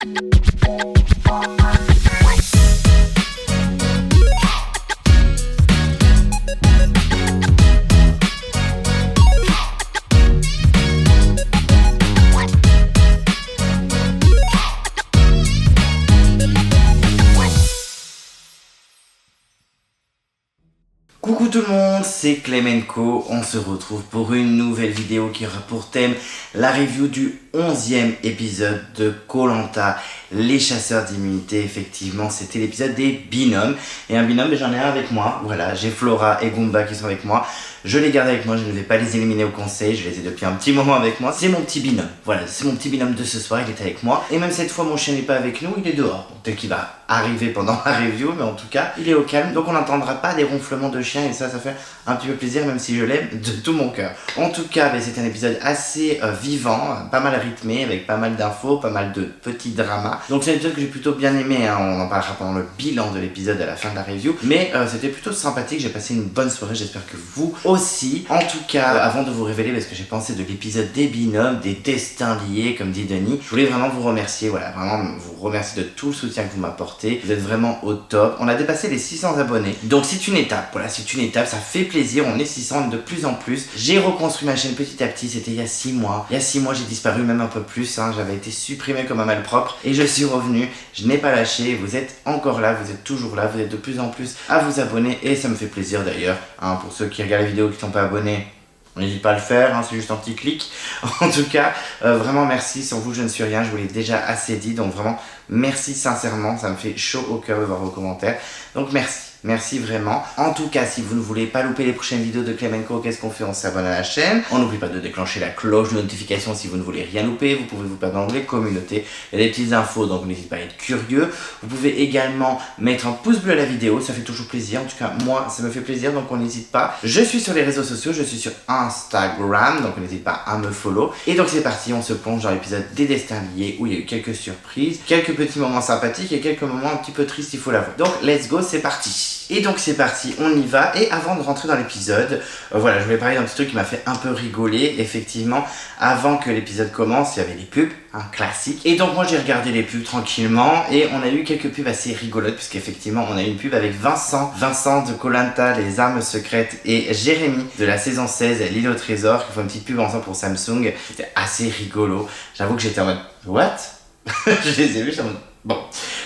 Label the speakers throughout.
Speaker 1: Coucou tout le monde, c'est Clemenco, on se retrouve pour une nouvelle vidéo qui aura pour thème la review du 11e épisode de Koh-Lanta, les chasseurs d'immunité. Effectivement, c'était l'épisode des binômes, et un binôme, j'en ai un avec moi, voilà, j'ai Flora et Goomba qui sont avec moi. Je les garde avec moi, je ne vais pas les éliminer au conseil, je les ai depuis un petit moment avec moi. C'est mon petit binôme, voilà, c'est mon petit binôme de ce soir, il est avec moi. Et même cette fois, mon chien n'est pas avec nous, il est dehors. Bon, peut-être qu'il va arriver pendant la review, mais en tout cas, il est au calme. Donc on n'entendra pas des ronflements de chien, et ça fait un petit peu plaisir, même si je l'aime de tout mon cœur. En tout cas, c'était un épisode assez vivant, pas mal rythmé, avec pas mal d'infos, pas mal de petits dramas. Donc c'est un épisode que j'ai plutôt bien aimé, hein. On en parlera pendant le bilan de l'épisode à la fin de la review. Mais c'était plutôt sympathique, j'ai passé une bonne soirée, j'espère que vous aussi. En tout cas, avant de vous révéler parce que j'ai pensé de l'épisode des binômes, des destins liés, comme dit Denis, je voulais vraiment vous remercier, voilà, vraiment vous remercier de tout le soutien que vous m'apportez. Vous êtes vraiment au top. On a dépassé les 600 abonnés. Donc c'est une étape, voilà, c'est une étape, ça fait plaisir, on est 600 de plus en plus. J'ai reconstruit ma chaîne petit à petit, c'était il y a 6 mois. Il y a 6 mois, j'ai disparu même un peu plus, hein. J'avais été supprimé comme un malpropre et je suis revenu. Je n'ai pas lâché, vous êtes encore là, vous êtes toujours là, vous êtes de plus en plus à vous abonner et ça me fait plaisir d'ailleurs, hein, pour ceux qui regardent la vidéo et qui ne sont pas abonnés. N'hésitez pas à le faire, hein, c'est juste un petit clic. En tout cas, vraiment merci, sans vous je ne suis rien, je vous l'ai déjà assez dit, donc vraiment merci sincèrement, ça me fait chaud au cœur de voir vos commentaires. Donc merci. Merci vraiment. En tout cas, si vous ne voulez pas louper les prochaines vidéos de Clemenco, qu'est-ce qu'on fait? On s'abonne à la chaîne. On n'oublie pas de déclencher la cloche de notification si vous ne voulez rien louper. Vous pouvez vous perdre dans les communautés. Il y a des petites infos, donc n'hésitez pas à être curieux. Vous pouvez également mettre un pouce bleu à la vidéo, ça fait toujours plaisir. En tout cas, moi, ça me fait plaisir, donc on n'hésite pas. Je suis sur les réseaux sociaux, je suis sur Instagram, donc n'hésitez pas à me follow. Et donc c'est parti, on se plonge dans l'épisode des destins liés où il y a eu quelques surprises, quelques petits moments sympathiques et quelques moments un petit peu tristes, il faut l'avouer. Donc let's go, c'est parti. Et donc c'est parti, on y va. Et avant de rentrer dans l'épisode, voilà, je voulais parler d'un petit truc qui m'a fait un peu rigoler. Effectivement, avant que l'épisode commence, il y avait les pubs, un classique. Et donc moi j'ai regardé les pubs tranquillement et on a eu quelques pubs assez rigolotes puisqu'effectivement on a eu une pub avec Vincent de Koh-Lanta, les armes secrètes, et Jérémy de la saison 16, l'île au trésor, qui font une petite pub ensemble pour Samsung. C'était assez rigolo. J'avoue que j'étais en mode what? Je les ai vus, j'étais en mode bon,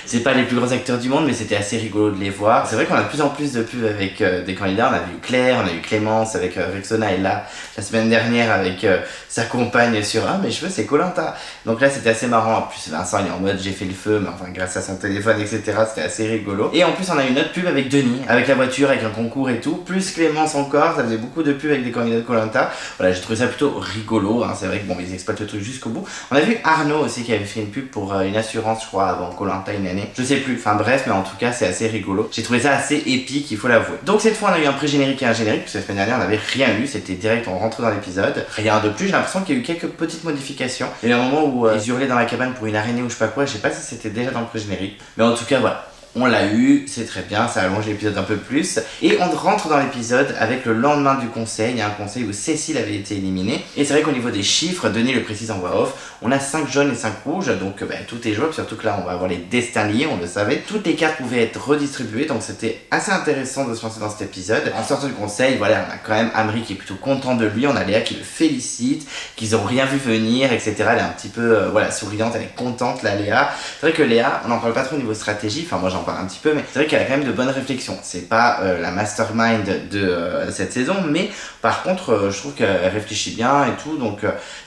Speaker 1: c'est pas les plus grands acteurs du monde, mais c'était assez rigolo de les voir. C'est vrai qu'on a de plus en plus de pubs avec des candidats. On a vu Claire, on a eu Clémence avec Rexona, et là, la semaine dernière, avec sa compagne sur mes cheveux, c'est Koh-Lanta. Donc là, c'était assez marrant. En plus, Vincent, il est en mode j'ai fait le feu, mais enfin, grâce à son téléphone, etc., c'était assez rigolo. Et en plus, on a eu une autre pub avec Denis, avec la voiture, avec un concours et tout. Plus Clémence encore, ça faisait beaucoup de pubs avec des candidats de Koh-Lanta. Voilà, j'ai trouvé ça plutôt rigolo, hein. C'est vrai que bon, ils exploitent le truc jusqu'au bout. On a vu Arnaud aussi qui avait fait une pub pour une assurance, je crois, avant Koh-Lanta une année. Je sais plus, enfin bref, mais en tout cas, c'est assez rigolo. J'ai trouvé ça assez épique, il faut l'avouer. Donc cette fois, on a eu un pré-générique et un générique, parce que la semaine dernière, on n'avait rien eu, c'était direct, on rentrait dans l'épisode. Rien de plus, j'ai l'impression qu'il y a eu quelques petites modifications. Il y a eu un moment où ils hurlaient dans la cabane pour une araignée ou je sais pas quoi, je sais pas si c'était déjà dans le pré-générique. Mais en tout cas, voilà. On l'a eu, c'est très bien, ça allonge l'épisode un peu plus. Et on rentre dans l'épisode avec le lendemain du conseil. Il y a un conseil où Cécile avait été éliminée. Et c'est vrai qu'au niveau des chiffres, Denis le précise en voix off, on a 5 jaunes et 5 rouges. Donc tout est jouable, surtout que là on va avoir les destins liés, on le savait. Toutes les cartes pouvaient être redistribuées, donc c'était assez intéressant de se lancer dans cet épisode. En sortant du conseil, voilà, on a quand même Amri qui est plutôt content de lui. On a Léa qui le félicite, qu'ils ont rien vu venir, etc. Elle est un petit peu souriante, elle est contente, la Léa. C'est vrai que Léa, on n'en parle pas trop au niveau stratégie, enfin moi j'en parle un petit peu, mais c'est vrai qu'elle a quand même de bonnes réflexions. C'est pas la mastermind de cette saison, mais par contre je trouve qu'elle réfléchit bien et tout, donc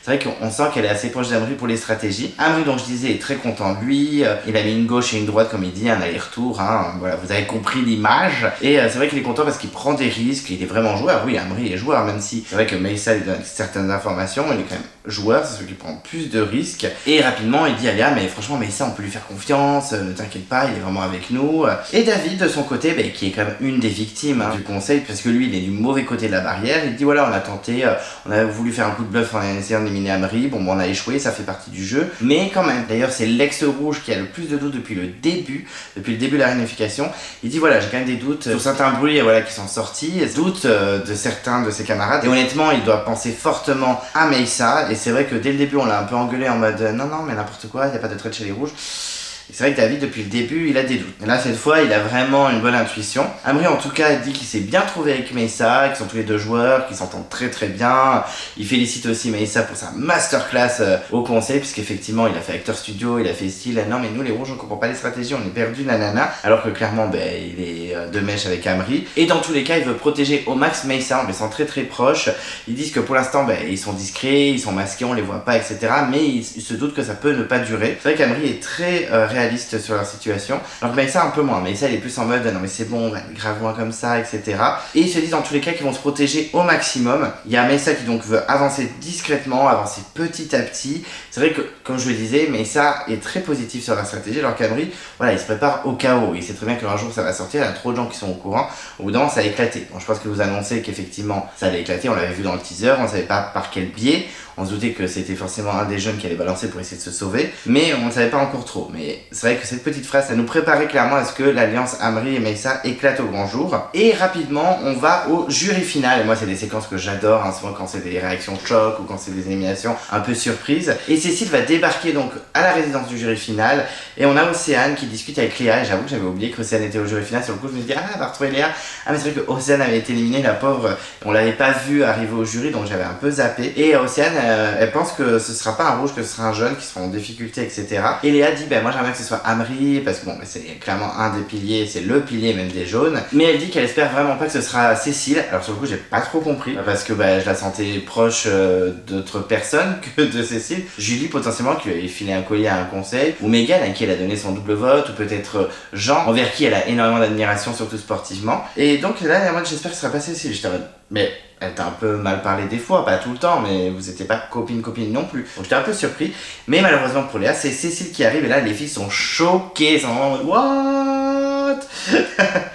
Speaker 1: c'est vrai qu'on sent qu'elle est assez proche d'Amri pour les stratégies. Amri, donc je disais, est très content de lui. Il a mis une gauche et une droite, comme il dit, un aller-retour, hein. Voilà, vous avez compris l'image. Et c'est vrai qu'il est content parce qu'il prend des risques, il est vraiment joueur. Oui, Amri est joueur, même si c'est vrai que Meyssa lui donne certaines informations, il est quand même joueur, c'est celui qui prend plus de risques. Et rapidement il dit à Léa, mais franchement Meyssa, on peut lui faire confiance, ne t'inquiète pas, il est vraiment avec avec nous. Et David de son côté, qui est quand même une des victimes du conseil, parce que lui il est du mauvais côté de la barrière. Il dit voilà, on a tenté, on a voulu faire un coup de bluff en essayant d'éliminer Amri, bon on a échoué, ça fait partie du jeu, mais quand même. D'ailleurs c'est l'ex-rouge qui a le plus de doutes depuis le début de la réunification. Il dit voilà, j'ai quand même des doutes sur certains bruits qui sont sortis, doutes de certains de ses camarades, et honnêtement il doit penser fortement à Meysa. Et c'est vrai que dès le début on l'a un peu engueulé en mode non mais n'importe quoi, il n'y a pas de trade chez les rouges. Et c'est vrai que David, depuis le début, il a des doutes. Et là, cette fois, il a vraiment une bonne intuition. Amri, en tout cas, dit qu'il s'est bien trouvé avec Meysa, qu'ils sont tous les deux joueurs, qu'ils s'entendent très très bien. Il félicite aussi Meysa pour sa masterclass au conseil, puisqu'effectivement, il a fait Acteur Studio, il a fait style, non mais nous les rouges, on comprend pas les stratégies, on est perdus, nanana. Alors que clairement, il est de mèche avec Amri. Et dans tous les cas, il veut protéger au max Meysa en laissant très très proche. Ils disent que pour l'instant, ils sont discrets, ils sont masqués, on les voit pas, etc. Mais ils se doutent que ça peut ne pas durer. C'est vrai qu'Amri est très réaliste sur leur situation, alors que Meysa un peu moins. Meysa elle est plus en mode non mais c'est bon, grave moins comme ça, etc. Et ils se disent dans tous les cas qu'ils vont se protéger au maximum. Il y a Meysa qui donc veut avancer discrètement, avancer petit à petit. C'est vrai que comme je le disais, Meysa est très positif sur la stratégie, alors qu'Amri, voilà, il se prépare au chaos. Il sait très bien qu'un jour ça va sortir, il y a trop de gens qui sont au courant. Au bout d'un moment ça a éclaté. Bon, je pense que vous annoncez qu'effectivement ça allait éclater, on l'avait vu dans le teaser, on ne savait pas par quel biais. On se doutait que c'était forcément un des jeunes qui allait balancer pour essayer de se sauver, mais on ne savait pas encore trop. Mais c'est vrai que cette petite phrase, ça nous préparait clairement à ce que l'alliance Amri et Meysa éclate au grand jour. Et rapidement, on va au jury final. Et moi, c'est des séquences que j'adore, souvent quand c'est des réactions choc ou quand c'est des éliminations un peu surprises. Et Cécile va débarquer donc à la résidence du jury final. Et on a Océane qui discute avec Léa. Et j'avoue que j'avais oublié qu'Océane était au jury final. Sur le coup, je me dis, elle va retrouver Léa. Ah, mais c'est vrai que Océane avait été éliminée, la pauvre. On l'avait pas vue arriver au jury, donc j'avais un peu zappé. Et Océane, elle pense que ce sera pas un rouge, que ce sera un jeune qui sera en difficulté, etc. Et Léa dit moi j'aimerais bien que ce soit Amri parce que c'est clairement un des piliers, c'est le pilier même des jaunes. Mais elle dit qu'elle espère vraiment pas que ce sera Cécile. Alors sur le coup j'ai pas trop compris parce que je la sentais proche d'autres personnes que de Cécile. Julie potentiellement qui lui avait filé un collier à un conseil, ou Megan à qui elle a donné son double vote, ou peut-être Jean envers qui elle a énormément d'admiration, surtout sportivement. Et donc là moi j'espère que ce sera pas Cécile. J'étais en mode mais elle t'a un peu mal parlé des fois, pas tout le temps, mais vous étiez pas copine non plus. Donc j'étais un peu surpris, mais malheureusement pour Léa, c'est Cécile qui arrive et là les filles sont choquées, sont vraiment what.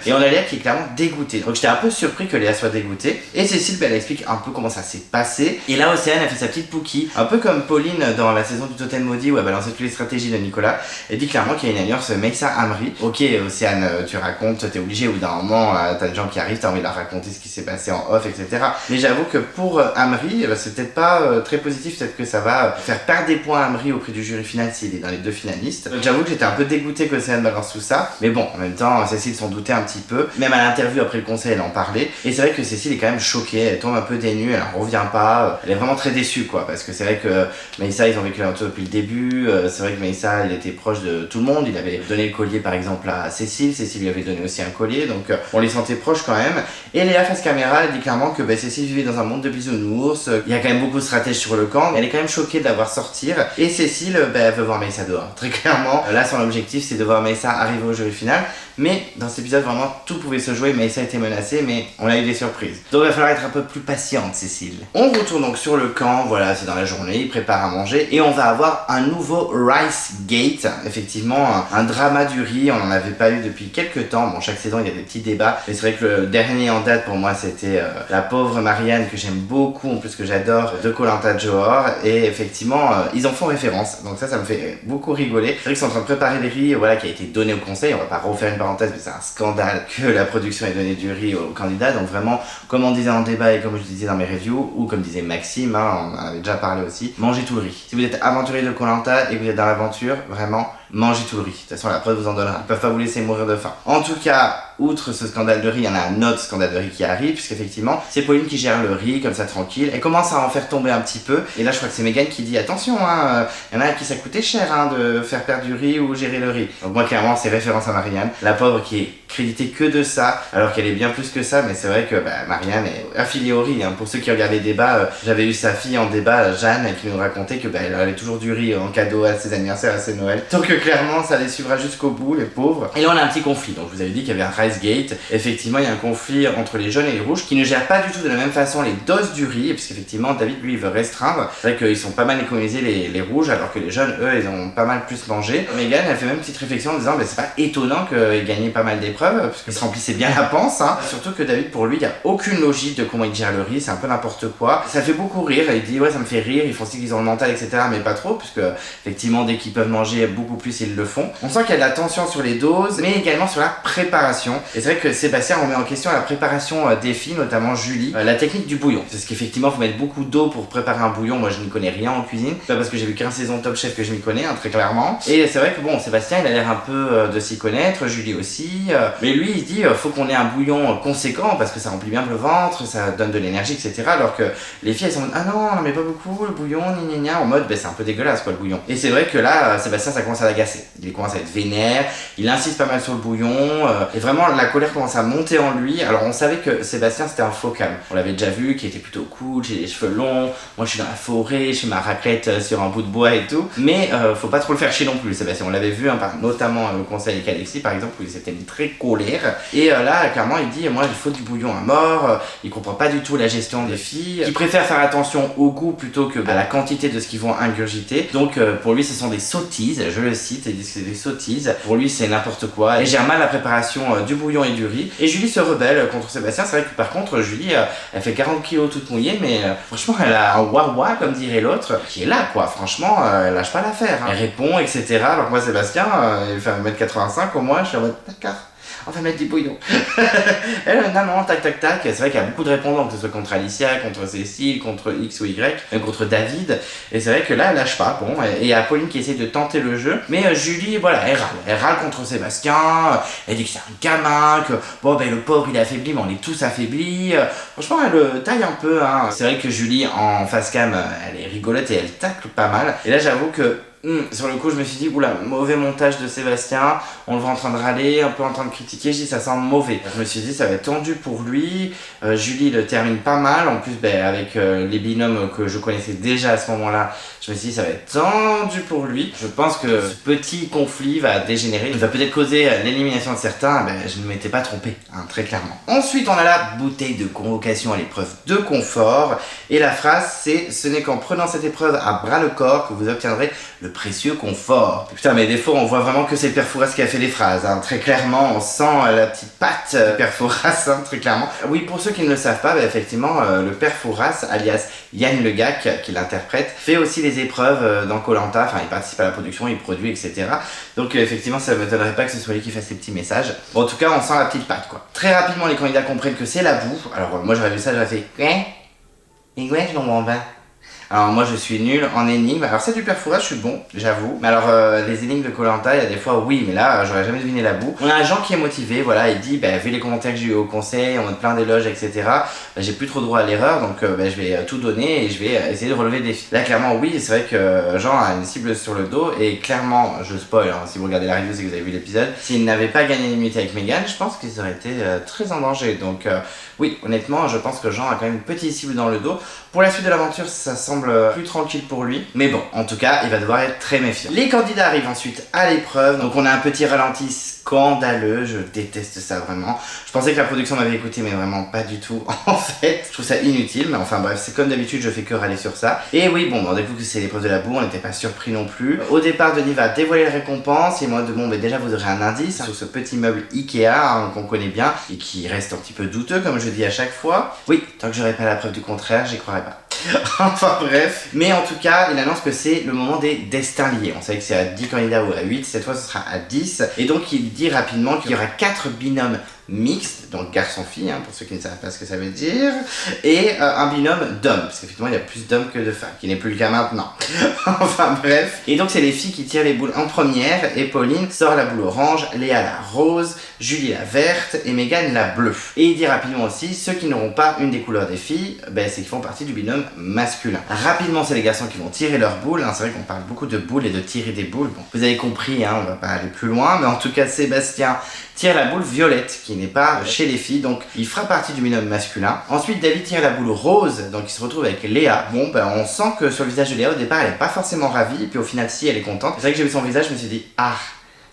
Speaker 1: Et on a Léa qui est clairement dégoûtée. Donc j'étais un peu surpris que Léa soit dégoûtée. Et Cécile, elle explique un peu comment ça s'est passé. Et là, Océane a fait sa petite Pookie, un peu comme Pauline dans la saison du Totem Maudit où elle balançait toutes les stratégies de Nicolas. Elle dit clairement qu'il y a une alliance Meysa-Amri. Ok, Océane, tu racontes, t'es obligé, ou d'un moment, t'as des gens qui arrivent, t'as envie de leur raconter ce qui s'est passé en off, etc. Mais j'avoue que pour Amri, c'est peut-être pas très positif. Peut-être que ça va faire perdre des points à Amri auprès du jury final s'il est dans les deux finalistes. Donc j'avoue que j'étais un peu dégoûté que Océane balance tout ça. Mais bon, en même temps, Cécile s'en doutait un petit peu. Même à l'interview après le conseil, elle en parlait. Et c'est vrai que Cécile est quand même choquée. Elle tombe un peu dénue, elle en revient pas. Elle est vraiment très déçue, quoi. Parce que c'est vrai que Meysa, ils ont vécu l'aventure depuis le début. C'est vrai que Meysa, il était proche de tout le monde. Il avait donné le collier, par exemple, à Cécile. Cécile lui avait donné aussi un collier. Donc on les sentait proches quand même. Et Léa face caméra, elle dit clairement que Cécile vivait dans un monde de bisounours. Il y a quand même beaucoup de stratèges sur le camp. Elle est quand même choquée de la voir sortir. Et Cécile, elle veut voir Meysa dehors. Très clairement, là, son objectif, c'est de voir Meysa arriver au jury final. Mais dans cet épisode, vraiment, tout pouvait se jouer. Meysa a été menacée, mais on a eu des surprises. Donc il va falloir être un peu plus patiente, Cécile. On retourne donc sur le camp. Voilà, c'est dans la journée. Ils préparent à manger. Et on va avoir un nouveau Rice Gate. Effectivement, un drama du riz. On n'en avait pas eu depuis quelques temps. Bon, chaque saison, il y a des petits débats. Mais c'est vrai que le dernier en date, pour moi, c'était la pauvre Marianne, que j'aime beaucoup, en plus que j'adore, de Koh Lanta Johor. Et effectivement, ils en font référence. Donc ça me fait beaucoup rigoler. C'est vrai qu'ils sont en train de préparer les riz, voilà, qui a été donné au conseil. On va pas refaire une parenthèse, mais c'est un scandale que la production ait donné du riz aux candidats. Donc vraiment, comme on disait en débat et comme je disais dans mes reviews, ou comme disait Maxime, on en avait déjà parlé aussi, mangez tout le riz. Si vous êtes aventurier de Koh Lanta et que vous êtes dans l'aventure, vraiment, mangez tout le riz. De toute façon, la preuve vous en donnera. Ils peuvent pas vous laisser mourir de faim. En tout cas, outre ce scandale de riz, il y en a un autre scandale de riz qui arrive, puisqu'effectivement, c'est Pauline qui gère le riz, comme ça, tranquille. Elle commence à en faire tomber un petit peu. Et là, je crois que c'est Megan qui dit, attention, il y en a qui ça coûtait cher, de faire perdre du riz ou gérer le riz. Donc moi, clairement, c'est référence à Marianne. La pauvre qui est créditée que de ça, alors qu'elle est bien plus que ça, mais c'est vrai que Marianne est affiliée au riz. Pour ceux qui regardent les débats, j'avais eu sa fille en débat, Jeanne, qui nous racontait que elle avait toujours du riz en cadeau à ses anniversaires, à ses Noëls. Donc clairement ça les suivra jusqu'au bout, les pauvres. Et là on a un petit conflit, donc je vous avais dit qu'il y avait un Rice Gate. Effectivement il y a un conflit entre les jaunes et les rouges qui ne gèrent pas du tout de la même façon les doses du riz, puisqu'effectivement David lui il veut restreindre. C'est vrai qu'ils sont pas mal économisés les rouges, alors que les jaunes eux ils ont pas mal plus mangé. Megan elle fait même une petite réflexion en disant c'est pas étonnant qu'il gagnait pas mal d'épreuves, parce qu'il se remplissait bien la panse, hein. Surtout que David pour lui il y a aucune logique de comment il gère le riz, c'est un peu n'importe quoi. Ça fait beaucoup rire, il dit ouais ça me fait rire, ils font aussi qu'ils ont le mental etc, mais pas trop, puisque effectivement dès qu'ils peuvent manger beaucoup plus ils le font. On sent qu'il y a de la tension sur les doses, mais également sur la préparation. Et c'est vrai que Sébastien remet en question la préparation des filles, notamment Julie, la technique du bouillon. Parce qu'effectivement faut mettre beaucoup d'eau pour préparer un bouillon, moi je n'y connais rien en cuisine, pas parce que j'ai vu 15 saisons Top Chef que je m'y connais, hein, très clairement. Et c'est vrai que bon, Sébastien il a l'air un peu de s'y connaître, Julie aussi, mais lui il dit faut qu'on ait un bouillon conséquent parce que ça remplit bien le ventre, ça donne de l'énergie etc, alors que les filles elles sont en mode ah non, non mais pas beaucoup le bouillon, en mode c'est un peu dégueulasse quoi le bouillon. Et c'est vrai que là Sébastien ça commence à l'agacer, il commence à être vénère, il insiste pas mal sur le bouillon, et vraiment la colère commence à monter en lui. Alors on savait que Sébastien c'était un faux calme, on l'avait déjà vu, qui était plutôt cool, j'ai les cheveux longs, moi je suis dans la forêt, je fais ma raclette sur un bout de bois et tout, mais faut pas trop le faire chier non plus Sébastien, on l'avait vu hein, notamment au conseil avec Alexis par exemple où il s'était mis très colère, et là clairement il dit moi il faut du bouillon à mort, il comprend pas du tout la gestion des filles, il préfère faire attention au goût plutôt que à la quantité de ce qu'ils vont ingurgiter, donc pour lui ce sont des sottises, je le cite, il dit que c'est des sottises, pour lui c'est n'importe quoi, et gère mal la préparation du bouillon et du riz, et Julie se rebelle contre Sébastien. C'est vrai que par contre Julie elle fait 40 kilos toute mouillée, mais franchement elle a un wawa comme dirait l'autre, qui est là quoi, franchement elle lâche pas l'affaire, hein. Elle répond etc, alors que moi Sébastien il fait 1m85 au moins, je suis en mode d'accord, on va mettre du bouillon. Non, tac, tac, tac. C'est vrai qu'il y a beaucoup de répondants, que ce soit contre Alicia, contre Cécile, contre X ou Y, même contre David. Et c'est vrai que là, elle lâche pas. Bon, et il y a Pauline qui essaie de tenter le jeu. Mais Julie, voilà, elle râle contre Sébastien. Elle dit que c'est un gamin, que bon, le pauvre il est affaibli, mais on est tous affaiblis. Franchement, elle le taille un peu, hein. C'est vrai que Julie, en face cam, elle est rigolote et elle tacle pas mal. Et là, j'avoue que sur le coup je me suis dit oula, mauvais montage de Sébastien, on le voit en train de râler, un peu en train de critiquer, je dis ça sent mauvais. Je me suis dit ça va être tendu pour lui, Julie le termine pas mal, en plus avec les binômes que je connaissais déjà à ce moment là, je me suis dit ça va être tendu pour lui. Je pense que ce petit conflit va dégénérer, il va peut-être causer l'élimination de certains, je ne m'étais pas trompé, hein, très clairement. Ensuite on a la bouteille de convocation à l'épreuve de confort, et la phrase c'est ce n'est qu'en prenant cette épreuve à bras le corps que vous obtiendrez le précieux confort. Putain mais des fois on voit vraiment que c'est Père Fouras qui a fait les phrases, hein. Très clairement on sent la petite patte Père Fouras, hein, très clairement. Oui, pour ceux qui ne le savent pas, effectivement le Père Fouras alias Yann Le Gac qui l'interprète fait aussi les épreuves dans Koh-Lanta, enfin il participe à la production, il produit etc. Donc effectivement ça ne m'étonnerait pas que ce soit lui qui fasse les petits messages. Bon, en tout cas on sent la petite patte quoi. Très rapidement les candidats comprennent que c'est la boue. Alors moi j'aurais vu ça, j'aurais fait et ouais je comprends pas. Alors moi je suis nul en énigmes, alors c'est du Père Fouras, je suis bon, j'avoue. Mais alors les énigmes de Koh-Lanta, il y a des fois oui, mais là j'aurais jamais deviné la boue. On a un Jean qui est motivé, voilà, il dit vu les commentaires que j'ai eu au conseil, on a plein d'éloges, etc. J'ai plus trop droit à l'erreur, donc je vais tout donner et je vais essayer de relever le défi. Là clairement oui, c'est vrai que Jean a une cible sur le dos et clairement, je spoil, hein, si vous regardez la review c'est que vous avez vu l'épisode, s'il n'avait pas gagné l'immunité avec Megan, je pense qu'ils auraient été très en danger. Donc oui, honnêtement, je pense que Jean a quand même une petite cible dans le dos. Pour la suite de l'aventure, ça semble plus tranquille pour lui. Mais bon, en tout cas, il va devoir être très méfiant. Les candidats arrivent ensuite à l'épreuve. Donc on a un petit ralenti scandaleux. Je déteste ça vraiment. Je pensais que la production m'avait écouté, mais vraiment pas du tout. En fait, je trouve ça inutile. Mais enfin bref, c'est comme d'habitude, je fais que râler sur ça. Et oui, bon, on découvre que c'est l'épreuve de la boue. On n'était pas surpris non plus. Au départ, Denis va dévoiler les récompenses. Et moi, déjà, vous aurez un indice sur ce petit meuble Ikea qu'on connaît bien et qui reste un petit peu douteux, comme je dis à chaque fois. Oui, tant que j'aurai pas la preuve du contraire, j'y croirai pas. Enfin bref, mais en tout cas il annonce que c'est le moment des destins liés. On savait que c'est à 10 candidats ou à 8, cette fois ce sera à 10. Et donc il dit rapidement qu'il y aura 4 binômes mixte, donc garçon-fille, pour ceux qui ne savent pas ce que ça veut dire, et un binôme d'hommes, parce qu'effectivement il y a plus d'hommes que de femmes, qui n'est plus le cas maintenant. Enfin bref. Et donc c'est les filles qui tirent les boules en première, et Pauline sort la boule orange, Léa la rose, Julie la verte, et Megan la bleue. Et il dit rapidement aussi, ceux qui n'auront pas une des couleurs des filles, c'est qu'ils font partie du binôme masculin. Rapidement c'est les garçons qui vont tirer leurs boules, c'est vrai qu'on parle beaucoup de boules et de tirer des boules, bon, vous avez compris, on va pas aller plus loin, mais en tout cas Sébastien tire la boule violette, qui qui n'est pas chez les filles, donc il fera partie du binôme masculin. Ensuite, David tire la boule rose, donc il se retrouve avec Léa. Bon, ben on sent que sur le visage de Léa, au départ, elle est pas forcément ravie, et puis au final, si, elle est contente. C'est vrai que j'ai vu son visage, je me suis dit, ah,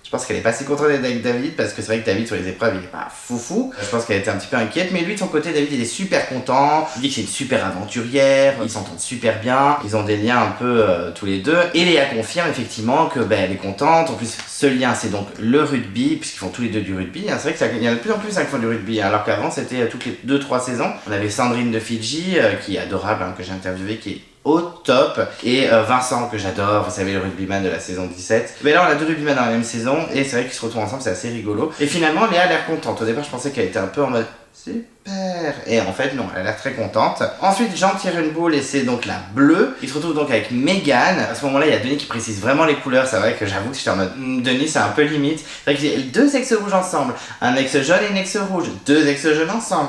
Speaker 1: je pense qu'elle est pas si contente d'être avec David, parce que c'est vrai que David sur les épreuves il est pas foufou. Je pense qu'elle était un petit peu inquiète, mais lui de son côté, David il est super content. Il dit que c'est une super aventurière, ils s'entendent super bien, ils ont des liens un peu tous les deux. Et Léa confirme effectivement que elle est contente. En plus, ce lien c'est donc le rugby, puisqu'ils font tous les deux du rugby. C'est vrai qu'il y en a de plus en plus qui font du rugby, alors qu'avant c'était toutes les 2-3 saisons. On avait Sandrine de Fidji, qui est adorable, que j'ai interviewé, qui est au top, et Vincent que j'adore, vous savez, le rugbyman de la saison 17. Mais là on a deux rugbyman dans la même saison et c'est vrai qu'ils se retrouvent ensemble, c'est assez rigolo. Et finalement Léa a l'air contente. Au départ je pensais qu'elle était un peu en mode super, et en fait non, elle a l'air très contente. Ensuite Jean tire une boule et c'est donc la bleue. Il se retrouve donc avec Megan. À ce moment là il y a Denis qui précise vraiment les couleurs. C'est vrai que j'avoue que j'étais en mode Denis c'est un peu limite. C'est vrai que j'ai deux ex rouges ensemble, un ex jaune et une ex rouge, deux ex jaunes ensemble.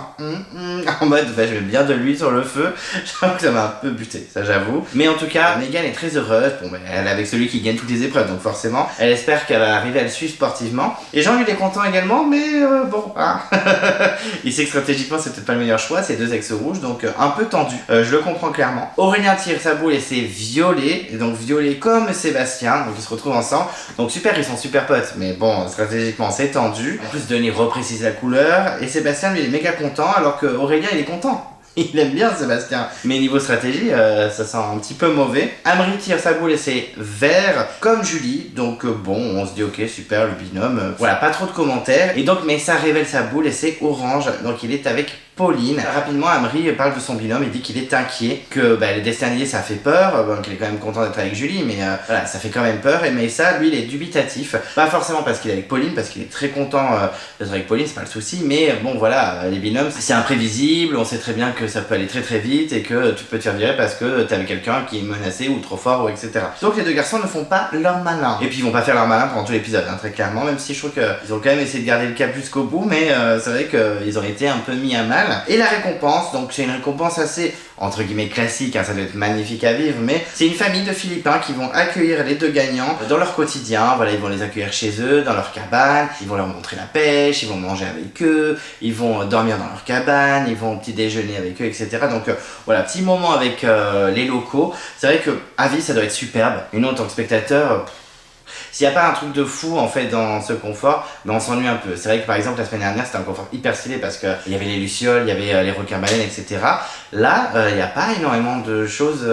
Speaker 1: En mode je mets bien de l'huile sur le feu. J'avoue que ça m'a un peu buté, ça j'avoue. Mais en tout cas Megan est très heureuse. Bon elle est avec celui qui gagne toutes les épreuves, donc forcément elle espère qu'elle va arriver à le suivre sportivement. Et Jean lui il est content également, mais bon il sait que stratégiquement c'est peut-être pas le meilleur choix, c'est deux ex rouges, donc un peu tendu, je le comprends clairement. Aurélien tire sa boule et c'est violet, et donc violet comme Sébastien, donc ils se retrouvent ensemble, donc super, ils sont super potes, mais bon stratégiquement c'est tendu. En plus Denis reprécise la couleur, et Sébastien lui il est méga content, alors que Aurélien il est content. Il aime bien Sébastien. Mais niveau stratégie, ça sent un petit peu mauvais. Amri tire sa boule et c'est vert, comme Julie. Donc bon, on se dit ok, super, le binôme. Voilà, pas trop de commentaires. Et donc Messa révèle sa boule et c'est orange. Donc il est avec Pauline. Rapidement, Amri parle de son binôme et dit qu'il est inquiet, que le destin lié ça fait peur, qu'il est quand même content d'être avec Julie, mais voilà, ça fait quand même peur. Et Messa, lui, il est dubitatif. Pas forcément parce qu'il est avec Pauline, parce qu'il est très content d'être avec Pauline, c'est pas le souci, mais bon voilà, les binômes, c'est imprévisible, on sait très bien que ça peut aller très très vite et que tu peux te faire virer parce que t'es avec quelqu'un qui est menacé ou trop fort ou etc. Donc les deux garçons ne font pas leur malin. Et puis ils vont pas faire leur malin pendant tout l'épisode, très clairement, même si je trouve qu'ils ont quand même essayé de garder le cap jusqu'au bout, mais c'est vrai qu'ils ont été un peu mis à mal. Et la récompense, donc c'est une récompense assez entre guillemets classique, ça doit être magnifique à vivre, mais c'est une famille de Philippins qui vont accueillir les deux gagnants dans leur quotidien. Voilà, ils vont les accueillir chez eux, dans leur cabane, ils vont leur montrer la pêche, ils vont manger avec eux, ils vont dormir dans leur cabane, ils vont petit déjeuner avec eux, etc. Donc voilà, petit moment avec les locaux. C'est vrai que à vie ça doit être superbe, et nous en tant que spectateurs, s'il n'y a pas un truc de fou en fait dans ce confort, on s'ennuie un peu. C'est vrai que par exemple la semaine dernière c'était un confort hyper stylé parce qu'il y avait les lucioles, il y avait les requins-baleines, etc. Là, il n'y a pas énormément de choses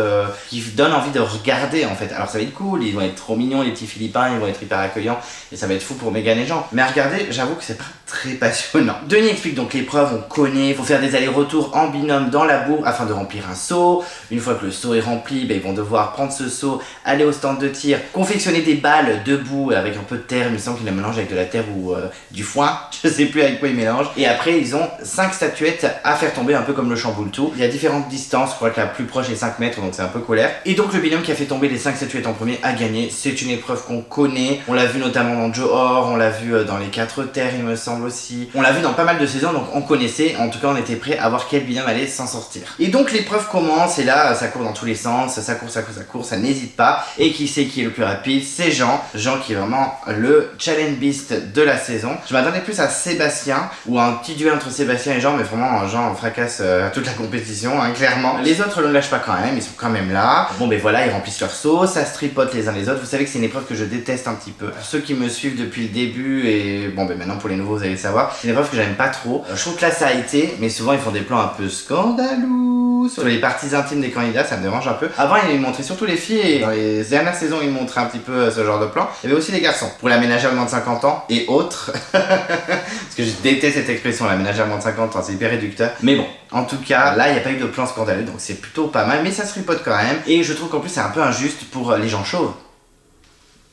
Speaker 1: qui donnent envie de regarder en fait. Alors ça va être cool, ils vont être trop mignons les petits Philippins, ils vont être hyper accueillants et ça va être fou pour Megan et Jean. Mais à regarder, j'avoue que c'est pas très passionnant. Denis explique donc l'épreuve, on connaît, il faut faire des allers-retours en binôme dans la bourre afin de remplir un seau. Une fois que le seau est rempli, ils vont devoir prendre ce seau, aller au stand de tir, confectionner des balles debout avec un peu de terre, il me semble qu'il la mélange avec de la terre ou du foin, je sais plus avec quoi ils mélangent. Et après ils ont 5 statuettes à faire tomber un peu comme le chamboule-tout. Il y a différentes distances, je crois que la plus proche est 5 mètres, donc c'est un peu colère. Et donc le binôme qui a fait tomber les 5 statuettes en premier a gagné. C'est une épreuve qu'on connaît, on l'a vu notamment dans Johor, on l'a vu dans les 4 terres il me semble aussi. On l'a vu dans pas mal de saisons, donc on connaissait, en tout cas on était prêt à voir quel binôme allait s'en sortir. Et donc l'épreuve commence, et là ça court dans tous les sens, ça court, ça n'hésite pas. Et qui c'est qui est le plus rapide? C'est Jean. Jean qui est vraiment le challenge beast de la saison. Je m'attendais plus à Sébastien, ou à un petit duel entre Sébastien et Jean, mais vraiment Jean fracasse toute la compétition, clairement. Les autres ne lâchent pas quand même, ils sont quand même là. Bon voilà, ils remplissent leur seau, ça se tripote les uns les autres. Vous savez que c'est une épreuve que je déteste un petit peu. Pour ceux qui me suivent depuis le début, et maintenant pour les nouveaux vous allez le savoir, c'est une épreuve que j'aime pas trop. Je trouve que là ça a été, mais souvent ils font des plans un peu scandaleux sur les parties intimes des candidats, ça me dérange un peu. Avant ils montraient surtout les filles, et dans les dernières saisons ils montraient un petit peu ce genre de plan. Il y avait aussi les garçons, pour la ménagère de moins de 50 ans et autres. Parce que je déteste cette expression, la ménagère de moins de 50 ans, c'est hyper réducteur. Mais bon, en tout cas, là il n'y a pas eu de plan scandaleux, donc c'est plutôt pas mal, mais ça se ripote quand même. Et je trouve qu'en plus c'est un peu injuste pour les gens chauves.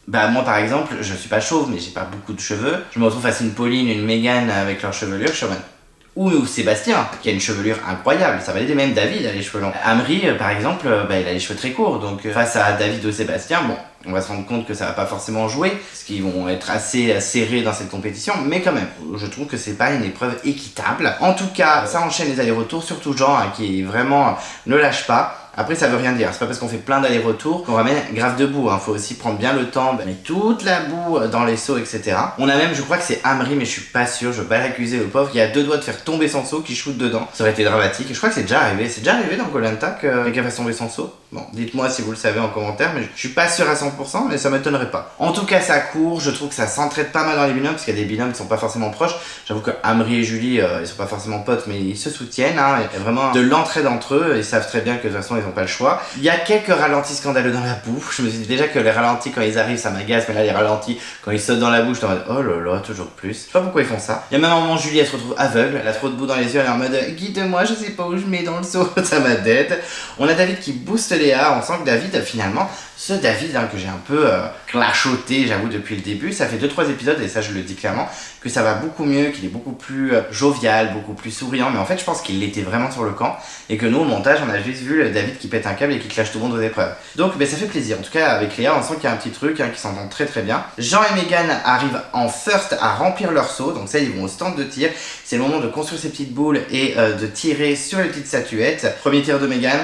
Speaker 1: Moi par exemple, je suis pas chauve, mais j'ai pas beaucoup de cheveux. Je me retrouve face à une Pauline, une Megan avec leur chevelure, je suis en mode... Ou Sébastien, qui a une chevelure incroyable, ça va aider, même David a les cheveux longs. Amri, par exemple, il a les cheveux très courts, donc face à David ou Sébastien, on va se rendre compte que ça va pas forcément jouer, parce qu'ils vont être assez serrés dans cette compétition, mais quand même, je trouve que c'est pas une épreuve équitable. En tout cas, ça enchaîne les allers-retours, surtout Jean, qui vraiment ne lâche pas. Après ça veut rien dire, c'est pas parce qu'on fait plein d'allers-retours qu'on ramène grave de boue, hein. Faut aussi prendre bien le temps, mettre toute la boue dans les seaux, etc. On a même, je crois que c'est Amri, mais je suis pas sûr, je veux pas l'accuser le pauvre, il y a 2 doigts de faire tomber son seau qui shoot dedans. Ça aurait été dramatique, et je crois que c'est déjà arrivé dans Koh-Lanta qu'elle fasse tomber son seau. Bon, dites-moi si vous le savez en commentaire, mais je suis pas sûr à 100%, mais ça m'étonnerait pas. En tout cas, ça court, je trouve que ça s'entraide pas mal dans les binômes, parce qu'il y a des binômes qui sont pas forcément proches. J'avoue que Amri et Julie, ils sont pas forcément potes, mais ils se soutiennent, hein. Il y a vraiment de l'entraide entre eux, ils savent très bien que de toute façon, ils ont pas le choix. Il y a quelques ralentis scandaleux dans la boue. Je me suis dit déjà que les ralentis quand ils arrivent, ça m'agace, mais là, les ralentis quand ils sautent dans la boue, je suis en mode oh là là, toujours plus. Je sais pas pourquoi ils font ça. Il y a même un moment, Julie, elle se retrouve aveugle, elle a trop de boue dans les yeux, elle est en mode guide-moi, je sais pas où je mets dans le seau, ça m'a dead. On a David qui booste Léa, on sent que David, finalement, ce David que j'ai un peu clachoté, j'avoue, depuis le début, ça fait 2-3 épisodes, et ça je le dis clairement, que ça va beaucoup mieux, qu'il est beaucoup plus jovial, beaucoup plus souriant, mais en fait je pense qu'il l'était vraiment sur le camp, et que nous au montage on a juste vu David qui pète un câble et qui clash tout le monde aux épreuves. Donc ça fait plaisir, en tout cas avec Léa on sent qu'il y a un petit truc qui s'entend très très bien. Jean et Megan arrivent en first à remplir leur seau, donc ça ils vont au stand de tir, c'est le moment de construire ces petites boules et de tirer sur les petites statuettes. Premier tir de Megan,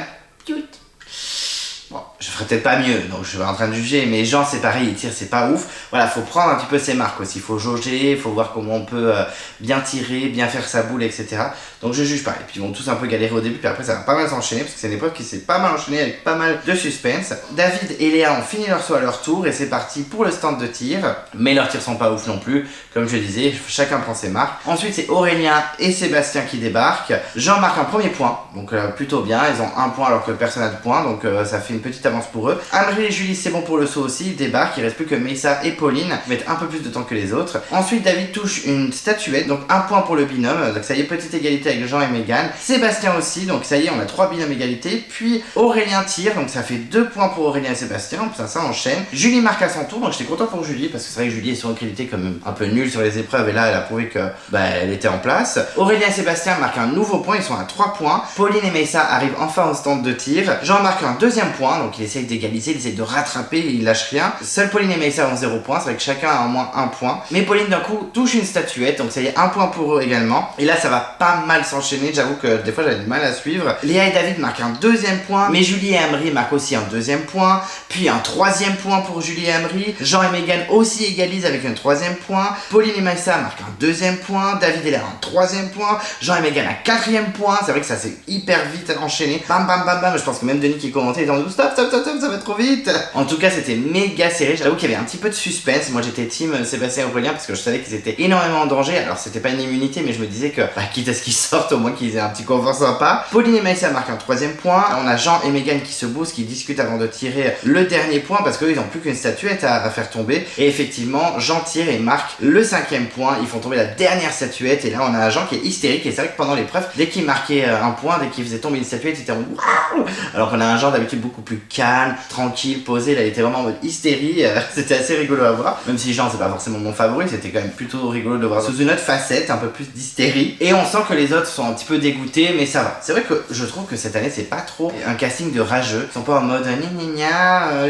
Speaker 1: bon, je ferais peut-être pas mieux, donc je suis en train de juger, mais Jean c'est pareil, il tire, c'est pas ouf. Voilà, faut prendre un petit peu ses marques aussi, faut jauger, faut voir comment on peut bien tirer, bien faire sa boule, etc. Donc je juge pas, et puis ils vont tous un peu galérer au début, puis après ça va pas mal s'enchaîner, parce que c'est une épreuve qui s'est pas mal enchaînée avec pas mal de suspense. David et Léa ont fini leur saut à leur tour, et c'est parti pour le stand de tir, mais leurs tirs sont pas ouf non plus, comme je disais, chacun prend ses marques. Ensuite c'est Aurélien et Sébastien qui débarquent. Jean marque un premier point, donc plutôt bien, ils ont un point alors que personne n'a de point, donc ça fait une petite avance pour eux. Amri et Julie c'est bon pour le saut aussi, ils débarquent, il reste plus que Meyssa et Pauline qui mettent un peu plus de temps que les autres. Ensuite David touche une statuette, donc un point pour le binôme, donc ça y est, petite égalité avec Jean et Megan. Sébastien aussi, donc ça y est, on a 3 binômes égalité. Puis Aurélien tire, donc ça fait 2 points pour Aurélien et Sébastien, ça enchaîne. Julie marque à son tour, donc j'étais content pour Julie, parce que c'est vrai que Julie est souvent créditée comme un peu nulle sur les épreuves, et là elle a prouvé que elle était en place. Aurélien et Sébastien marquent un nouveau point, ils sont à 3 points. Pauline et Meyssa arrivent enfin au stand de tir. Jean marque un deuxième point, donc il essaye d'égaliser, il essaye de rattraper, il lâche rien. Seul Pauline et Meyssa ont 0 points, c'est vrai que chacun a au moins 1 point. Mais Pauline d'un coup touche une statuette, donc ça y est, 1 point pour eux également. Et là ça va pas mal s'enchaîner, j'avoue que des fois j'avais du mal à suivre. Léa et David marquent un deuxième point, mais Julie et Amri marquent aussi un deuxième point, puis un troisième point pour Julie et Amri. Jean et Megan aussi égalisent avec un troisième point. Pauline et Meyssa marquent un deuxième point, David et Léa un troisième point, Jean et Megan un quatrième point. C'est vrai que ça s'est hyper vite enchaîné, bam bam bam bam. Je pense que même Denis qui commentait était en mode stop, ça va trop vite. En tout cas c'était méga serré, j'avoue qu'il y avait un petit peu de suspense. Moi j'étais team Sébastien et Aurélien parce que je savais qu'ils étaient énormément en danger. Alors c'était pas une immunité, mais je me disais que quitte à ce qu'ils sortent, au moins qu'ils aient un petit confort sympa. Pauline et Meyssa marquent un troisième point. On a Jean et Megan qui se boostent, qui discutent avant de tirer le dernier point parce qu'ils n'ont plus qu'une statuette à faire tomber. Et effectivement, Jean tire et marque le cinquième point. Ils font tomber la dernière statuette. Et là, on a un Jean qui est hystérique. Et c'est vrai que pendant l'épreuve, dès qu'il marquait un point, dès qu'il faisait tomber une statuette, il était en mode waouh. Alors qu'on a un Jean d'habitude beaucoup plus calme, tranquille, posé. Là, il était vraiment en mode hystérie. C'était assez rigolo à voir. Même si Jean, c'est pas forcément mon favori, c'était quand même plutôt rigolo de le voir sous une autre facette, un peu plus d'hystérie. Et on sent que les autres sont un petit peu dégoûtés, mais ça va. C'est vrai que je trouve que cette année, c'est pas trop un casting de rageux. Ils sont pas en mode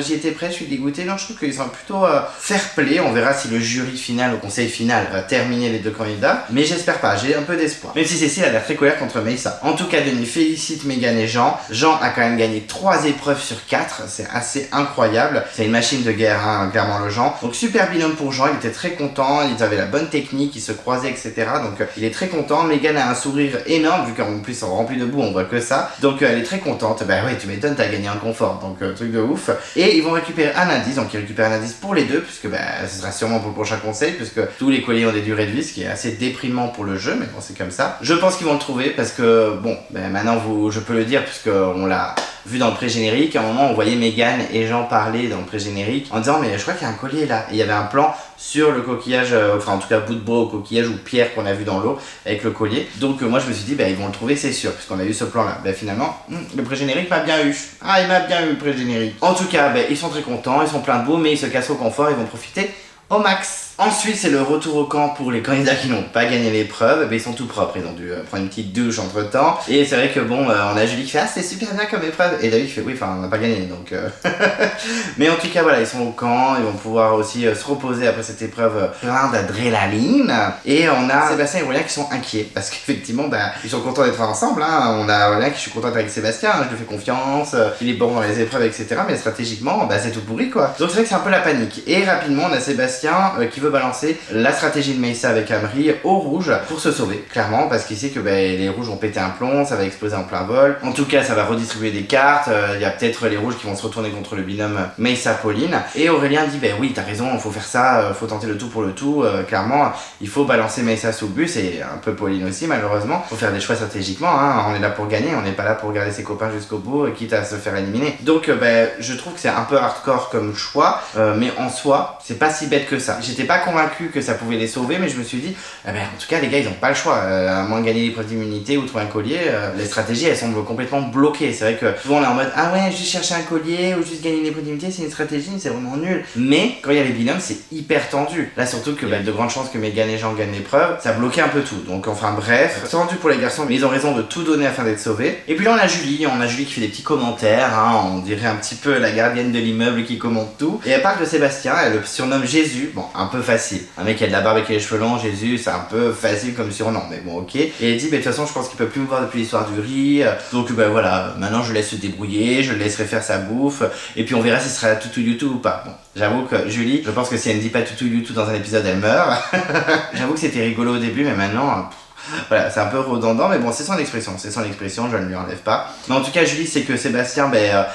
Speaker 1: j'y étais prêt, je suis dégoûté. Non, je trouve qu'ils sont plutôt fair play. On verra si le jury final, au conseil final, va terminer les deux candidats. Mais j'espère pas, j'ai un peu d'espoir. Même si Cécile a l'air très colère contre Meyssa. En tout cas, Denis félicite Megan et Jean. Jean a quand même gagné 3 épreuves sur 4. C'est assez incroyable. C'est une machine de guerre, hein, clairement, le Jean. Donc, super binôme pour Jean. Il était très content. Ils avaient la bonne technique. Ils se croisaient, etc. Donc, il est très content. Megan a un sourire énorme, vu qu'en plus, ils sont remplis de boue, on voit que ça. Donc, elle est très contente. Bah ouais, tu m'étonnes, t'as gagné un confort. Donc, truc de ouf. Et ils vont récupérer un indice. Donc, ils récupèrent un indice pour les deux, puisque ce sera sûrement pour le prochain conseil, puisque tous les colliers ont des durées de vie, ce qui est assez déprimant pour le jeu, mais bon, c'est comme ça. Je pense qu'ils vont le trouver, parce que, bon, maintenant, je peux le dire, puisqu'on l'a vu dans le pré-générique. À un moment, on voyait Megan et Jean parler dans le pré-générique en disant mais je crois qu'il y a un collier là. Et il y avait un plan sur le coquillage, enfin en tout cas bout de bois au coquillage ou pierre qu'on a vu dans l'eau avec le collier. Donc moi je me suis dit ils vont le trouver, c'est sûr, puisqu'on a eu ce plan là. Finalement, le pré-générique m'a bien eu. Ah, il m'a bien eu le pré-générique. En tout cas, ils sont très contents, ils sont pleins de boue, mais ils se cassent au confort, ils vont profiter au max. Ensuite, c'est le retour au camp pour les candidats qui n'ont pas gagné l'épreuve. Ils sont tout propres, ils ont dû prendre une petite douche entre temps. Et c'est vrai que bon, on a Julie qui fait ah c'était super bien comme épreuve. Et David qui fait oui, enfin on n'a pas gagné donc. Mais en tout cas voilà, ils sont au camp, ils vont pouvoir aussi se reposer après cette épreuve plein d'adrénaline. Et on a Sébastien et Aurélien qui sont inquiets parce qu'effectivement ils sont contents d'être ensemble. On a Aurélien qui je suis contente avec Sébastien, je lui fais confiance, il est bon dans les épreuves etc. Mais stratégiquement c'est tout pourri quoi. Donc c'est vrai que c'est un peu la panique. Et rapidement on a Sébastien qui veut balancer la stratégie de Meyssa avec Amri au rouge pour se sauver, clairement, parce qu'il sait que les rouges vont péter un plomb, ça va exploser en plein vol. En tout cas, ça va redistribuer des cartes, il y a peut-être les rouges qui vont se retourner contre le binôme Meyssa-Pauline. Et Aurélien dit, oui, t'as raison, faut faire ça, faut tenter le tout pour le tout, clairement, il faut balancer Meyssa sous le bus, et un peu Pauline aussi, malheureusement. Faut faire des choix stratégiquement, on est là pour gagner, on n'est pas là pour garder ses copains jusqu'au bout, quitte à se faire éliminer. Donc, je trouve que c'est un peu hardcore comme choix, mais en soi, c'est pas si bête que ça. J'étais pas convaincu que ça pouvait les sauver, mais je me suis dit, en tout cas, les gars, ils ont pas le choix. À moins de gagner l'épreuve d'immunité ou trouver un collier, les stratégies, elles semblent complètement bloquées. C'est vrai que souvent, on est en mode, ah ouais, juste chercher un collier ou juste gagner l'épreuve d'immunité, c'est une stratégie, c'est vraiment nul. Mais quand il y a les binômes, c'est hyper tendu. Là, surtout que de grandes chances que Megan et Jean gagnent l'épreuve, ça bloquait un peu tout. Donc, enfin, bref, tendu pour les garçons, mais ils ont raison de tout donner afin d'être sauvés. Et puis là, on a Julie qui fait des petits commentaires, on dirait un petit peu la gardienne de l'immeuble qui commente tout. Et elle parle de Sébastien, elle le surnomme Jésus. Bon, un peu facile. Un mec qui a de la barbe et qui a les cheveux longs, Jésus, c'est un peu facile comme surnom, mais bon, ok. Et elle dit, de toute façon, je pense qu'il peut plus me voir depuis l'histoire du riz. Donc, voilà, maintenant je laisse se débrouiller, je le laisserai faire sa bouffe. Et puis on verra si ce sera toutou YouTube ou pas. Bon, j'avoue que Julie, je pense que si elle ne dit pas toutou YouTube dans un épisode, elle meurt. J'avoue que c'était rigolo au début, mais maintenant. Voilà, c'est un peu redondant, mais bon, c'est son expression, je ne lui enlève pas. Mais en tout cas, Julie, c'est que Sébastien,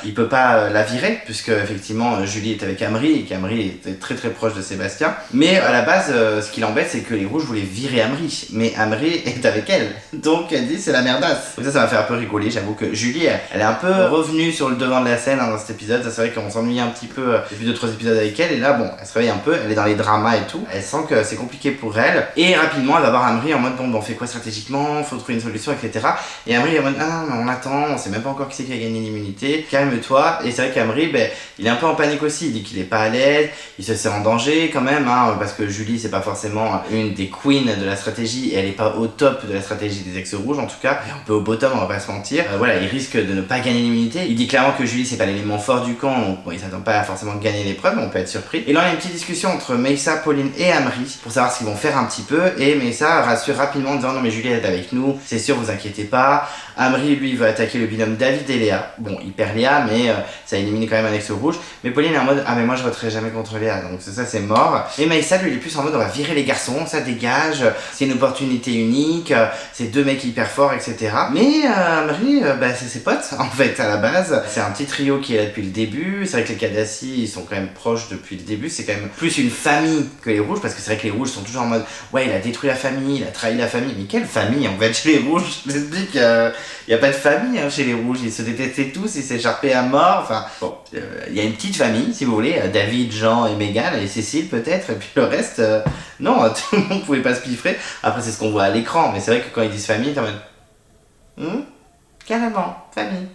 Speaker 1: il peut pas la virer, puisque effectivement, Julie est avec Amri, et qu'Amri était très très proche de Sébastien. Mais à la base, ce qui l'embête, c'est que les rouges voulaient virer Amri, mais Amri est avec elle. Donc elle dit, c'est la merdasse. Donc ça m'a fait un peu rigoler, j'avoue que Julie, elle est un peu revenue sur le devant de la scène dans cet épisode. Ça, c'est vrai qu'on s'ennuyait un petit peu depuis 2-3 épisodes avec elle, et là, bon, elle se réveille un peu, elle est dans les dramas et tout. Elle sent que c'est compliqué pour elle, et rapidement, elle va voir Amri en mode, bon, on fait quoi stratégiquement, faut trouver une solution, etc. Et Amri est en mode ah non, mais on attend, on sait même pas encore qui c'est qui a gagné l'immunité, calme-toi. Et c'est vrai qu'Amri, il est un peu en panique aussi, il dit qu'il est pas à l'aise, il se sent en danger quand même, parce que Julie c'est pas forcément une des queens de la stratégie, et elle est pas au top de la stratégie des ex-rouges en tout cas, et un peu au bottom, on va pas se mentir. Voilà, il risque de ne pas gagner l'immunité. Il dit clairement que Julie c'est pas l'élément fort du camp, donc il s'attend pas à forcément gagner l'épreuve, mais on peut être surpris. Et là on a une petite discussion entre Meyssa, Pauline et Amri pour savoir ce qu'ils vont faire un petit peu, et Meyssa rassure rapidement en disant non mais Julie est avec nous, c'est sûr, vous inquiétez pas. Amri, lui, veut attaquer le binôme David et Léa. Bon, il perd Léa, mais ça élimine quand même un ex-rouge. Mais Pauline est en mode, ah mais moi je voterai jamais contre Léa, donc ça c'est mort. Et Meyssa, lui, il est plus en mode, on va virer les garçons, ça dégage, c'est une opportunité unique, c'est deux mecs hyper forts, etc. Mais Amri, c'est ses potes, en fait, à la base. C'est un petit trio qui est là depuis le début. C'est vrai que les Kadassi, ils sont quand même proches depuis le début. C'est quand même plus une famille que les rouges, parce que c'est vrai que les rouges sont toujours en mode, ouais, il a détruit la famille, il a trahi la famille. Mais quelle famille, en fait, chez les rouges? Je t'explique, il n'y a pas de famille chez les rouges, ils se détestaient tous, ils s'écharpaient à mort, enfin bon, il y a une petite famille si vous voulez, David, Jean et Megan et Cécile peut-être, et puis le reste, non, tout le monde pouvait pas se piffrer. Après c'est ce qu'on voit à l'écran, mais c'est vrai que quand ils disent famille, t'es en mode carrément, famille.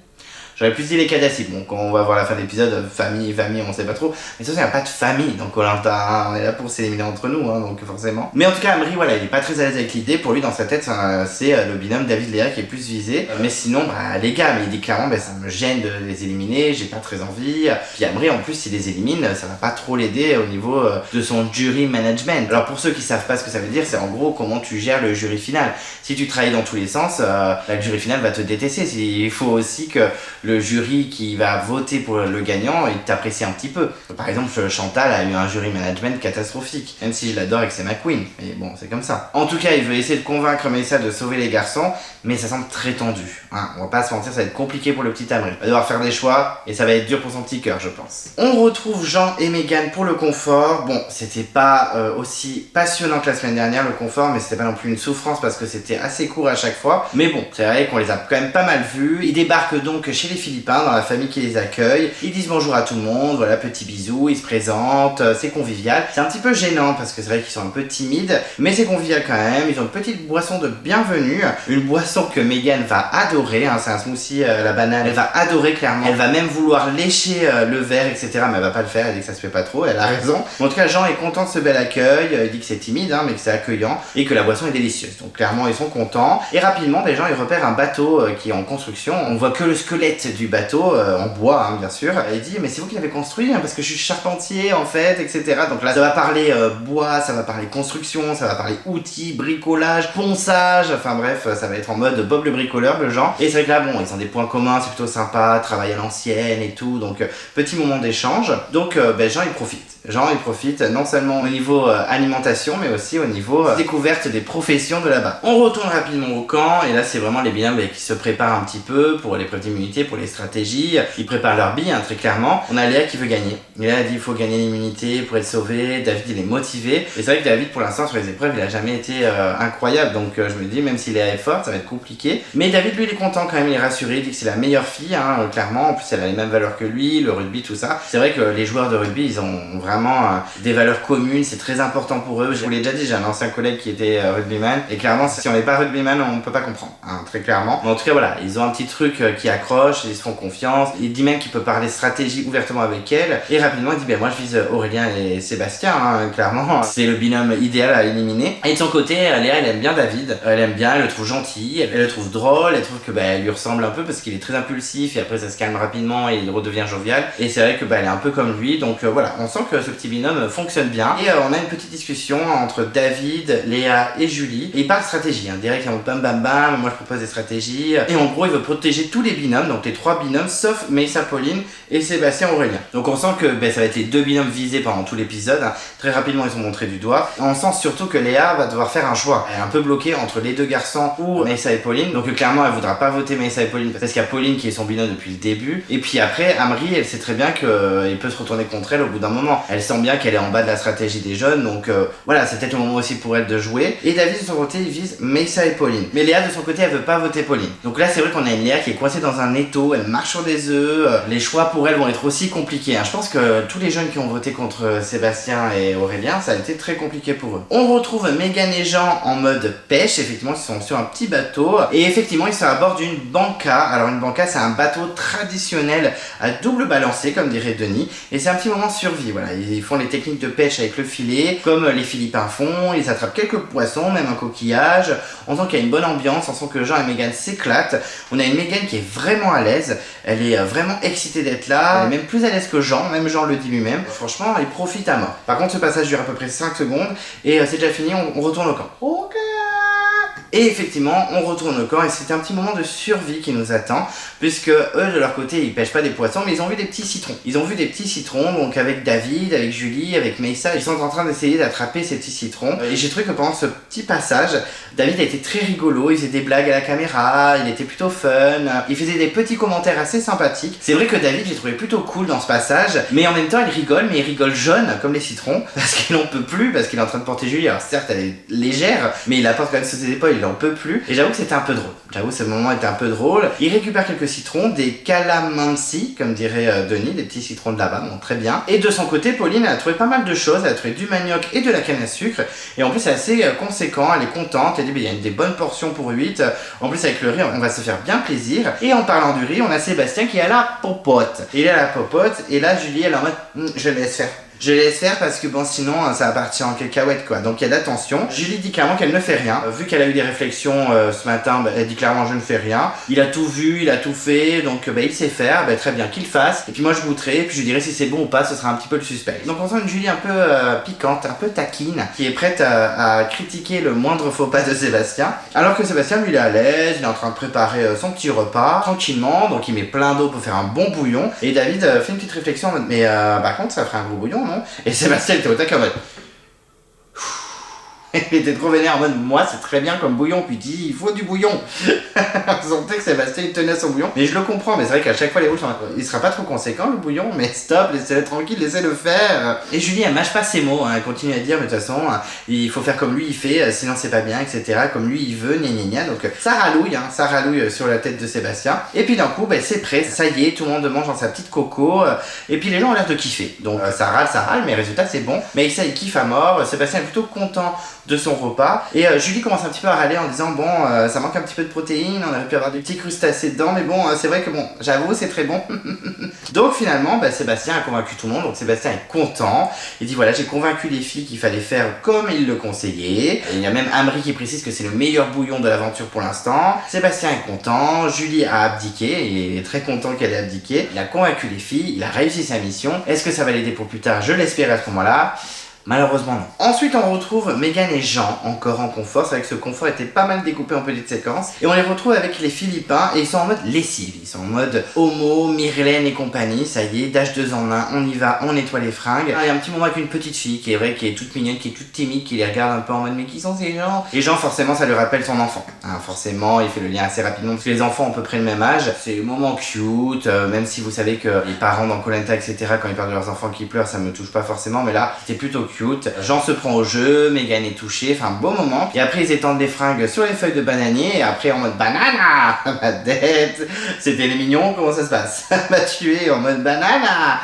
Speaker 1: J'aurais plus dit les Kadassi, bon quand on va voir la fin de l'épisode, famille, on sait pas trop, mais ça il n'y a pas de famille dans Koh-Lanta, on est là pour s'éliminer entre nous, donc forcément. Mais en tout cas Amri, voilà, il est pas très à l'aise avec l'idée, pour lui dans sa tête c'est le binôme David-Léa qui est plus visé, mais sinon les gars, mais il dit clairement ça me gêne de les éliminer, j'ai pas très envie, puis Amri en plus s'il les élimine, ça va pas trop l'aider au niveau de son jury management. Alors pour ceux qui savent pas ce que ça veut dire, c'est en gros comment tu gères le jury final. Si tu travailles dans tous les sens, le jury final va te détester, il faut aussi que le jury qui va voter pour le gagnant, il t'apprécie un petit peu. Par exemple, Chantal a eu un jury management catastrophique, même si je l'adore et que c'est ma queen. Mais bon, c'est comme ça. En tout cas, il veut essayer de convaincre Meyssa de sauver les garçons, mais ça semble très tendu. On va pas se mentir, ça va être compliqué pour le petit Amri. Il va devoir faire des choix, et ça va être dur pour son petit cœur, je pense. On retrouve Jean et Megan pour le confort. Bon, c'était pas aussi passionnant que la semaine dernière, le confort, mais c'était pas non plus une souffrance parce que c'était assez court à chaque fois. Mais bon, c'est vrai qu'on les a quand même pas mal vus. Ils débarquent donc chez les Philippins, dans la famille qui les accueille. Ils disent bonjour à tout le monde, voilà, petit bisou, ils se présentent, c'est convivial. C'est un petit peu gênant parce que c'est vrai qu'ils sont un peu timides, mais c'est convivial quand même. Ils ont une petite boisson de bienvenue, une boisson que Megan va adorer, hein, c'est un smoothie à la banane, elle va adorer clairement. Elle va même vouloir lécher le verre, etc. Mais elle va pas le faire, elle dit que ça se fait pas trop, elle a raison. Mais en tout cas, Jean est content de ce bel accueil, il dit que c'est timide, hein, mais que c'est accueillant et que la boisson est délicieuse. Donc clairement, ils sont contents. Et rapidement, les gens ils repèrent un bateau qui est en construction. On voit que le squelette du bateau, en bois, hein, bien sûr. Elle dit, mais c'est vous qui l'avez construit, hein, parce que je suis charpentier en fait, etc. Donc là, ça va parler bois, ça va parler construction, ça va parler outils, bricolage, ponçage, enfin bref, ça va être en mode Bob le bricoleur, le genre. Et c'est vrai que là, bon, ils ont des points communs, c'est plutôt sympa, travail à l'ancienne et tout, donc petit moment d'échange. Donc Jean il profite. Jean il profite non seulement au niveau alimentation, mais aussi au niveau découverte des professions de là-bas. On retourne rapidement au camp, et là c'est vraiment les binômes qui se préparent un petit peu pour les preuves d'immunité, pour les stratégies. Ils préparent leur bille, hein, très clairement. On a Léa qui veut gagner. Léa a dit il faut gagner l'immunité pour être sauvé. David il est motivé. Et c'est vrai que David pour l'instant sur les épreuves il a jamais été incroyable. Donc je me dis même si Léa est forte ça va être compliqué. Mais David lui il est content quand même, il est rassuré, il dit que c'est la meilleure fille, hein, clairement. En plus elle a les mêmes valeurs que lui, le rugby, tout ça. C'est vrai que les joueurs de rugby ils ont vraiment des valeurs communes, c'est très important pour eux. Je vous l'ai déjà dit, j'ai un ancien collègue qui était rugbyman. Et clairement si on n'est pas rugbyman on peut pas comprendre, hein, très clairement. Mais en tout cas voilà, ils ont un petit truc qui accroche, ils se font confiance. Il dit même qu'il peut parler stratégie ouvertement avec elle. Et rapidement il dit moi je vise Aurélien et Sébastien, hein, clairement. C'est le binôme idéal à éliminer. Et de son côté, Léa elle aime bien David. Elle aime bien, elle le trouve gentil, elle le trouve drôle, elle trouve que elle lui ressemble un peu parce qu'il est très impulsif et après ça se calme rapidement et il redevient jovial. Et c'est vrai que elle est un peu comme lui. Donc voilà, on sent que ce petit binôme fonctionne bien. Et on a une petite discussion entre David, Léa et Julie. Et il parle stratégie, hein, direct en bam bam bam, moi je propose des stratégies. Et en gros il veut protéger tous les binômes, donc les 3 binômes sauf Mélissa Pauline et Sébastien Aurélien. Donc on sent que ça va être les 2 binômes visés pendant tout l'épisode, hein. Très rapidement ils sont montrés du doigt. On sent surtout que Léa va devoir faire un choix. Elle est un peu bloquée entre les 2 garçons ou Mélissa et Pauline. Donc clairement elle voudra pas voter Mélissa et Pauline parce qu'il y a Pauline qui est son binôme depuis le début. Et puis après Amri elle sait très bien qu'il peut se retourner contre elle au bout d'un moment. Elle sent bien qu'elle est en bas de la stratégie des jeunes, donc voilà, c'est peut-être le moment aussi pour elle de jouer. Et David de son côté il vise Mélissa et Pauline. Mais Léa de son côté elle veut pas voter Pauline. Donc là c'est vrai qu'on a une Léa qui est coincée dans un étau, elle marche sur des œufs. Les choix pour elle vont être aussi compliqués, hein. Je pense que tous les jeunes qui ont voté contre Sébastien et Aurélien, ça a été très compliqué pour eux. On retrouve Megan et Jean en mode pêche, effectivement ils sont sur un petit bateau et effectivement ils sont à bord d'une banca. Alors une banca c'est un bateau traditionnel à double balancé comme dirait Denis, et c'est un petit moment survie, voilà, ils font les techniques de pêche avec le filet comme les Philippins font, ils attrapent quelques poissons, même un coquillage. On sent qu'il y a une bonne ambiance, on sent que Jean et Megan s'éclatent. On a une Megan qui est vraiment à l'aise, elle est vraiment excitée d'être là, elle est même plus à l'aise que Jean, même Jean le dit lui-même. Franchement, il profite à mort. Par contre, ce passage dure à peu près 5 secondes et c'est déjà fini, on retourne au camp. Ok. Et effectivement, on retourne au camp et c'est un petit moment de survie qui nous attend, puisque eux, de leur côté, ils pêchent pas des poissons, mais ils ont vu des petits citrons. Ils ont vu des petits citrons, donc avec David, avec Julie, avec Mélissa, ils sont en train d'essayer d'attraper ces petits citrons. Et j'ai trouvé que pendant ce petit passage, David a été très rigolo, il faisait des blagues à la caméra, il était plutôt fun, il faisait des petits commentaires assez sympathiques. C'est vrai que David, j'ai trouvé plutôt cool dans ce passage, mais en même temps, il rigole, mais il rigole jaune, comme les citrons, parce qu'il en peut plus, parce qu'il est en train de porter Julie. Alors certes, elle est légère, mais il la porte quand même sur ses épaules, il en peut plus. Et j'avoue que c'était un peu drôle. J'avoue, ce moment était un peu drôle. Il récupère quelques citrons, des calamansi, comme dirait Denis, des petits citrons de là-bas, bon, très bien. Et de son côté, Pauline, elle a trouvé pas mal de choses. Elle a trouvé du manioc et de la canne à sucre. Et en plus, c'est assez conséquent, elle est contente. Elle dit, il y a des bonnes portions pour 8. En plus, avec le riz, on va se faire bien plaisir. Et en parlant du riz, on a Sébastien qui est à la popote. Il est à la popote, et là, Julie, elle est en mode, je laisse faire. Je laisse faire parce que bon sinon ça va partir en cacahuète quoi. Donc il y a d'attention. Julie dit clairement qu'elle ne fait rien. Vu qu'elle a eu des réflexions ce matin, elle dit clairement je ne fais rien. Il a tout vu, il a tout fait, donc il sait faire, très bien qu'il fasse. Et puis moi je goûterai, et puis je dirai si c'est bon ou pas, ce sera un petit peu le suspect. Donc on sent une Julie un peu piquante, un peu taquine, qui est prête à critiquer le moindre faux pas de Sébastien. Alors que Sébastien lui il est à l'aise, il est en train de préparer son petit repas tranquillement, donc il met plein d'eau pour faire un bon bouillon. Et David fait une petite réflexion en mode mais par contre ça ferait un gros bouillon. Et Sébastien était au taquet en mode Il était trop vénère en mode, moi c'est très bien comme bouillon, puis il dit, il faut du bouillon. On sentait que Sébastien il tenait son bouillon, mais je le comprends, mais c'est vrai qu'à chaque fois les rouges sont il sera pas trop conséquent le bouillon, mais stop, laissez-le tranquille, laissez-le faire. Et Julie elle mâche pas ses mots, hein, elle continue à dire, mais de toute façon, il faut faire comme lui il fait, sinon c'est pas bien, etc. Comme lui il veut, gna gna gna. Donc ça rallouille sur la tête de Sébastien. Et puis d'un coup, c'est prêt, ça y est, tout le monde mange dans sa petite coco, et puis les gens ont l'air de kiffer. Donc ça râle, mais résultat c'est bon. Mais ça il kiffe à mort, Sébastien est plutôt content de son repas. Et Julie commence un petit peu à râler en disant bon, ça manque un petit peu de protéines, on aurait pu avoir des petits crustacés dedans, mais bon, c'est vrai que bon, j'avoue, c'est très bon. Donc finalement, Sébastien a convaincu tout le monde, donc Sébastien est content. Il dit voilà, j'ai convaincu les filles qu'il fallait faire comme il le conseillait. Et il y a même Amri qui précise que c'est le meilleur bouillon de l'aventure pour l'instant. Sébastien est content, Julie a abdiqué, et il est très content qu'elle ait abdiqué. Il a convaincu les filles, il a réussi sa mission. Est-ce que ça va l'aider pour plus tard? Je l'espère à ce moment-là. Malheureusement non. Ensuite on retrouve Megan et Jean encore en confort. C'est vrai que ce confort était pas mal découpé en petites séquences. Et on les retrouve avec les Philippins et ils sont en mode lessive. Ils sont en mode Homo, Myrlène et compagnie. Ça y est, dash 2 en 1, on y va, on nettoie les fringues. Il y a un petit moment avec une petite fille qui est vraie, qui est toute mignonne, qui est toute timide, qui les regarde un peu en mode mais qui sont ces gens? Et Jean forcément ça lui rappelle son enfant. Forcément il fait le lien assez rapidement parce que les enfants ont à peu près le même âge. C'est le moment cute, même si vous savez que les parents dans Koh Lanta etc. quand ils parlent de leurs enfants qui pleurent ça me touche pas forcément, mais là c'était plutôt cute. Jean se prend au jeu, Megan est touchée, enfin beau moment. Et après ils étendent des fringues sur les feuilles de bananier et après en mode banana, ma tête. C'était les mignons, comment ça se passe? M'a tué en mode banana.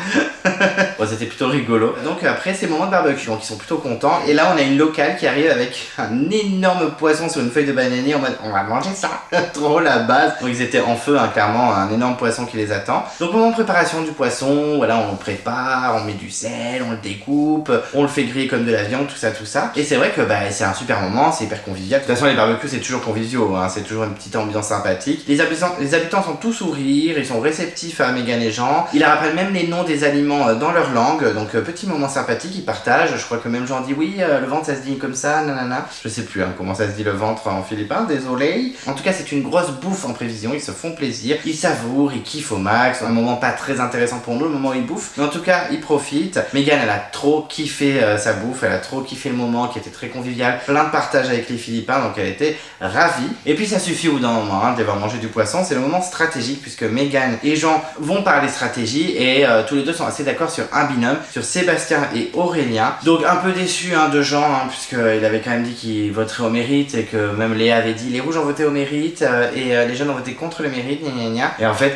Speaker 1: Bon c'était plutôt rigolo. Donc après c'est moment de barbecue, donc ils sont plutôt contents. Et là on a une locale qui arrive avec un énorme poisson sur une feuille de bananier en mode on va manger ça. Trop la base. Donc ils étaient en feu, clairement un énorme poisson qui les attend. Donc moment de préparation du poisson, voilà on le prépare, on met du sel, on le découpe, on le fait griller comme de la viande, tout ça. Et c'est vrai que c'est un super moment, c'est hyper convivial. De toute façon les barbecues c'est toujours convivial, c'est toujours une petite ambiance sympathique. Les habitants sont tous sourires, ils sont réceptifs à Megan et Jean. Ils leur apprennent même les noms des aliments dans leur langue, donc petit moment sympathique, ils partagent. Je crois que même Jean dit oui, le ventre ça se dit comme ça, nanana. Je sais plus comment ça se dit le ventre en philippin, désolé. En tout cas c'est une grosse bouffe en prévision, ils se font plaisir, ils savourent, ils kiffent au max. Un moment pas très intéressant pour nous, le moment où ils bouffent, mais en tout cas ils profitent. Megan elle a trop kiffé sa bouffe, elle a trop kiffé le moment qui était très convivial, plein de partage avec les Philippins, donc elle était ravie. Et puis ça suffit au bout d'un moment d'avoir mangé du poisson, c'est le moment stratégique puisque Megan et Jean vont parler stratégie et tous les deux sont assez d'accord sur un binôme, sur Sébastien et Aurélien. Donc un peu déçu de Jean puisqu'il avait quand même dit qu'il voterait au mérite et que même Léa avait dit les rouges ont voté au mérite et les jeunes ont voté contre le mérite, gna gna gna. Et en fait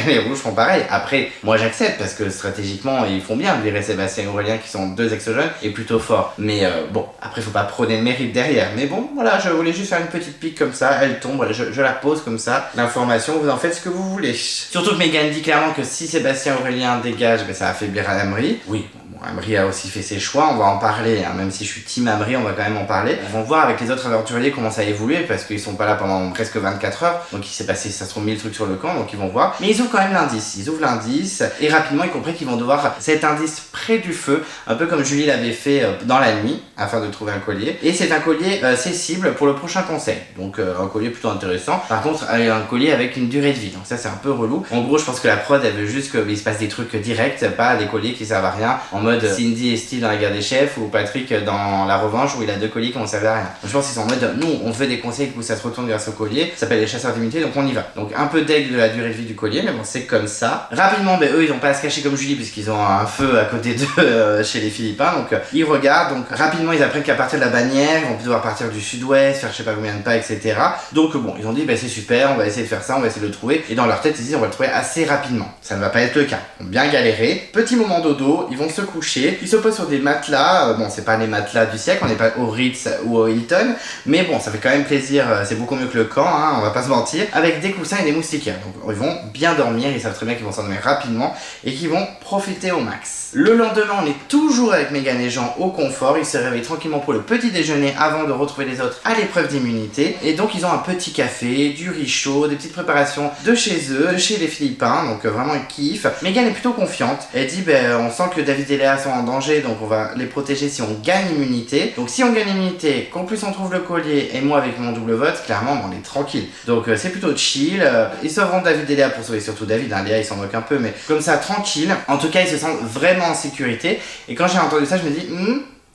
Speaker 1: les rouges font pareil. Après moi j'accepte parce que stratégiquement ils font bien de virer Sébastien et Aurélien qui sont deux ex-jeunes et plutôt forts. Mais bon, après faut pas prôner le mérite derrière. Mais bon, voilà, je voulais juste faire une petite pique comme ça, elle tombe, voilà, je la pose comme ça. L'information, vous en faites ce que vous voulez. Surtout que Megan dit clairement que si Sébastien Aurélien dégage, ça affaiblira Amri. Oui, Amri a aussi fait ses choix, on va en parler, même si je suis team Amri, on va quand même en parler. On va voir avec les autres aventuriers comment ça a évolué, parce qu'ils sont pas là pendant presque 24 heures, donc il s'est passé, ça se trouve, 1000 trucs sur le camp, donc ils vont voir. Mais ils ouvrent quand même l'indice, et rapidement ils comprennent qu'ils vont devoir cet indice près du feu, un peu comme Julie l'avait fait dans la nuit, afin de trouver un collier. Et c'est un collier cessible pour le prochain conseil, donc un collier plutôt intéressant. Par contre, un collier avec une durée de vie, donc ça c'est un peu relou. En gros, je pense que la prod, elle veut juste qu'il se passe des trucs directs, pas des colliers qui servent à rien, en mode Cindy et Steve dans la guerre des chefs ou Patrick dans la revanche où il a 2 colliers qui vont servir à rien. Donc, je pense qu'ils sont en mode nous on fait des conseils où ça se retourne grâce au collier, ça s'appelle les chasseurs d'immunité donc on y va. Donc un peu d'aigle de la durée de vie du collier mais bon c'est comme ça. Rapidement eux ils ont pas à se cacher comme Julie puisqu'ils ont un feu à côté d'eux chez les Philippins donc ils regardent donc rapidement ils apprennent qu'à partir de la bannière ils vont devoir partir du sud-ouest, faire je sais pas combien de pas etc. Donc bon ils ont dit c'est super on va essayer de faire ça, on va essayer de le trouver et dans leur tête ils disent on va le trouver assez rapidement. Ça ne va pas être le cas. Ils vont bien galérer. Petit moment dodo, ils vont se coucher. Ils se posent sur des matelas, bon c'est pas les matelas du siècle, on n'est pas au Ritz ou au Hilton, mais bon ça fait quand même plaisir, c'est beaucoup mieux que le camp, on va pas se mentir, avec des coussins et des moustiquaires. Donc ils vont bien dormir, ils savent très bien qu'ils vont s'endormir rapidement et qu'ils vont profiter au max. Le lendemain on est toujours avec Megan et Jean au confort, ils se réveillent tranquillement pour le petit déjeuner avant de retrouver les autres à l'épreuve d'immunité et donc ils ont un petit café, du riz chaud, des petites préparations de chez eux, de chez les Philippins, donc vraiment ils kiffent. Megan est plutôt confiante, elle dit on sent que David et Léa sont en danger donc on va les protéger si on gagne immunité. Donc si on gagne immunité, qu'en plus on trouve le collier et moi avec mon double vote, clairement on est tranquille. Donc c'est plutôt chill, ils sauveront David et Léa pour sauver surtout David, Léa il s'en moque un peu mais comme ça tranquille. En tout cas ils se sentent vraiment en sécurité et quand j'ai entendu ça je me dis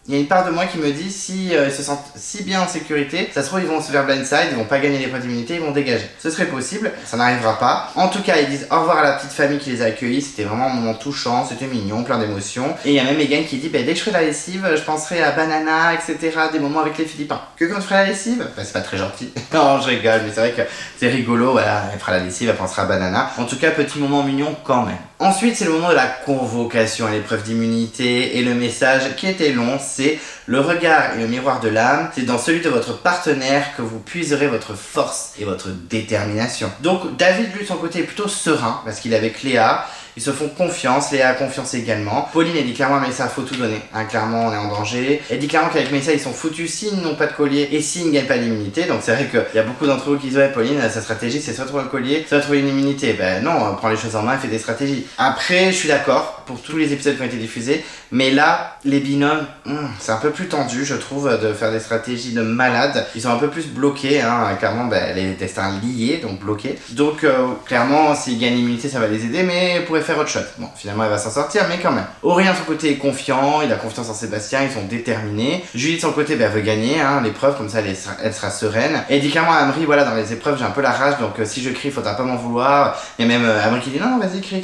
Speaker 1: il y a une part de moi qui me dit si ils se sentent si bien en sécurité, ça se trouve ils vont se faire blindside, ils vont pas gagner l'épreuve d'immunité, ils vont dégager. Ce serait possible, ça n'arrivera pas. En tout cas, ils disent au revoir à la petite famille qui les a accueillis, c'était vraiment un moment touchant, c'était mignon, plein d'émotions. Et il y a même Megan qui dit dès que je ferai la lessive, je penserai à Banana, etc. Des moments avec les Philippins. Que quand je ferai la lessive, c'est pas très gentil. Non, je rigole, mais c'est vrai que c'est rigolo, voilà, elle fera la lessive, elle pensera à Banana. En tout cas, petit moment mignon quand même. Ensuite, c'est le moment de la convocation à l'épreuve d'immunité et le message qui était long, c'est le regard et le miroir de l'âme, c'est dans celui de votre partenaire que vous puiserez votre force et votre détermination. Donc David, lui, de son côté, est plutôt serein parce qu'il est avec Léa. Ils se font confiance, Léa a confiance également. Pauline, elle dit clairement à Mélissa, faut tout donner. Hein, clairement, on est en danger. Elle dit clairement qu'avec Mélissa, ils sont foutus s'ils n'ont pas de collier et s'ils ne gagnent pas l'immunité. Donc c'est vrai qu'il y a beaucoup d'entre vous qui disent, ouais, Pauline, sa stratégie, c'est soit trouver un collier, soit trouver une immunité. Ben non, prends les choses en main et fais des stratégies. Après, je suis d'accord pour tous les épisodes qui ont été diffusés. Mais là, les binômes, c'est un peu plus tendu, je trouve, de faire des stratégies de malade. Ils sont un peu plus bloqués, hein. Clairement, les destins liés, donc bloqués. Donc, clairement, s'ils gagnent l'immunité, ça va les aider, mais ils pourraient faire autre chose. Bon, finalement, elle va s'en sortir, mais quand même. Aurélien, de son côté, est confiant, il a confiance en Sébastien, ils sont déterminés. Julie, de son côté, elle veut gagner, hein, l'épreuve, comme ça, elle sera sereine. Et elle dit clairement à Amri, voilà, dans les épreuves, j'ai un peu la rage, donc si je crie, faudra pas m'en vouloir. Il y a même Amri qui dit, non, vas-y, crie.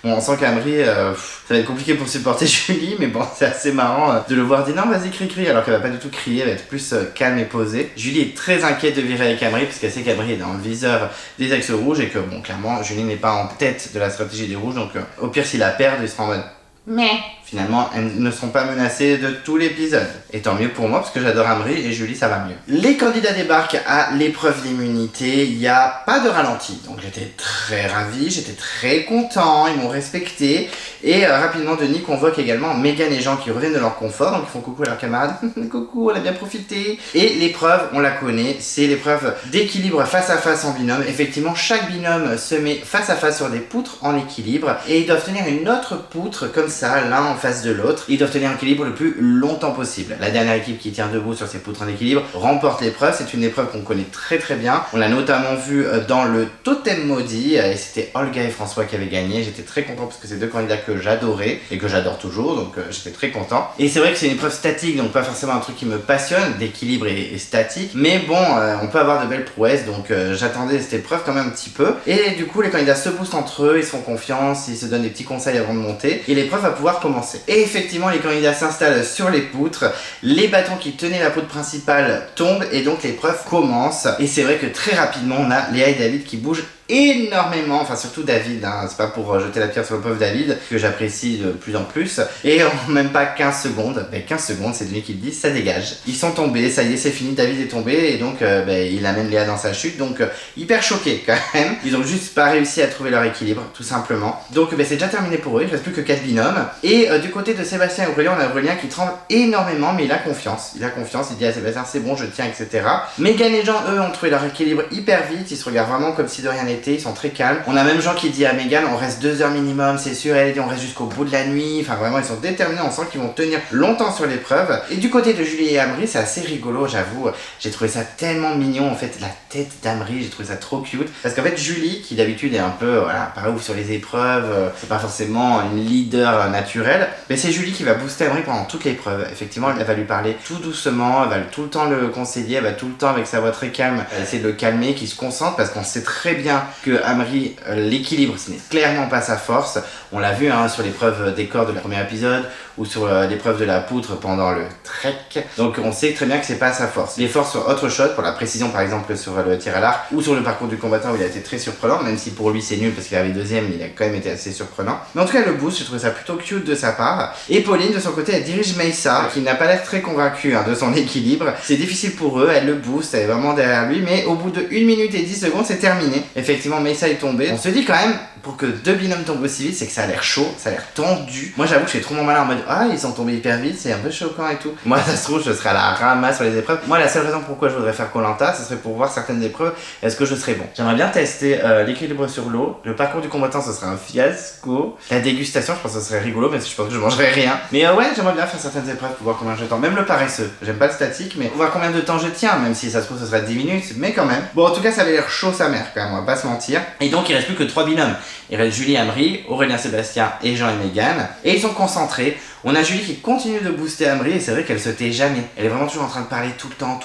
Speaker 1: Bon, on sent qu'Amri, ça va être compliqué pour supporter Julie, mais bon, c'est assez marrant de le voir dire, non, vas-y, crie, alors qu'elle va pas du tout crier, elle va être plus calme et posée. Julie est très inquiète de virer avec Amri, parce qu'elle sait qu'Amri est dans le viseur des axes rouges, et que, bon, clairement, Julie n'est pas en tête de la stratégie des rouges, donc au pire, s'ils la perdent, ils seront en mode mais finalement, elles ne seront pas menacées de tout l'épisode. Et tant mieux pour moi, parce que j'adore Amri et Julie, ça va mieux. Les candidats débarquent à l'épreuve d'immunité. Il n'y a pas de ralenti. Donc j'étais très ravi, j'étais très content. Ils m'ont respecté. Et rapidement, Denis convoque également Megan et Jean qui reviennent de leur confort. Donc ils font coucou à leurs camarades. Coucou, on a bien profité. Et l'épreuve, on la connaît. C'est l'épreuve d'équilibre face à face en binôme. Effectivement, chaque binôme se met face à face sur des poutres en équilibre. Et ils doivent tenir une autre poutre comme ça, l'un en face de l'autre. Ils doivent tenir un équilibre le plus longtemps possible. La dernière équipe qui tient debout sur ces poutres en équilibre remporte l'épreuve. C'est une épreuve qu'on connaît très très bien. On l'a notamment vu dans le Totem Maudit et c'était Olga et François qui avaient gagné. J'étais très content parce que c'est deux candidats que j'adorais et que j'adore toujours, donc j'étais très content. Et c'est vrai que c'est une épreuve statique, donc pas forcément un truc qui me passionne, d'équilibre et statique, mais bon, on peut avoir de belles prouesses, donc j'attendais cette épreuve quand même un petit peu. Et du coup, les candidats se boostent entre eux, ils se font confiance, ils se donnent des petits conseils avant de monter, et l'épreuve va pouvoir commencer. Et effectivement, les candidats s'installent sur les poutres, les bâtons qui tenaient la poutre principale tombent, et donc l'épreuve commence. Et c'est vrai que très rapidement, on a Léa et David qui bougent énormément, enfin surtout David, hein, c'est pas pour jeter la pierre sur le pauvre David que j'apprécie de plus en plus, et en même pas 15 secondes, 15 secondes c'est Denis qui le dit, ça dégage, ils sont tombés, ça y est c'est fini, David est tombé et donc il amène Léa dans sa chute, donc hyper choqué quand même, ils ont juste pas réussi à trouver leur équilibre tout simplement, donc c'est déjà terminé pour eux, il reste plus que 4 binômes, et du côté de Sébastien et Aurélien, on a Aurélien qui tremble énormément, mais il a confiance, il dit à Sébastien c'est bon je tiens, etc. Megan et Jean eux ont trouvé leur équilibre hyper vite, ils se regardent vraiment comme si de rien n'était, ils sont très calmes. On a même Jean qui dit à Megan on reste 2 heures minimum, c'est sûr, elle dit on reste jusqu'au bout de la nuit, enfin vraiment ils sont déterminés, on sent qu'ils vont tenir longtemps sur l'épreuve. Et du côté de Julie et Amri, c'est assez rigolo, j'avoue, j'ai trouvé ça tellement mignon en fait, la tête d'Amri, j'ai trouvé ça trop cute, parce qu'en fait Julie, qui d'habitude est un peu, pas ouf sur les épreuves, c'est pas forcément une leader naturelle, mais c'est Julie qui va booster Amri pendant toute l'épreuve. Effectivement, elle va lui parler tout doucement, elle va tout le temps le conseiller, elle va tout le temps avec sa voix très calme, elle va essayer de le calmer, qu'il se concentre, parce qu'on sait très bien que Amri, l'équilibre, ce n'est clairement pas sa force. On l'a vu sur l'épreuve des corps de le premier épisode ou sur l'épreuve de la poutre pendant le trek. Donc on sait très bien que c'est pas sa force. Les forces sur autre chose, pour la précision par exemple sur le tir à l'arc ou sur le parcours du combattant où il a été très surprenant, même si pour lui c'est nul parce qu'il avait deuxième, il a quand même été assez surprenant. Mais en tout cas le boost, j'ai trouvé ça plutôt cute de sa part. Et Pauline de son côté, elle dirige Mélissa qui n'a pas l'air très convaincue de son équilibre. C'est difficile pour eux, elle le booste, elle est vraiment derrière lui, mais au bout de 1 minute et 10 secondes c'est terminé. Effectivement Mélissa est tombée. On se dit quand même, pour que 2 binômes tombent aussi vite, c'est que ça a l'air chaud, ça a l'air tendu. Moi j'avoue que je fais trop mon malin en mode ils sont tombés hyper vite, c'est un peu choquant et tout. Moi ça se trouve je serais à la ramasse sur les épreuves. Moi la seule raison pourquoi je voudrais faire Koh-Lanta, ce serait pour voir certaines épreuves, est-ce que je serais bon. J'aimerais bien tester l'équilibre sur l'eau, le parcours du combattant ce serait un fiasco, la dégustation je pense que ce serait rigolo mais je pense que je mangerais rien. Mais ouais j'aimerais bien faire certaines épreuves pour voir combien je temps, même le paresseux, j'aime pas le statique mais pour voir combien de temps je tiens, même si ça se trouve ce serait 10 minutes, mais quand même. Bon en tout cas ça avait l'air chaud sa mère quand même, on va pas se mentir. Et donc il reste plus que 3 binômes. Il reste Julie, Amri, Aurélien, Sébastien et Jean et Mégane. Et ils sont concentrés. On a Julie qui continue de booster Amri et c'est vrai qu'elle se tait jamais. Elle est vraiment toujours en train de parler tout le temps.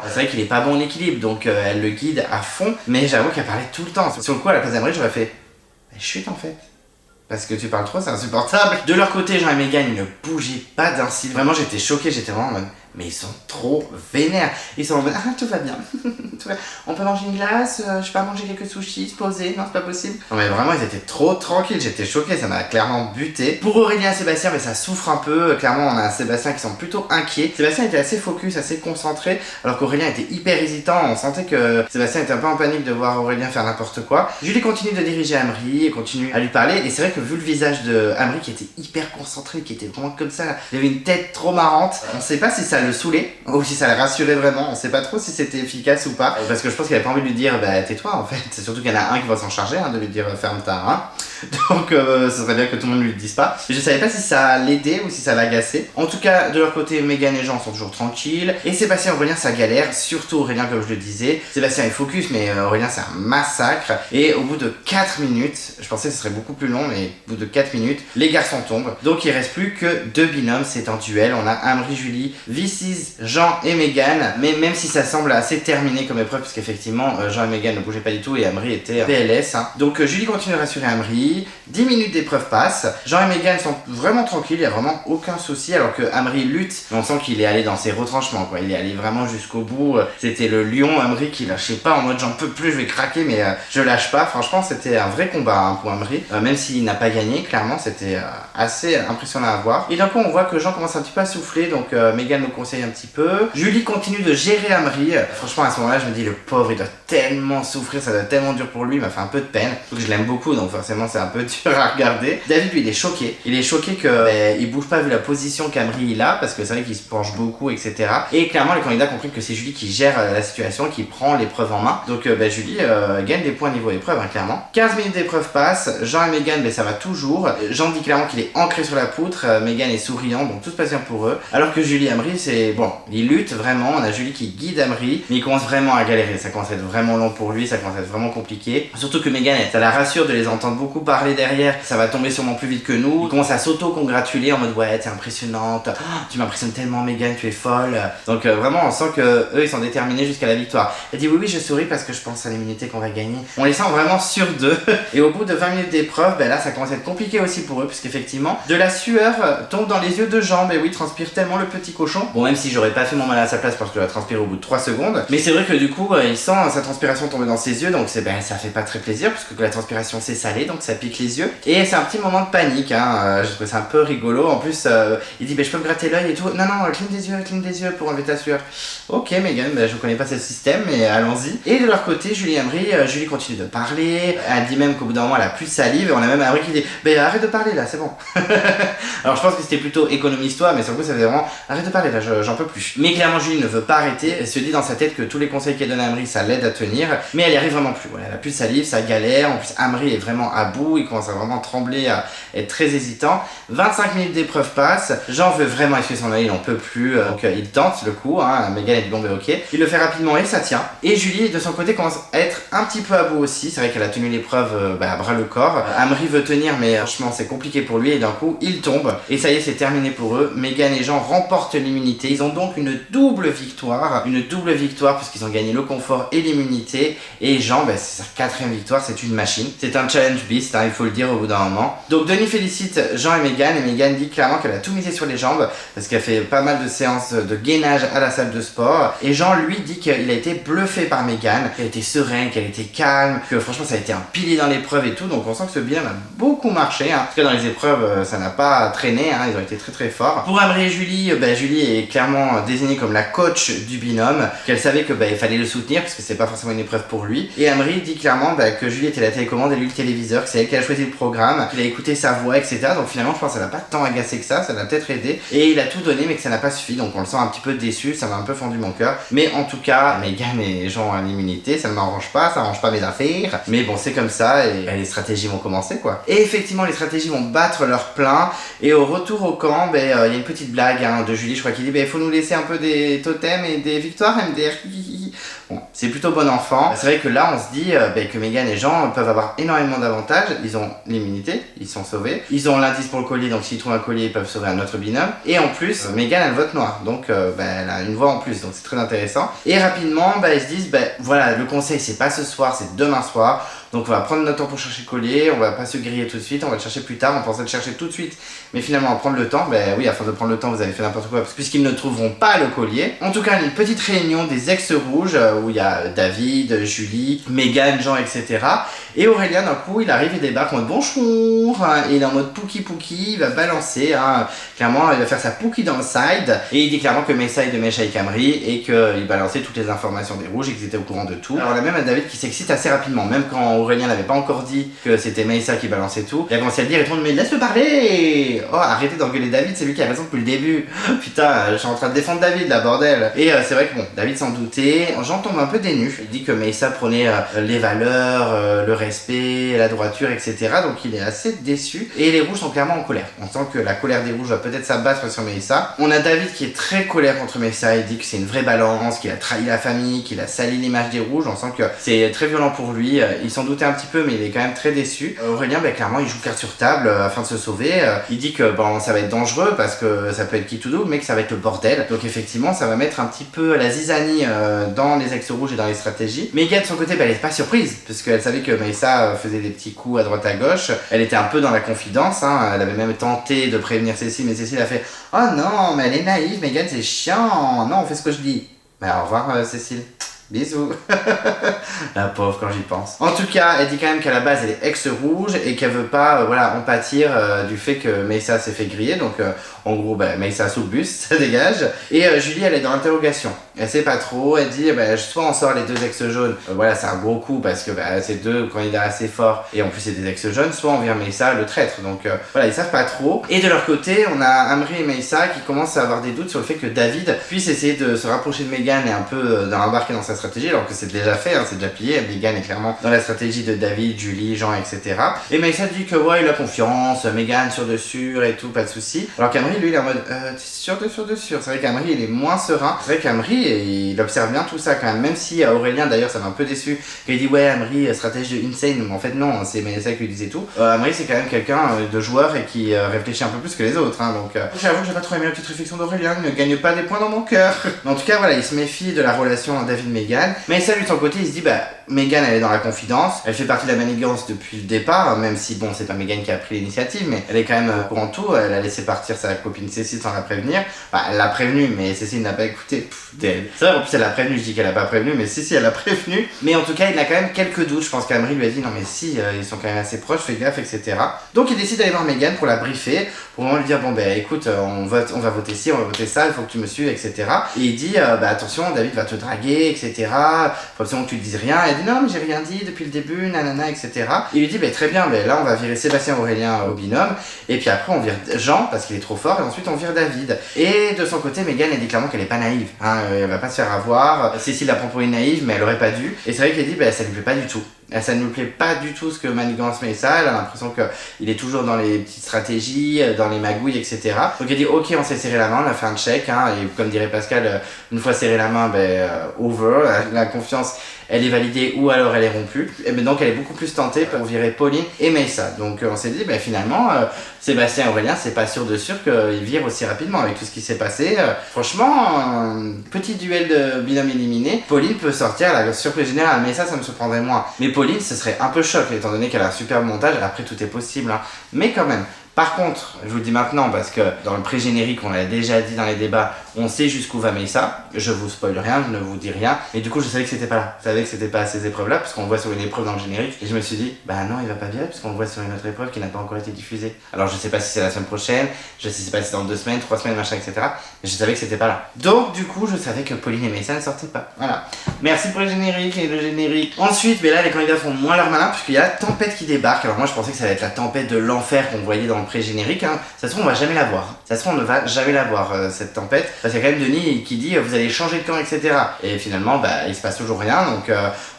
Speaker 1: C'est vrai qu'il est pas bon en équilibre, donc elle le guide à fond. Mais j'avoue qu'elle parlait tout le temps. Sur le coup, à la place d'Amri, j'aurais fait chut en fait. Parce que tu parles trop, c'est insupportable. De leur côté, Jean et Mégane, ils ne bougeaient pas d'un cil. Vraiment, j'étais choqué, j'étais vraiment en mode, mais ils sont trop vénères. Ils sont en mode, tout va bien. Tout va... On peut manger une glace, je peux pas manger quelques sushis, se poser, non, c'est pas possible. Non, mais vraiment, ils étaient trop tranquilles, j'étais choqué, ça m'a clairement buté. Pour Aurélien et Sébastien, mais ça souffre un peu. Clairement, on a Sébastien qui sont plutôt inquiets. Sébastien était assez focus, assez concentré, alors qu'Aurélien était hyper hésitant. On sentait que Sébastien était un peu en panique de voir Aurélien faire n'importe quoi. Julie continue de diriger Amri et continue à lui parler. Et c'est vrai que vu le visage de Amri qui était hyper concentré, qui était vraiment comme ça, il avait une tête trop marrante. On sait pas si ça le saoulait ou si ça le rassurait vraiment. On sait pas trop si c'était efficace ou pas. Parce que je pense qu'il avait pas envie de lui dire tais-toi en fait. C'est surtout qu'il y en a un qui va s'en charger de lui dire ferme ta Donc ce serait bien que tout le monde ne lui dise pas. Mais je savais pas si ça l'aidait ou si ça l'agaçait. En tout cas, de leur côté, Mégane et Jean sont toujours tranquilles. Et Sébastien et Aurélien, ça galère. Surtout Aurélien, comme je le disais. Sébastien est focus, mais Aurélien, c'est un massacre. Et au bout de 4 minutes, je pensais que ce serait beaucoup plus long, mais au bout de 4 minutes, les garçons tombent. Donc il reste plus que 2 binômes. C'est un duel. On a Amri, Julie, Vicis, Jean et Mégane. Mais même si ça semble assez terminé comme épreuve, parce qu'effectivement, Jean et Mégane ne bougeaient pas du tout et Amri était PLS. Donc Julie continue à rassurer Amri. 10 minutes d'épreuve passent. Jean et Mégane sont vraiment tranquilles, il n'y a vraiment aucun souci, alors que Amri lutte. On sent qu'il est allé dans ses retranchements, quoi. Il est allé vraiment jusqu'au bout. C'était le lion Amri qui lâchait pas en mode j'en peux plus, je vais craquer, mais je lâche pas. Franchement, c'était un vrai combat pour Amri. Même s'il n'a pas gagné, clairement, c'était assez impressionnant à voir. Et d'un coup, on voit que Jean commence un petit peu à souffler, donc Mégane nous conseille un petit peu. Julie continue de gérer Amri. Franchement, à ce moment-là, je me dis, le pauvre, il doit tellement souffrir, ça doit être tellement dur pour lui, il m'a fait un peu de peine. Donc je l'aime beaucoup, donc forcément, c'est un peu dur à regarder. David, lui, il est choqué. Il est choqué que il bouge pas vu la position qu'Amri il a, parce que c'est vrai qu'il se penche beaucoup, etc. Et clairement, les candidats comprennent que c'est Julie qui gère la situation, qui prend l'épreuve en main. Donc Julie gagne des points niveau épreuve, clairement. 15 minutes d'épreuve passent. Jean et Mégane, ça va toujours. Jean dit clairement qu'il est ancré sur la poutre. Mégane est souriant, donc tout se passe bien pour eux. Alors que Julie et Amri, c'est bon, ils luttent vraiment. On a Julie qui guide Amri, mais il commence vraiment à galérer. Ça commence à être vraiment long pour lui, ça commence à être vraiment compliqué. Surtout que Mégane, ça la rassure de les entendre beaucoup parler derrière. Ça va tomber sûrement plus vite que nous. Il commence à s'auto-congratuler en mode ouais, t'es impressionnante, tu m'impressionnes tellement Mégane, tu es folle. Donc vraiment on sent que eux ils sont déterminés jusqu'à la victoire. Elle dit oui je souris parce que je pense à l'immunité qu'on va gagner. On les sent vraiment sûrs d'eux. Et au bout de 20 minutes d'épreuve, là ça commence à être compliqué aussi pour eux, puisqu'effectivement de la sueur tombe dans les yeux de Jean. Mais oui, il transpire tellement le petit cochon. Bon, même si j'aurais pas fait mon mal à sa place parce que je la transpire au bout de 3 secondes. Mais c'est vrai que du coup il sent sa transpiration tomber dans ses yeux, donc ça fait pas très plaisir puisque la transpiration c'est salé, donc ça pique les yeux. Et c'est un petit moment de panique, je trouve ça un peu rigolo. En plus, il dit je peux me gratter l'œil et tout. Non, cligne des yeux pour enlever ta sueur. Ok, Mégane, je connais pas ce système, mais allons-y. Et de leur côté, Julie et Amri, Julie continue de parler. Elle dit même qu'au bout d'un moment, elle a plus de salive. Et on a même Amri qui dit arrête de parler là, c'est bon. Alors je pense que c'était plutôt économise-toi, mais sur le coup, ça faisait vraiment arrête de parler là, j'en peux plus. Mais clairement, Julie ne veut pas arrêter. Elle se dit dans sa tête que tous les conseils qu'elle donne à Amri, ça l'aide à tenir. Mais elle y arrive vraiment plus. Voilà, elle a plus de salive, ça galère. En plus, Amri est vraiment à bout. Il commence à vraiment trembler, à être très hésitant. 25 minutes d'épreuve passent. Jean veut vraiment essuyer son œil, il n'en peut plus. Donc il tente le coup. Mégane est dit bon, ok. Il le fait rapidement et ça tient. Et Julie, de son côté, commence à être un petit peu à bout aussi. C'est vrai qu'elle a tenu l'épreuve à bras le corps. Amri veut tenir, mais franchement, c'est compliqué pour lui. Et d'un coup, il tombe. Et ça y est, c'est terminé pour eux. Mégane et Jean remportent l'immunité. Ils ont donc une double victoire. Une double victoire puisqu'ils ont gagné le confort et l'immunité. Et Jean, c'est sa 4e victoire. C'est une machine. C'est un challenge beast, il faut le dire au bout d'un moment. Donc Denis félicite Jean et Mégane dit clairement qu'elle a tout misé sur les jambes parce qu'elle fait pas mal de séances de gainage à la salle de sport. Et Jean lui dit qu'il a été bluffé par Mégane, qu'elle était sereine, qu'elle était calme, que franchement ça a été un pilier dans l'épreuve et tout. Donc on sent que ce bilan a beaucoup marché. Parce que dans les épreuves ça n'a pas traîné, ils ont été très très forts. Pour Amri et Julie, Julie est clairement désignée comme la coach du binôme, qu'elle savait que il fallait le soutenir parce que c'est pas forcément une épreuve pour lui. Et Amri dit clairement que Julie était la télécommande et lui le téléviseur, que c'est elle qui a choisi le programme, qu'il a écouté sa voix, etc. Donc finalement je pense que ça l'a pas tant agacé que ça l'a peut-être aidé. Et il a tout donné mais que ça n'a pas suffi, donc on le sent un petit peu déçu, ça m'a un peu fendu mon cœur. Mais en tout cas, Mégane et Jean ont l'immunité, ça ne m'arrange pas, ça arrange pas mes affaires. Mais bon, c'est comme ça et les stratégies vont commencer quoi. Et effectivement, les stratégies vont battre leur plein. Et au retour au camp, il y a une petite blague de Julie, je crois qu'il dit il faut nous laisser un peu des totems et des victoires MDR. Bon, c'est plutôt bon enfant. C'est vrai que là, on se dit que Meghan et Jean peuvent avoir énormément d'avantages. Ils ont l'immunité, ils sont sauvés. Ils ont l'indice pour le collier, donc s'ils trouvent un collier, ils peuvent sauver un autre binôme. Et en plus, Meghan a le vote noir, donc elle a une voix en plus, donc c'est très intéressant. Et rapidement, ils se disent, voilà, le conseil, c'est pas ce soir, c'est demain soir. Donc on va prendre notre temps pour chercher le collier, on va pas se griller tout de suite, on va le chercher plus tard, on pensait le chercher tout de suite, mais finalement on va prendre le temps. Oui, à force de prendre le temps, vous avez fait n'importe quoi, puisqu'ils ne trouveront pas le collier. En tout cas, une petite réunion des ex-rouges, où il y a David, Julie, Meghan, Jean, etc. Et Aurélien, d'un coup, il arrive et débarque en mode bonjour, et il est en mode pouki pouki, il va balancer, clairement, il va faire sa pouki dans le side, et il dit clairement que Meyssa est de Mèche avec Camry, et qu'il balançait toutes les informations des rouges, et qu'ils étaient au courant de tout. Alors on a même David qui s'excite assez rapidement, même quand Aurélien n'avait pas encore dit que c'était Meyssa qui balançait tout. Il a commencé à dire et tout le monde, mais laisse-le parler. Oh, arrêtez d'engueuler David, c'est lui qui a raison depuis le début. Putain, je suis en train de défendre David là, bordel. Et c'est vrai que bon, David s'en doutait. Jean tombe un peu dénu. Il dit que Meyssa prenait les valeurs, le respect, la droiture, etc. Donc il est assez déçu. Et les rouges sont clairement en colère. On sent que la colère des rouges va peut-être s'abattre sur Meyssa. On a David qui est très colère contre Meyssa. Il dit que c'est une vraie balance, qu'il a trahi la famille, qu'il a sali l'image des rouges. On sent que c'est très violent pour lui. Il s'en doutait un petit peu, mais il est quand même très déçu. Aurélien, clairement, il joue carte sur table afin de se sauver. Il dit que ça va être dangereux parce que ça peut être qui tout double, mais que ça va être le bordel. Donc effectivement, ça va mettre un petit peu la zizanie dans les ex-rouges et dans les stratégies. Meghan, de son côté, elle n'est pas surprise, parce qu'elle savait que Meyssa faisait des petits coups à droite à gauche. Elle était un peu dans la confidence. Elle avait même tenté de prévenir Cécile, mais Cécile a fait « Oh non, mais elle est naïve, Meghan, c'est chiant. Non, on fait ce que je dis. » Au revoir, Cécile. Bisous. La pauvre quand j'y pense. En tout cas, elle dit quand même qu'à la base elle est ex-rouge et qu'elle veut pas en pâtir du fait que Meyssa s'est fait griller. Donc en gros, Meyssa sous le bus, ça dégage. Et Julie, elle est dans l'interrogation. Elle sait pas trop. Elle dit soit on sort les deux ex-jaunes. C'est un gros coup parce que c'est deux candidats assez forts et en plus c'est des ex-jaunes. Soit on vire Meyssa, le traître. Donc ils savent pas trop. Et de leur côté, on a Amri et Meyssa qui commencent à avoir des doutes sur le fait que David puisse essayer de se rapprocher de Meghan et un peu d'embarquer dans sa stratégie, alors que c'est déjà fait, c'est déjà plié. Meghan est clairement dans la stratégie de David, Julie, Jean, etc. Et Meyssa dit que il a confiance, Meghan sûr de sûr et tout, pas de soucis. Alors qu'Amri, lui, il est en mode t'es sûr de sûr de sûr. C'est vrai qu'Amri, il est moins serein. C'est vrai qu'Amri, il observe bien tout ça quand même, même si Aurélien d'ailleurs ça m'a un peu déçu, qu'il dit Amri, stratégie de insane, mais en fait non, c'est Meyssa qui lui disait tout. Amri, c'est quand même quelqu'un de joueur et qui réfléchit un peu plus que les autres, donc j'avoue que j'ai pas trop aimé la petite réflexion d'Aurélien, il ne gagne pas des points dans mon cœur. Mais en tout cas, il se méfie de la relation David-Meghan. Mais ça, lui, de son côté, il se dit, Meghan, elle est dans la confidence, elle fait partie de la manigance depuis le départ, même si, c'est pas Meghan qui a pris l'initiative, mais elle est quand même au courant de tout. Elle a laissé partir sa copine Cécile sans la prévenir. Elle l'a prévenue, mais Cécile n'a pas écouté. C'est vrai, en plus, elle l'a prévenue, je dis qu'elle a pas prévenu, mais si, elle l'a prévenue. Mais en tout cas, il a quand même quelques doutes. Je pense qu'Amri lui a dit, non, mais si, ils sont quand même assez proches, fais gaffe, etc. Donc, il décide d'aller voir Meghan pour la briefer, pour vraiment lui dire, écoute, on va voter ci, on va voter ça, il faut que tu me suives, etc. Et il dit, attention, David va te draguer, etc. Faut absolument que tu lui dises rien. Elle dit non, mais j'ai rien dit depuis le début, nanana, etc. Il lui dit très bien, là on va virer Sébastien Aurélien au binôme, et puis après on vire Jean parce qu'il est trop fort, et ensuite on vire David. Et de son côté, Meghan, elle dit clairement qu'elle est pas naïve, elle va pas se faire avoir. Cécile la prend pour une naïve, mais elle aurait pas dû. Et c'est vrai qu'elle dit ça lui plaît pas du tout. Ça ne lui plaît pas du tout ce que manigance Meyssa. Elle a l'impression qu'il est toujours dans les petites stratégies, dans les magouilles, etc. Donc elle dit ok, on s'est serré la main, on a fait un check, et comme dirait Pascal, une fois serré la main, over, la confiance elle est validée ou alors elle est rompue. Et donc elle est beaucoup plus tentée pour virer Pauline et Meyssa. Donc on s'est dit finalement Sébastien et Aurélien, c'est pas sûr de sûr qu'ils virent aussi rapidement avec tout ce qui s'est passé. Franchement, petit duel de binôme éliminé, Pauline peut sortir à la surprise générale. Meyssa, ça me surprendrait moins. Mais Pauline, ce serait un peu choc étant donné qu'elle a un super montage. Après tout est possible, mais quand même. Par contre, je vous le dis maintenant parce que dans le pré-générique, on l'a déjà dit dans les débats, on sait jusqu'où va Meyssa. Je vous spoil rien, je ne vous dis rien. Et du coup, je savais que c'était pas là. Je savais que c'était pas à ces épreuves-là, parce qu'on le voit sur une épreuve dans le générique. Et je me suis dit, non, il va pas virer, parce qu'on le voit sur une autre épreuve qui n'a pas encore été diffusée. Alors, je sais pas si c'est la semaine prochaine, je sais pas si c'est dans 2 semaines, 3 semaines, machin, etc. Mais je savais que c'était pas là. Donc, du coup, je savais que Pauline et Meyssa ne sortaient pas. Voilà. Merci pour le générique et le générique. Ensuite, là, les candidats font moins leur malin, puisqu'il y a la tempête qui débarque. Alors, moi, je pensais que ça allait être la tempête de l'enfer qu'on voyait dans le pré-générique. Ça se trouve, on va jamais la voir. Ça se trouve, on ne va jamais la voir, cette tempête. Parce qu'il y a quand même Denis qui dit vous allez changer de camp, etc. Et finalement, il se passe toujours rien. Donc,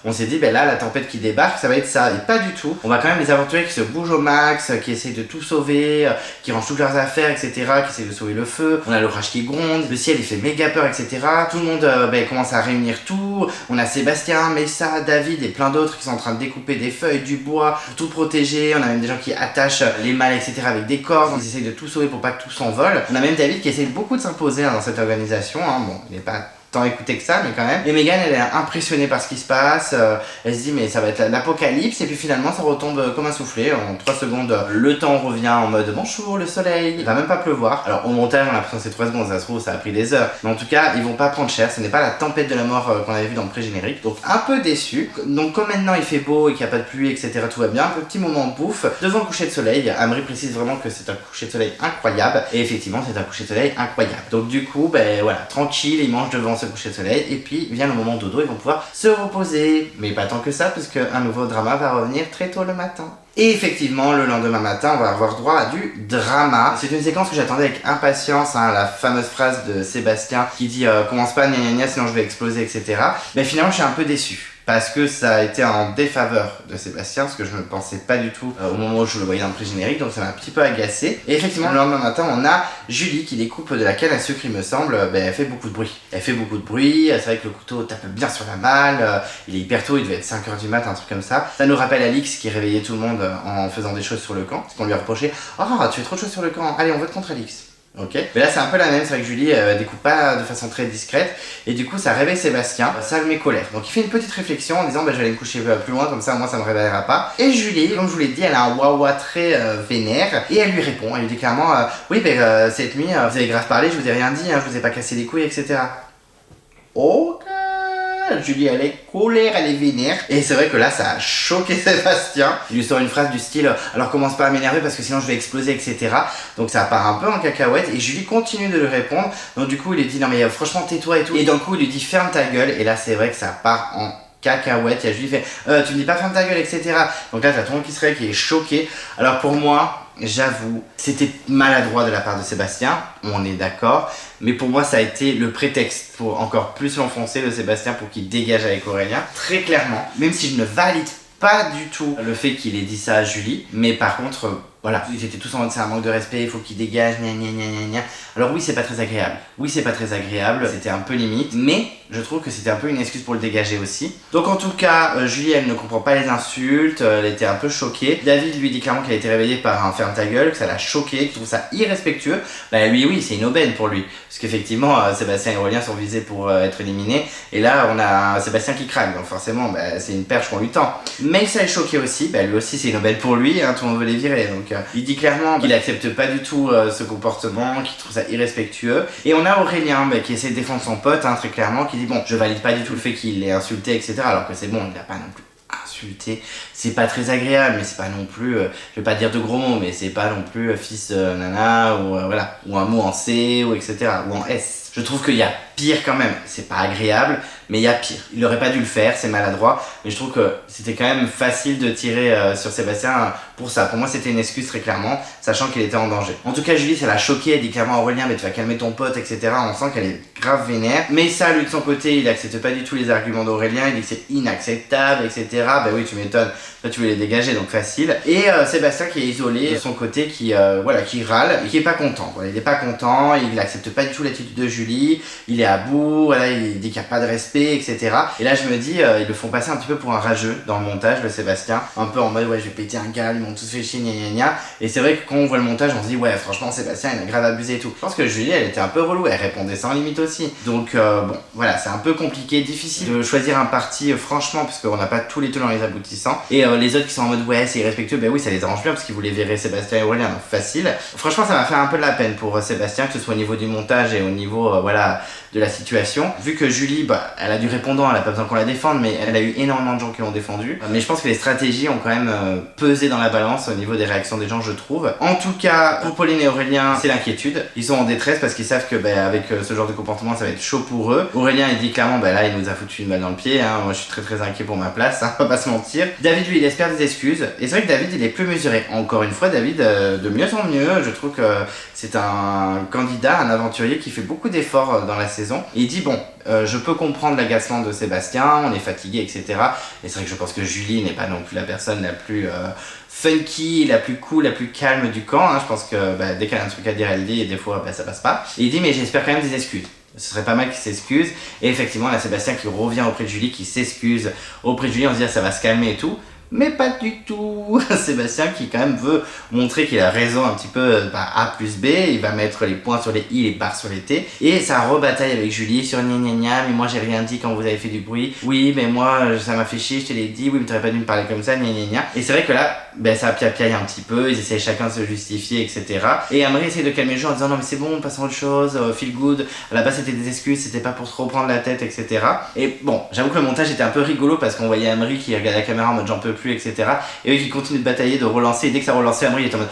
Speaker 1: on s'est dit, là, la tempête qui débarque, ça va être ça. Et pas du tout. On va quand même les aventuriers qui se bougent au max, qui essayent de tout sauver, qui rangent toutes leurs affaires, etc. Qui essayent de sauver le feu. On a l'orage qui gronde. Le ciel, il fait méga peur, etc. Tout le monde commence à réunir tout. On a Sébastien, Messa, David et plein d'autres qui sont en train de découper des feuilles, du bois, pour tout protéger. On a même des gens qui attachent les mâles, etc. avec des cordes. Ils essayent de tout sauver pour pas que tout s'envole. On a même David qui essaye beaucoup de s'imposer dans cette organisation. Bon, il n'est pas tant écouté que ça, mais quand même. Et Megan, elle est impressionnée par ce qui se passe. Elle se dit, mais ça va être l'apocalypse. Et puis finalement, ça retombe comme un soufflé. En 3 secondes, le temps revient en mode bonjour, le soleil. Il va même pas pleuvoir. Alors, au montage, on a l'impression que c'est 3 secondes. Ça se trouve, ça a pris des heures. Mais en tout cas, ils vont pas prendre cher. Ce n'est pas la tempête de la mort qu'on avait vu dans le pré-générique. Donc, un peu déçu. Donc, comme maintenant il fait beau et qu'il n'y a pas de pluie, etc., tout va bien. Un petit moment de bouffe devant le coucher de soleil. Amri précise vraiment que c'est un coucher de soleil incroyable. Et effectivement, c'est un coucher de soleil incroyable. Donc, du coup, ben voilà, tranquille, ils mangent devant ce coucher de soleil. Et puis vient le moment dodo, ils vont pouvoir se reposer. Mais pas tant que ça, puisque un nouveau drama va revenir très tôt le matin. Et effectivement, le lendemain matin, on va avoir droit à du drama. C'est une séquence que j'attendais avec impatience, la fameuse phrase de Sébastien qui dit commence pas, gna gna gna, sinon je vais exploser, etc. Mais finalement, je suis un peu déçu. Parce que ça a été en défaveur de Sébastien, ce que je ne pensais pas du tout au moment où je le voyais dans le pré-générique, donc ça m'a un petit peu agacé. Et effectivement, le lendemain matin, on a Julie qui découpe de la canne à sucre, il me semble, elle fait beaucoup de bruit. Elle fait beaucoup de bruit, c'est vrai que le couteau tape bien sur la malle, il est hyper tôt, il devait être 5h du mat, un truc comme ça. Ça nous rappelle Alix qui réveillait tout le monde en faisant des choses sur le camp, parce qu'on lui a reproché « Oh, tu fais trop de choses sur le camp, allez, on vote contre Alix ». Ok, mais là c'est un peu la même, c'est vrai que Julie découpe pas de façon très discrète et du coup ça réveille Sébastien, ça le met colère. Donc il fait une petite réflexion en disant je vais aller me coucher plus loin comme ça moi ça me réveillera pas. Et Julie, comme je vous l'ai dit, elle a un wawa très vénère et elle lui répond, elle lui dit clairement oui mais cette nuit vous avez grave parlé, je vous ai rien dit, je vous ai pas cassé les couilles, etc. Ok. Julie elle est colère, elle est vénère. Et c'est vrai que là ça a choqué Sébastien. Il lui sort une phrase du style alors commence pas à m'énerver parce que sinon je vais exploser, etc. Donc ça part un peu en cacahuète et Julie continue de lui répondre. Donc du coup il lui dit non mais franchement tais-toi et tout. Et d'un coup il lui dit ferme ta gueule. Et là c'est vrai que ça part en cacahuète. Il y a Julie qui fait tu me dis pas ferme ta gueule, etc. Donc là t'as tout le monde qui se réveille, qui est choqué. Alors pour moi, j'avoue, c'était maladroit de la part de Sébastien, on est d'accord, mais pour moi ça a été le prétexte pour encore plus l'enfoncer de Sébastien pour qu'il dégage avec Aurélien, très clairement, même si je ne valide pas du tout le fait qu'il ait dit ça à Julie, mais par contre, voilà, ils étaient tous en mode c'est un manque de respect, il faut qu'il dégage, gna gna gna gna gna. Alors oui, c'est pas très agréable. Oui, c'est pas très agréable, c'était un peu limite, mais je trouve que c'était un peu une excuse pour le dégager aussi. Donc en tout cas, Julie, elle ne comprend pas les insultes, elle était un peu choquée. David lui dit clairement qu'elle a été réveillée par un ferme ta gueule, que ça l'a choquée, qu'il trouve ça irrespectueux. Bah lui, oui, c'est une aubaine pour lui. Parce qu'effectivement, Sébastien et Aurélien sont visés pour être éliminés. Et là, on a Sébastien qui craque, donc forcément, c'est une perche qu'on lui tend. Mais ça est choqué aussi, lui aussi c'est une aubaine pour lui, tout le monde veut les virer. Donc il dit clairement qu'il accepte pas du tout ce comportement, qu'il trouve ça irrespectueux. Et on a Aurélien qui essaie de défendre son pote, très clairement, qui dit bon, je valide pas du tout le fait qu'il l'ait insulté, etc. Alors que c'est bon, il a pas non plus insulté. C'est pas très agréable, mais c'est pas non plus, je vais pas dire de gros mots, mais c'est pas non plus fils nana, ou voilà, ou un mot en C, ou etc. ou en S. Je trouve qu'il y a pire quand même, c'est pas agréable, mais il y a pire. Il aurait pas dû le faire, c'est maladroit, mais je trouve que c'était quand même facile de tirer sur Sébastien pour ça. Pour moi, c'était une excuse très clairement, sachant qu'il était en danger. En tout cas, Julie, ça l'a choqué, elle dit clairement à Aurélien, mais tu vas calmer ton pote, etc. On sent qu'elle est grave vénère. Mais ça, lui, de son côté, il accepte pas du tout les arguments d'Aurélien, il dit que c'est inacceptable, etc. Bah oui, tu m'étonnes, toi tu veux les dégager, donc facile. Et Sébastien qui est isolé de son côté, qui râle, et qui est pas content. Voilà, il est pas content, il accepte pas du tout l'attitude de Julie, il est à bout, voilà, il dit qu'il n'y a pas de respect, etc. Et là je me dis, ils le font passer un petit peu pour un rageux dans le montage, le Sébastien, un peu en mode ouais je vais péter un gars, ils m'ont tous fait chier, gna gna gna. Et c'est vrai que quand on voit le montage, on se dit ouais franchement Sébastien il a grave abusé et tout. Je pense que Julie elle était un peu relou, elle répondait sans limite aussi. Donc bon voilà, c'est un peu compliqué, difficile de choisir un parti franchement, parce qu'on n'a pas tous les tenants et les aboutissants. Et les autres qui sont en mode ouais c'est irrespectueux, oui ça les arrange bien parce qu'ils voulaient virer Sébastien et Aurélien, donc facile. Franchement ça m'a fait un peu de la peine pour Sébastien, que ce soit au niveau du montage et au niveau de la situation. Vu que Julie, elle a du répondant, elle a pas besoin qu'on la défende, mais elle a eu énormément de gens qui l'ont défendue. Mais je pense que les stratégies ont quand même pesé dans la balance au niveau des réactions des gens, je trouve. En tout cas, pour Pauline et Aurélien, c'est l'inquiétude. Ils sont en détresse parce qu'ils savent que avec ce genre de comportement, ça va être chaud pour eux. Aurélien, il dit clairement, là, il nous a foutu une balle dans le pied. Moi, je suis très très inquiet pour ma place, on va pas se mentir. David, lui, il espère des excuses. Et c'est vrai que David, il est plus mesuré. Encore une fois, David, de mieux en mieux. Je trouve que c'est un candidat, un aventurier qui fait beaucoup d'efforts dans la saison. Et il dit bon, je peux comprendre l'agacement de Sébastien, on est fatigué, etc. Et c'est vrai que je pense que Julie n'est pas non plus la personne la plus funky, la plus cool, la plus calme du camp. Je pense que dès qu'elle a un truc à dire, elle le dit, et des fois ça passe pas. Et il dit mais j'espère quand même des excuses. Ce serait pas mal qu'il s'excuse. Et effectivement, là, Sébastien qui revient auprès de Julie, qui s'excuse auprès de Julie, on se dit, ah, ça va se calmer et tout. Mais pas du tout. Sébastien qui quand même veut montrer qu'il a raison un petit peu A plus B, il va mettre les points sur les I, les barres sur les T. Et ça rebataille avec Julie sur gna gna gna, mais moi j'ai rien dit quand vous avez fait du bruit. Oui, mais moi ça m'a fait chier, je te l'ai dit, oui, mais t'aurais pas dû me parler comme ça, gna gna gna. Et c'est vrai que là, ça piapiaille un petit peu, ils essaient chacun de se justifier, etc. Et Amri essaie de calmer le jeu en disant non mais c'est bon, passe à autre chose, feel good. À la base c'était des excuses, c'était pas pour trop prendre la tête, etc. Et bon, j'avoue que le montage était un peu rigolo parce qu'on voyait Amri qui regardait la caméra en mode j'en peux plus, etc. Et eux qui continuent de batailler, de relancer, et dès que ça relançait, Amri était en mode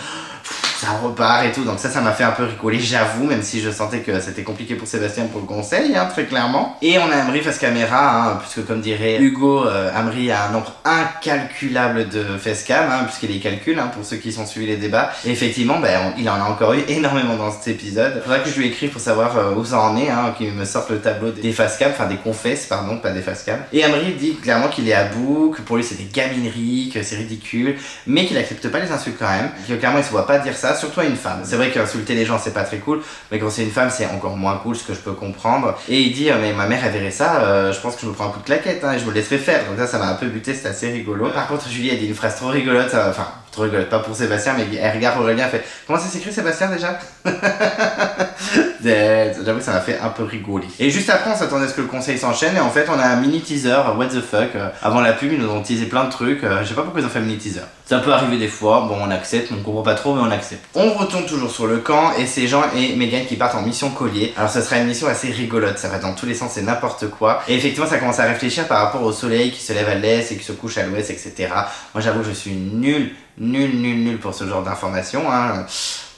Speaker 1: ça repart et tout, donc ça m'a fait un peu rigoler, j'avoue, même si je sentais que c'était compliqué pour Sébastien pour le conseil, très clairement. Et on a Amri face caméra, puisque comme dirait Hugo, Amri a un nombre incalculable de facecam, puisqu'il les calcule, pour ceux qui sont suivis les débats. Et effectivement, il en a encore eu énormément dans cet épisode. Il faudra que je lui écrive pour savoir où ça en est, qu'il me sorte le tableau des facecam, enfin des confesses, pardon, pas des facecam. Et Amri dit clairement qu'il est à bout, que pour lui c'est des gamineries, que c'est ridicule, mais qu'il accepte pas les insultes quand même, que clairement il se voit pas dire ça, surtout à une femme. C'est vrai qu'insulter les gens c'est pas très cool, mais quand c'est une femme c'est encore moins cool, ce que je peux comprendre. Et il dit mais ma mère elle verrait ça, je pense que je me prends un coup de claquette et je me le laisserai faire. Donc ça m'a un peu buté, c'est assez rigolo. Par contre Julie a dit une phrase trop rigolote, trop rigolote, pas pour Sébastien, mais elle regarde Aurélien, elle fait comment ça s'écrit Sébastien déjà? J'avoue que ça m'a fait un peu rigoler. Et juste après on s'attendait à ce que le conseil s'enchaîne et en fait on a un mini teaser, what the fuck, avant la pub ils nous ont teasé plein de trucs, je sais pas pourquoi ils ont fait un mini teaser. Ça peut arriver des fois, bon on accepte, on comprend pas trop mais on accepte. On retourne toujours sur le camp et c'est Jean et Megan qui partent en mission collier. Alors ça sera une mission assez rigolote, ça va dans tous les sens, c'est n'importe quoi. Et effectivement ça commence à réfléchir par rapport au soleil qui se lève à l'est et qui se couche à l'ouest, etc. Moi j'avoue que je suis nul pour ce genre d'informations.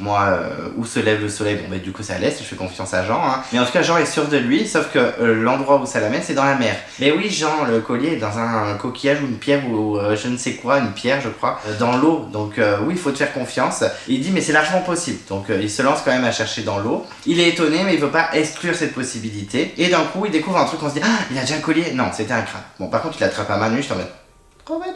Speaker 1: Moi, où se lève le soleil, du coup c'est à l'est, je fais confiance à Jean. Mais en tout cas Jean est sûr de lui, sauf que l'endroit où ça l'amène c'est dans la mer. Mais oui Jean, le collier est dans un coquillage ou une pierre ou je ne sais quoi, une pierre je crois, dans l'eau. Donc oui il faut te faire confiance. Il dit mais c'est largement possible. Donc il se lance quand même à chercher dans l'eau. Il est étonné mais il veut pas exclure cette possibilité. Et d'un coup il découvre un truc, on se dit ah il a déjà un collier. Non c'était un crabe. Bon par contre il l'attrape à main nue, je t'en mets trop vénère.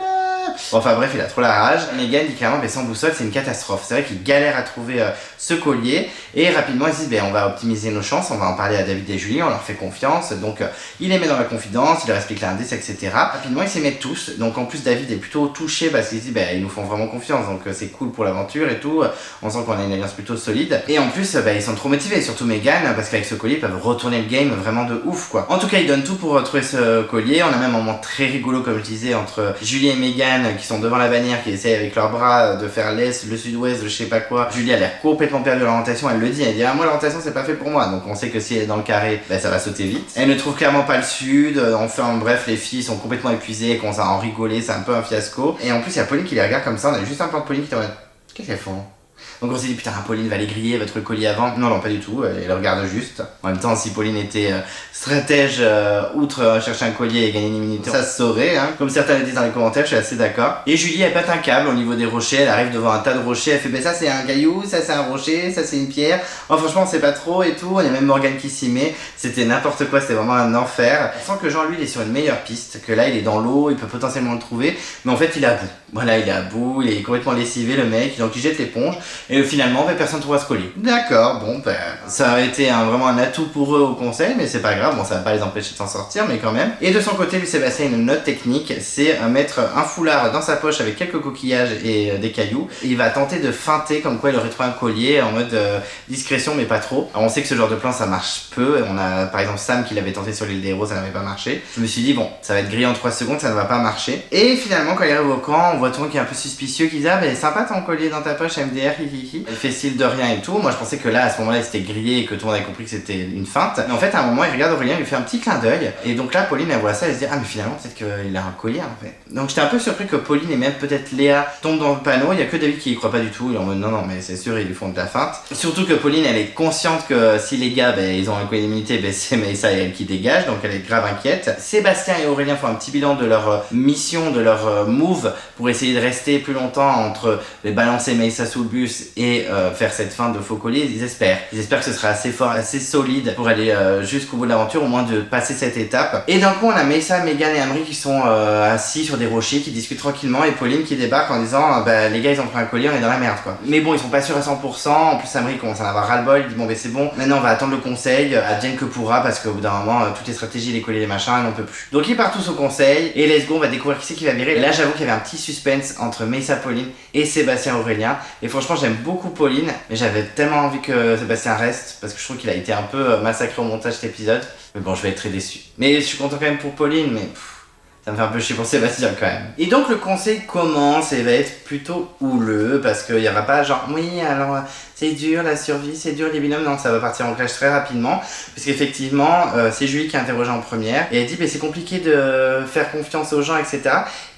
Speaker 1: Enfin bref, il a trop la rage. Megan dit clairement, sans boussole, c'est une catastrophe. C'est vrai qu'il galère à trouver ce collier. Et rapidement, ils se disent, on va optimiser nos chances, on va en parler à David et Julie, on leur fait confiance. Donc, il les met dans la confidence, il leur explique l'indice, etc. Rapidement, ils s'y mettent tous. Donc, en plus, David est plutôt touché parce qu'il se dit, ils nous font vraiment confiance. Donc, c'est cool pour l'aventure et tout. On sent qu'on a une alliance plutôt solide. Et en plus, ils sont trop motivés, surtout Megan, parce qu'avec ce collier, ils peuvent retourner le game vraiment de ouf, quoi. En tout cas, ils donnent tout pour trouver ce collier. On a même un moment très rigolo, comme je disais, entre Julie et Megan qui sont devant la bannière, qui essayent avec leurs bras de faire l'est, le sud-ouest, je sais pas quoi. Julie a l'air complètement perdue de l'orientation, elle le dit, elle dit moi l'orientation c'est pas fait pour moi, donc on sait que si elle est dans le carré, ça va sauter vite. Elle ne trouve clairement pas le sud, enfin bref les filles sont complètement épuisées, elles commencent à en rigoler, c'est un peu un fiasco. Et en plus il y a Pauline qui les regarde comme ça, on a juste un plan de Pauline qui est en mode qu'est-ce qu'elles font? Donc on s'est dit putain Pauline va les griller votre collier avant. Non pas du tout, elle regarde juste. En même temps si Pauline était stratège outre chercher un collier et gagner une immunité, ça se saurait comme certains le disent dans les commentaires, je suis assez d'accord. Et Julie elle pète un câble au niveau des rochers, elle arrive devant un tas de rochers, elle fait ça c'est un caillou, ça c'est un rocher, ça c'est une pierre. Franchement on sait pas trop et tout, il y a même Morgane qui s'y met, c'était n'importe quoi, c'était vraiment un enfer. On sent que Jean lui il est sur une meilleure piste, que là il est dans l'eau, il peut potentiellement le trouver, mais en fait il est à bout. Voilà il est à bout, il est complètement lessivé le mec, donc il jette l'éponge. Et finalement, personne ne trouvera ce collier. D'accord, ça a été vraiment un atout pour eux au conseil, mais c'est pas grave, ça va pas les empêcher de s'en sortir, mais quand même. Et de son côté, lui, Sébastien, une note technique, c'est mettre un foulard dans sa poche avec quelques coquillages et des cailloux. Et il va tenter de feinter comme quoi il aurait trouvé un collier en mode discrétion, mais pas trop. Alors, on sait que ce genre de plan, ça marche peu. On a par exemple Sam qui l'avait tenté sur l'île des héros, ça n'avait pas marché. Je me suis dit, ça va être grillé en 3 secondes, ça ne va pas marcher. Et finalement, quand il arrive au camp, on voit tout le monde qui est un peu suspicieux, qui dit sympa ton collier dans ta poche, MDR, hihihi. Il fait style de rien et tout. Moi je pensais que là à ce moment-là c'était grillé et que tout le monde avait compris que c'était une feinte. Mais en fait à un moment il regarde Aurélien, il lui fait un petit clin d'œil. Et donc là Pauline elle voit ça, elle se dit mais finalement peut-être qu'il a un collier en fait. Donc j'étais un peu surpris que Pauline et même peut-être Léa tombent dans le panneau. Il y a que David qui y croit pas du tout. Il est en mode non mais c'est sûr ils lui font de la feinte. Surtout que Pauline elle est consciente que si les gars ils ont un collier d'immunité, c'est Maïssa et elle qui dégage, donc elle est grave inquiète. Sébastien et Aurélien font un petit bilan de leur mission, de leur move pour essayer de rester plus longtemps entre les balancer Maïssa sous le bus et faire cette fin de faux collier. Ils espèrent que ce sera assez fort, assez solide pour aller jusqu'au bout de l'aventure, au moins de passer cette étape. Et d'un coup on a Mesa, Megan et Amri qui sont assis sur des rochers, qui discutent tranquillement, et Pauline qui débarque en disant bah les gars ils ont pris un collier, on est dans la merde quoi. Mais bon ils sont pas sûrs à 100%, en plus Amri commence à en avoir ras-le-bol, il dit bon bah c'est bon, maintenant on va attendre le conseil, advienne que pourra, parce qu'au bout d'un moment toutes les stratégies, les colliers, les machins, elle n'en peut plus. Donc ils partent tous au conseil, et let's go, on va découvrir qui c'est qui va virer. Et là j'avoue qu'il y avait un petit suspense entre Mesa, Pauline et Sébastien, Aurélien, et franchement j'aime beaucoup Pauline, mais j'avais tellement envie que Sébastien reste, parce que je trouve qu'il a été un peu massacré au montage cet épisode, mais bon je vais être très déçu. Mais je suis content quand même pour Pauline, mais ça me fait un peu chier pour Sébastien quand même. Et donc le conseil commence et va être plutôt houleux, parce qu'il n'y aura pas genre oui alors c'est dur la survie, c'est dur les binômes, non ça va partir en clash très rapidement, puisqu'effectivement c'est Julie qui a interrogé en première, et elle dit bah, c'est compliqué de faire confiance aux gens etc.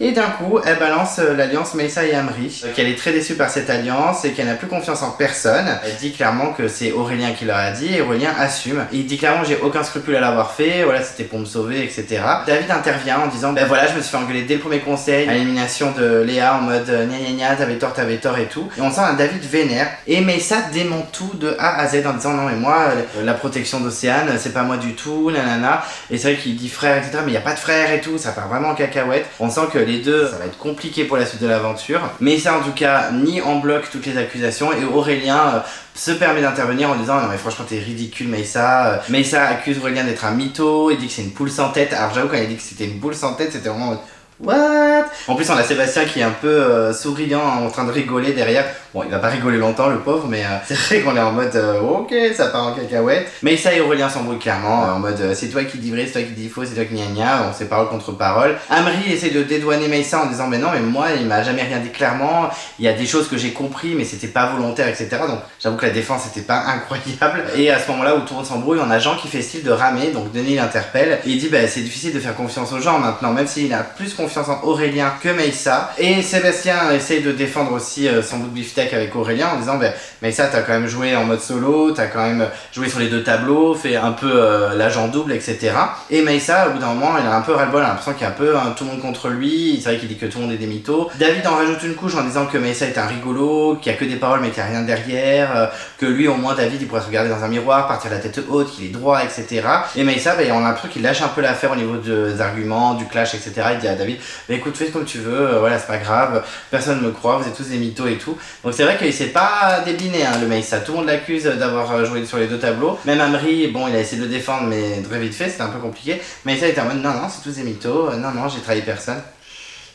Speaker 1: Et d'un coup elle balance l'alliance Mesa et Amri, qu'elle est très déçue par cette alliance et qu'elle n'a plus confiance en personne. Elle dit clairement que c'est Aurélien qui leur a dit, et Aurélien assume, et il dit clairement j'ai aucun scrupule à l'avoir fait, voilà c'était pour me sauver etc. David intervient en disant ben voilà je me suis fait engueuler dès le premier conseil à l'élimination de Léa en mode gna gna gna t'avais tort et tout, et on sent un David vénère, et Mesa dément tout de A à Z en disant non mais moi la protection d'Océane c'est pas moi du tout nanana, et c'est vrai qu'il dit frère etc mais il y a pas de frère et tout, ça part vraiment en cacahuète. On sent que les deux ça va être compliqué pour la suite de l'aventure, mais ça en tout cas nie en bloc toutes les accusations, et Aurélien se permet d'intervenir en disant non mais franchement t'es ridicule Mesa. Mesa accuse Aurélien d'être un mytho, il dit que c'est une poule sans tête. Alors j'avoue quand il dit que c'était une poule sans tête c'était vraiment what. En plus on a Sébastien qui est un peu souriant en train de rigoler derrière. Bon il va pas rigoler longtemps le pauvre, mais c'est vrai qu'on est en mode ok ça part en cacahuète. Mais ça et Aurélien s'embrouillent clairement en mode c'est toi qui dis vrai, c'est toi qui dis faux, c'est toi qui gna gna, on sait parole contre parole. Amri essaie de dédouaner Mesa en disant mais non mais moi il m'a jamais rien dit clairement, il y a des choses que j'ai compris mais c'était pas volontaire etc. Donc j'avoue que la défense était pas incroyable, et à ce moment là où tout le monde s'embrouille on a Jean qui fait style de ramer, donc Denis l'interpelle et il dit bah c'est difficile de faire confiance aux gens maintenant, même s'il a plus confiance en Aurélien que Mesa. Et Sébastien essaye de défendre aussi son bout de beefsteak avec Aurélien en disant bah, Mesa t'as quand même joué en mode solo, t'as quand même joué sur les deux tableaux, fait un peu l'agent double etc. Et Mesa au bout d'un moment il a un peu ras-le-bol, il a l'impression qu'il y a un peu tout le monde contre lui, c'est vrai qu'il dit que tout le monde est des mythos. David en rajoute une couche en disant que Mesa est un rigolo, qu'il y a que des paroles mais qu'il n'y a rien derrière, que lui au moins David il pourrait se regarder dans un miroir, partir la tête haute, qu'il est droit etc. Et Mesa bah, on a l'impression qu'il lâche un peu l'affaire au niveau des arguments, du clash etc. Il dit à David bah écoute fais comme tu veux, voilà c'est pas grave, personne me croit, vous êtes tous des mythos et tout. Donc c'est vrai qu'il s'est pas débliné le Mesa, tout le monde l'accuse d'avoir joué sur les deux tableaux, même Amri bon il a essayé de le défendre mais très vite fait, c'était un peu compliqué. Mesa était en mode non c'est tous des mythos, non j'ai trahi personne.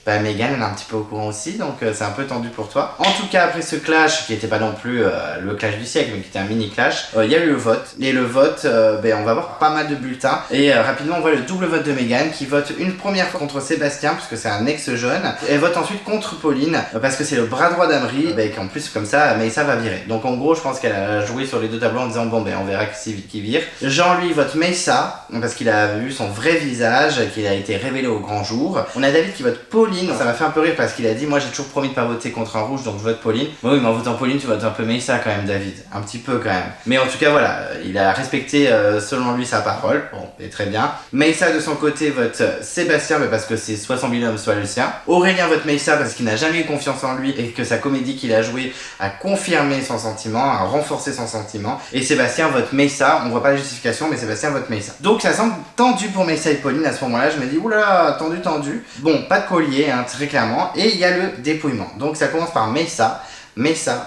Speaker 1: Bah Megan elle est un petit peu au courant aussi, donc c'est un peu tendu pour toi. En tout cas après ce clash qui était pas non plus le clash du siècle mais qui était un mini clash, il y a eu le vote, et le vote on va avoir pas mal de bulletins, et rapidement on voit le double vote de Megan qui vote une première fois contre Sébastien parce que c'est un ex-jeune, et vote ensuite contre Pauline parce que c'est le bras droit d'Amri, et qu'en plus comme ça Mesa va virer. Donc en gros je pense qu'elle a joué sur les deux tableaux en disant bon on verra qui vire. Jean lui vote Mesa parce qu'il a vu son vrai visage, qu'il a été révélé au grand jour. On a David qui vote Pauline. Ça m'a fait un peu rire parce qu'il a dit moi j'ai toujours promis de pas voter contre un rouge donc je vote Pauline. Bon, oui mais en votant Pauline tu votes un peu Mesa quand même David, un petit peu quand même. Mais en tout cas voilà, il a respecté selon lui sa parole, bon et très bien. Mesa de son côté vote Sébastien mais parce que c'est soit son binôme soit le sien. Aurélien vote Mesa parce qu'il n'a jamais eu confiance en lui et que sa comédie qu'il a jouée a confirmé son sentiment, a renforcé son sentiment. Et Sébastien vote Mesa, on voit pas la justification mais Sébastien vote Mesa. Donc ça semble tendu pour Mesa et Pauline à ce moment là, je me dis oula tendu. Bon pas de collier très clairement, et il y a le dépouillement. Donc ça commence par Mesa,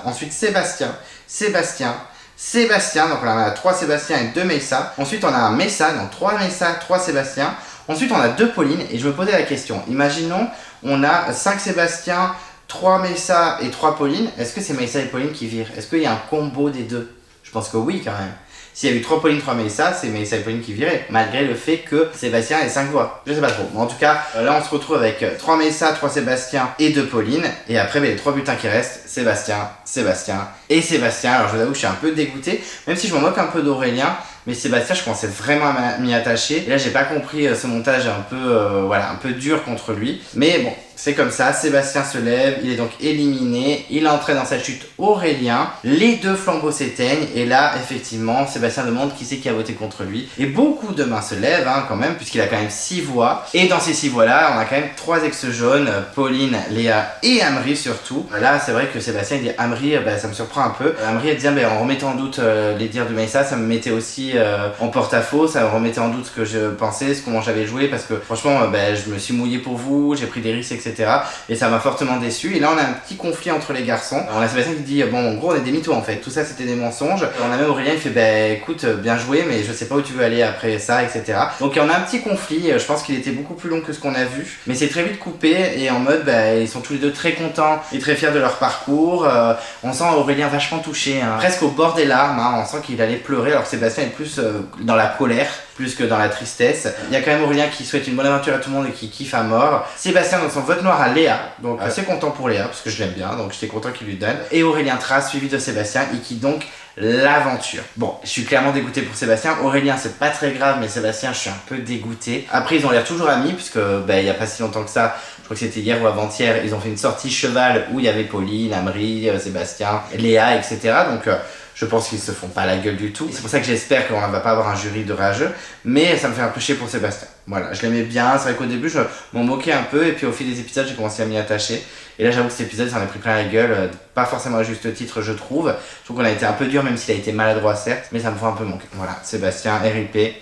Speaker 1: ensuite Sébastien, donc on a 3 Sébastien et 2 Mesa. Ensuite on a un Mesa, donc 3 Mesa, 3 Sébastien. Ensuite on a 2 Pauline, et je me posais la question, imaginons on a 5 Sébastien, 3 Mesa et 3 Pauline, est-ce que c'est Mesa et Pauline qui virent? Est-ce qu'il y a un combo des deux? Je pense que oui quand même. S'il y a eu 3 Pauline, 3 Mesa, c'est Mesa et Pauline qui viraient, malgré le fait que Sébastien ait 5 voix. Je sais pas trop. Mais en tout cas, là on se retrouve avec 3 Mesa, 3 Sébastien et 2 Pauline. Et après, les 3 bulletins qui restent, Sébastien et Sébastien. Alors je vous avoue que je suis un peu dégoûté, même si je me moque un peu d'Aurélien. Mais Sébastien, je commençais vraiment à m'y attacher. Et là, j'ai pas compris ce montage un peu, un peu dur contre lui. Mais bon, c'est comme ça, Sébastien se lève, il est donc éliminé, il entraîne dans sa chute Aurélien, les deux flambeaux s'éteignent et là effectivement Sébastien demande qui c'est qui a voté contre lui et beaucoup de mains se lèvent quand même puisqu'il a quand même 6 voix et dans ces 6 voix là on a quand même 3 ex-jaunes, Pauline, Léa et Amri surtout. Là c'est vrai que Sébastien il dit Amri, ça me surprend un peu. Amri elle dit en remettant en doute les dires de Mélissa, ça me mettait aussi en porte-à-faux, ça me remettait en doute ce que je pensais, comment j'avais joué parce que franchement je me suis mouillé pour vous, j'ai pris des risques etc. Et ça m'a fortement déçu. Et là, on a un petit conflit entre les garçons. On a Sébastien qui dit bon, en gros, on est des mythos en fait. Tout ça, c'était des mensonges. On a même Aurélien qui fait écoute, bien joué, mais je sais pas où tu veux aller après ça, etc. Donc, on a un petit conflit. Je pense qu'il était beaucoup plus long que ce qu'on a vu. Mais c'est très vite coupé. Et en mode, ils sont tous les deux très contents et très fiers de leur parcours. On sent Aurélien vachement touché, presque au bord des larmes. On sent qu'il allait pleurer. Alors que Sébastien est plus dans la colère, plus que dans la tristesse. Il y a quand même Aurélien qui souhaite une bonne aventure à tout le monde et qui kiffe à mort. Sébastien donne son vote noir à Léa, donc assez content pour Léa parce que je l'aime bien, donc j'étais content qu'il lui donne. Et Aurélien trace suivi de Sébastien et qui donc l'aventure. Bon, je suis clairement dégoûté pour Sébastien. Aurélien, c'est pas très grave, mais Sébastien, je suis un peu dégoûté. Après, ils ont l'air toujours amis, puisque il y a pas si longtemps que ça, je crois que c'était hier ou avant-hier, ils ont fait une sortie cheval où il y avait Pauline, Amri, Sébastien, Léa, etc. Donc, je pense qu'ils se font pas la gueule du tout. C'est pour ça que j'espère qu'on va pas avoir un jury de rageux, mais ça me fait un peu chier pour Sébastien. Voilà, je l'aimais bien, c'est vrai qu'au début je m'en moquais un peu et puis au fil des épisodes j'ai commencé à m'y attacher. Et là j'avoue que cet épisode ça en a pris plein la gueule, pas forcément à juste titre je trouve. Je trouve qu'on a été un peu dur même s'il a été maladroit certes, mais ça me fait un peu manquer. Voilà, Sébastien, RIP.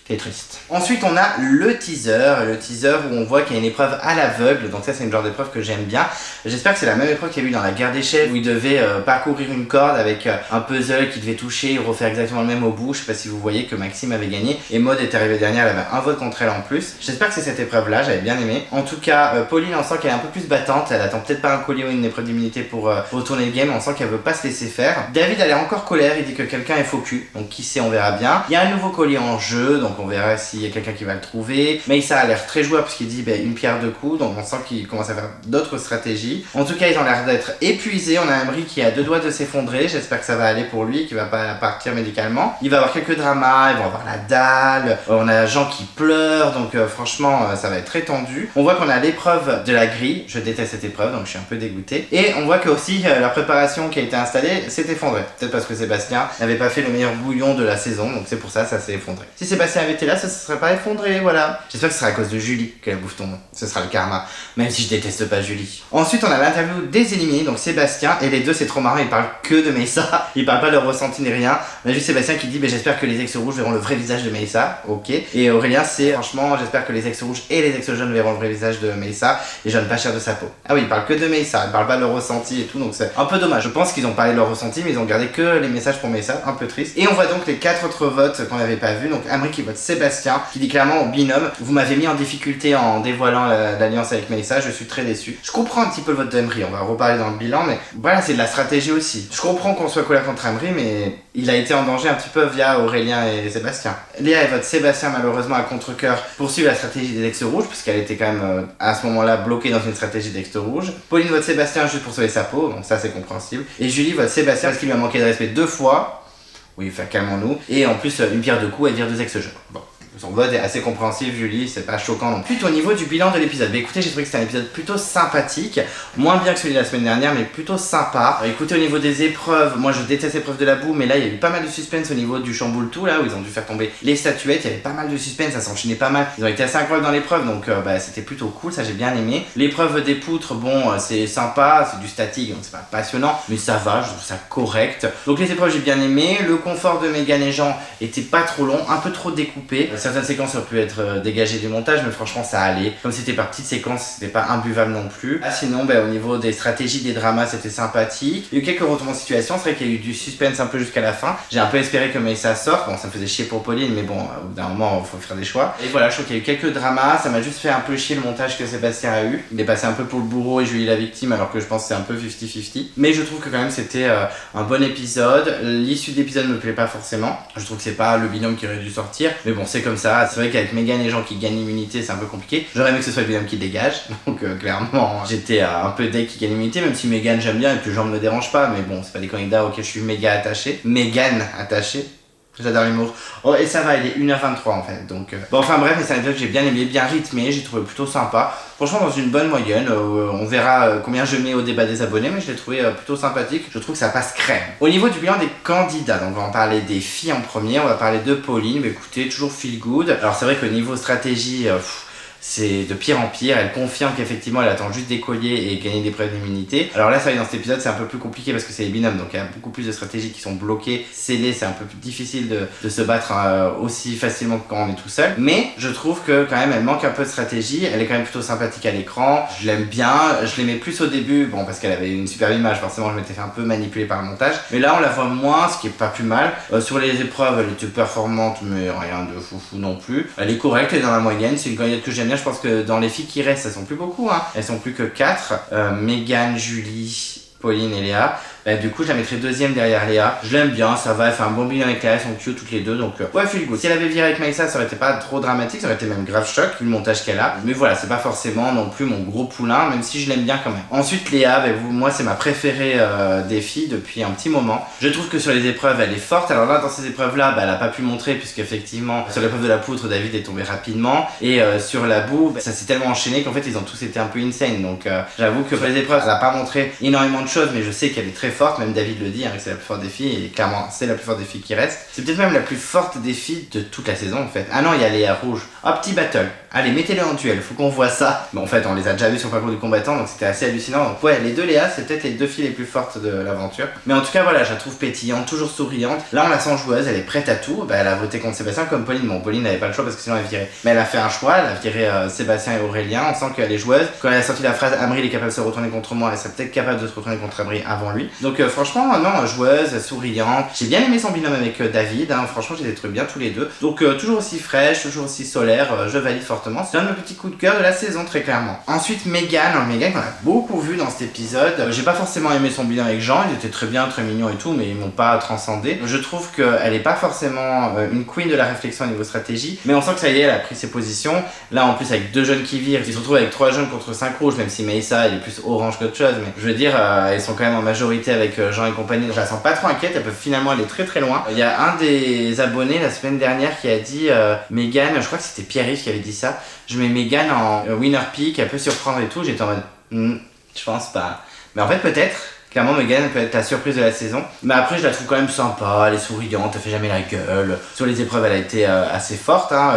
Speaker 1: C'est triste. Ensuite, on a le teaser où on voit qu'il y a une épreuve à l'aveugle. Donc ça, c'est une genre d'épreuve que j'aime bien. J'espère que c'est la même épreuve qu'il y a eu dans la guerre des chefs où il devait parcourir une corde avec un puzzle qu'il devait toucher et refaire exactement le même au bout. Je sais pas si vous voyez que Maxime avait gagné et Maud est arrivée dernière, elle avait un vote contre elle en plus. J'espère que c'est cette épreuve-là, j'avais bien aimé. En tout cas, Pauline, on sent qu'elle est un peu plus battante. Elle attend peut-être pas un collier ou une épreuve d'immunité pour retourner le game. On sent qu'elle veut pas se laisser faire. David, elle est encore colère. Il dit que quelqu'un est faux cul. Donc qui sait, on verra bien. Il y a un nouveau collier en jeu, donc on verra s'il y a quelqu'un qui va le trouver. Mélissa a l'air très joueur parce qu'il dit une pierre deux coups, donc on sent qu'il commence à faire d'autres stratégies. En tout cas, ils ont l'air d'être épuisés. On a Amri qui a 2 doigts de s'effondrer. J'espère que ça va aller pour lui, qu'il va pas partir médicalement. Il va avoir quelques dramas, ils vont avoir la dalle. On a Jean qui pleure, donc franchement, ça va être très tendu. On voit qu'on a l'épreuve de la grille. Je déteste cette épreuve, donc je suis un peu dégoûté. Et on voit que aussi la préparation qui a été installée s'est effondrée. Peut-être parce que Sébastien n'avait pas fait le meilleur bouillon de la saison, donc c'est pour ça s'est effondré. Si Sébastien avait été là, ça se serait pas effondré, voilà. J'espère que ce sera à cause de Julie qu'elle bouffe ton nom. Ce sera le karma, même si je déteste pas Julie. Ensuite, on a l'interview des éliminés, donc Sébastien, et les deux, c'est trop marrant, ils parlent que de Mélissa. Ils parlent pas de leur ressenti ni rien. On a juste Sébastien qui dit j'espère que les ex rouges verront le vrai visage de Mélissa. Ok. Et Aurélien, c'est franchement, j'espère que les ex rouges et les ex jaunes verront le vrai visage de Mélissa et Jeanne pas cher de sa peau. Ah oui, ils parlent que de Mélissa, ils parlent pas de leur ressenti et tout, donc c'est un peu dommage. Je pense qu'ils ont parlé de leur ressenti, mais ils ont gardé que les messages pour Mélissa, un peu triste. Et on voit donc les 4 autres votes qu'on n'avait pas vu. Donc Amri qui vote Sébastien, qui dit clairement au binôme vous m'avez mis en difficulté en dévoilant l'alliance avec Mélissa, je suis très déçu. Je comprends un petit peu le vote d'Amri, on va reparler dans le bilan, mais voilà, c'est de la stratégie aussi. Je comprends qu'on soit colère contre Amri, mais il a été en danger un petit peu via Aurélien et Sébastien. Léa elle vote Sébastien malheureusement à contre-cœur pour suivre la stratégie des ex rouges, puisqu'elle était quand même à ce moment-là bloquée dans une stratégie d'ex rouge. Pauline vote Sébastien juste pour sauver sa peau, donc ça c'est compréhensible. Et Julie vote Sébastien parce qu'il lui a manqué de respect 2 fois. Oui, enfin calmons-nous. Et en plus, une pierre de coups, elle vire 2 ex-jeunes. Bon. Son vote est assez compréhensif, Julie, c'est pas choquant non plus. Au niveau du bilan de l'épisode, écoutez, j'ai trouvé que c'était un épisode plutôt sympathique, moins bien que celui de la semaine dernière, mais plutôt sympa. Écoutez, au niveau des épreuves, moi je déteste l'épreuve de la boue, mais là il y a eu pas mal de suspense au niveau du chamboule tout, là où ils ont dû faire tomber les statuettes, il y avait pas mal de suspense, ça s'enchaînait pas mal. Ils ont été assez incroyables dans l'épreuve, donc c'était plutôt cool, ça j'ai bien aimé. L'épreuve des poutres, bon, c'est sympa, c'est du statique, donc c'est pas passionnant, mais ça va, je trouve ça correct. Donc les épreuves j'ai bien aimé, le confort de Mégane et Jean était pas trop long, un peu trop découpé. Certaines séquences auraient pu être dégagées du montage, mais franchement ça allait. Comme c'était par petites séquences, c'était pas imbuvable non plus. Ah, sinon, au niveau des stratégies, des dramas, c'était sympathique. Il y a eu quelques retournements de situation, c'est vrai qu'il y a eu du suspense un peu jusqu'à la fin. J'ai un peu espéré que Mélissa sorte, bon ça me faisait chier pour Pauline, mais bon, au bout d'un moment, il faut faire des choix. Et voilà, je trouve qu'il y a eu quelques dramas, ça m'a juste fait un peu chier le montage que Sébastien a eu. Il est passé un peu pour le bourreau et Julie la victime, alors que je pense que c'est un peu 50-50. Mais je trouve que quand même c'était un bon épisode. L'issue de l'épisode me plaît pas forcément. Je trouve que c'est pas le binôme qui aurait dû sortir. Mais bon, c'est comme ça. C'est vrai qu'avec Mégane et Jean qui gagnent l'immunité, c'est un peu compliqué. J'aurais aimé que ce soit le binôme qui dégage. Donc clairement, j'étais un peu deg qui gagne l'immunité, même si Mégane j'aime bien et que Jean ne me dérange pas. Mais bon, c'est pas des candidats auxquels je suis méga attaché. Mégane attaché. J'adore l'humour. Oh, et ça va, il est 1h23 en fait. Donc, bon, enfin bref, mais c'est un épisode que j'ai bien aimé, bien rythmé, j'ai trouvé plutôt sympa. Franchement, dans une bonne moyenne. On verra combien je mets au débat des abonnés, mais je l'ai trouvé plutôt sympathique. Je trouve que ça passe crème. Au niveau du bilan des candidats, donc on va en parler des filles en premier, on va parler de Pauline. Mais écoutez, toujours feel good. Alors, c'est vrai que niveau stratégie, c'est de pire en pire. Elle confirme qu'effectivement elle attend juste des colliers et gagner des preuves d'immunité. Alors là, ça dans cet épisode, c'est un peu plus compliqué parce que c'est les binômes, donc il y a beaucoup plus de stratégies qui sont bloquées, scellées. C'est un peu plus difficile de se battre aussi facilement que quand on est tout seul. Mais je trouve que quand même elle manque un peu de stratégie. Elle est quand même plutôt sympathique à l'écran. Je l'aime bien. Je l'aimais plus au début, bon parce qu'elle avait une superbe image. Forcément, je m'étais fait un peu manipuler par le montage. Mais là, on la voit moins, ce qui est pas plus mal. Sur les épreuves, elle était performante, mais rien de foufou non plus. Elle est correcte, elle est dans la moyenne. C'est une candidate que j'aime bien. Je pense que dans les filles qui restent, elles sont plus beaucoup, hein. Elles sont plus que 4. Megan, Julie, Pauline et Léa. Du coup, je la mettrais deuxième derrière Léa. Je l'aime bien, ça va, elle fait un bon bilan avec Léa, elles sont cute toutes les deux, donc ouais, feel good. Si elle avait viré avec Maïssa, ça aurait été pas trop dramatique, ça aurait été même grave choc, vu le montage qu'elle a. Mais voilà, c'est pas forcément non plus mon gros poulain, même si je l'aime bien quand même. Ensuite, Léa, moi, c'est ma préférée des filles depuis un petit moment. Je trouve que sur les épreuves, elle est forte. Alors là, dans ces épreuves-là, elle a pas pu montrer, puisqu'effectivement, sur l'épreuve de la poutre, David est tombé rapidement. Et sur la boue, ça s'est tellement enchaîné qu'en fait, ils ont tous été un peu insane. Donc j'avoue que sur les épreuves, elle a pas montré énormément de choses, mais je sais qu'elle est très forte, même David le dit, hein, que c'est la plus forte des filles, et clairement c'est la plus forte des filles qui reste. C'est peut-être même la plus forte des filles de toute la saison en fait. Ah non, il y a Léa Rouge. Oh, petit battle. Allez, mettez-le en duel, faut qu'on voit ça. Bon, en fait, on les a déjà vus sur le parcours du combattant, donc c'était assez hallucinant. Donc ouais, les deux Léa, c'est peut-être les deux filles les plus fortes de l'aventure. Mais en tout cas, voilà, je la trouve pétillante, toujours souriante. Là, on la sent joueuse, elle est prête à tout. Elle a voté contre Sébastien comme Pauline. Bon, Pauline n'avait pas le choix parce que sinon elle virait. Mais elle a fait un choix, elle a viré Sébastien et Aurélien. On sent qu'elle est joueuse. Quand elle a sorti la phrase Amri est capable de se retourner contre moi, elle serait peut-être capable de se retourner contre Amri avant lui. Donc franchement, non, joueuse, souriante. J'ai bien aimé son binôme avec David, hein. Franchement, j'ai trouvé bien tous les deux. Donc toujours aussi fraîche, toujours aussi solaire, je valide fortement. C'est un de mes petits coups de cœur de la saison, très clairement. Ensuite, Megan, qu'on a beaucoup vu dans cet épisode. J'ai pas forcément aimé son binôme avec Jean, il était très bien, très mignon et tout, mais ils m'ont pas transcendé. Je trouve qu'elle est pas forcément une queen de la réflexion au niveau stratégie, mais on sent que ça y est, elle a pris ses positions. Là, en plus, avec deux jeunes qui virent, ils se retrouvent avec 3 jeunes contre 5 rouges, même si Maïssa, elle est plus orange qu'autre chose, mais je veux dire, ils sont quand même en majorité avec Jean et compagnie. Je la sens pas trop inquiète, elle peut finalement aller très très loin. Il y a un des abonnés la semaine dernière qui a dit Megan, je crois que c'était Pierre-Yves qui avait dit ça, je mets Megan en winner pick, elle peut surprendre et tout. J'étais en mode je pense pas, mais en fait peut-être. Clairement, Megan peut être la surprise de la saison. Mais après, je la trouve quand même sympa, elle est souriante, elle fait jamais la gueule. Sur les épreuves, elle a été assez forte, hein.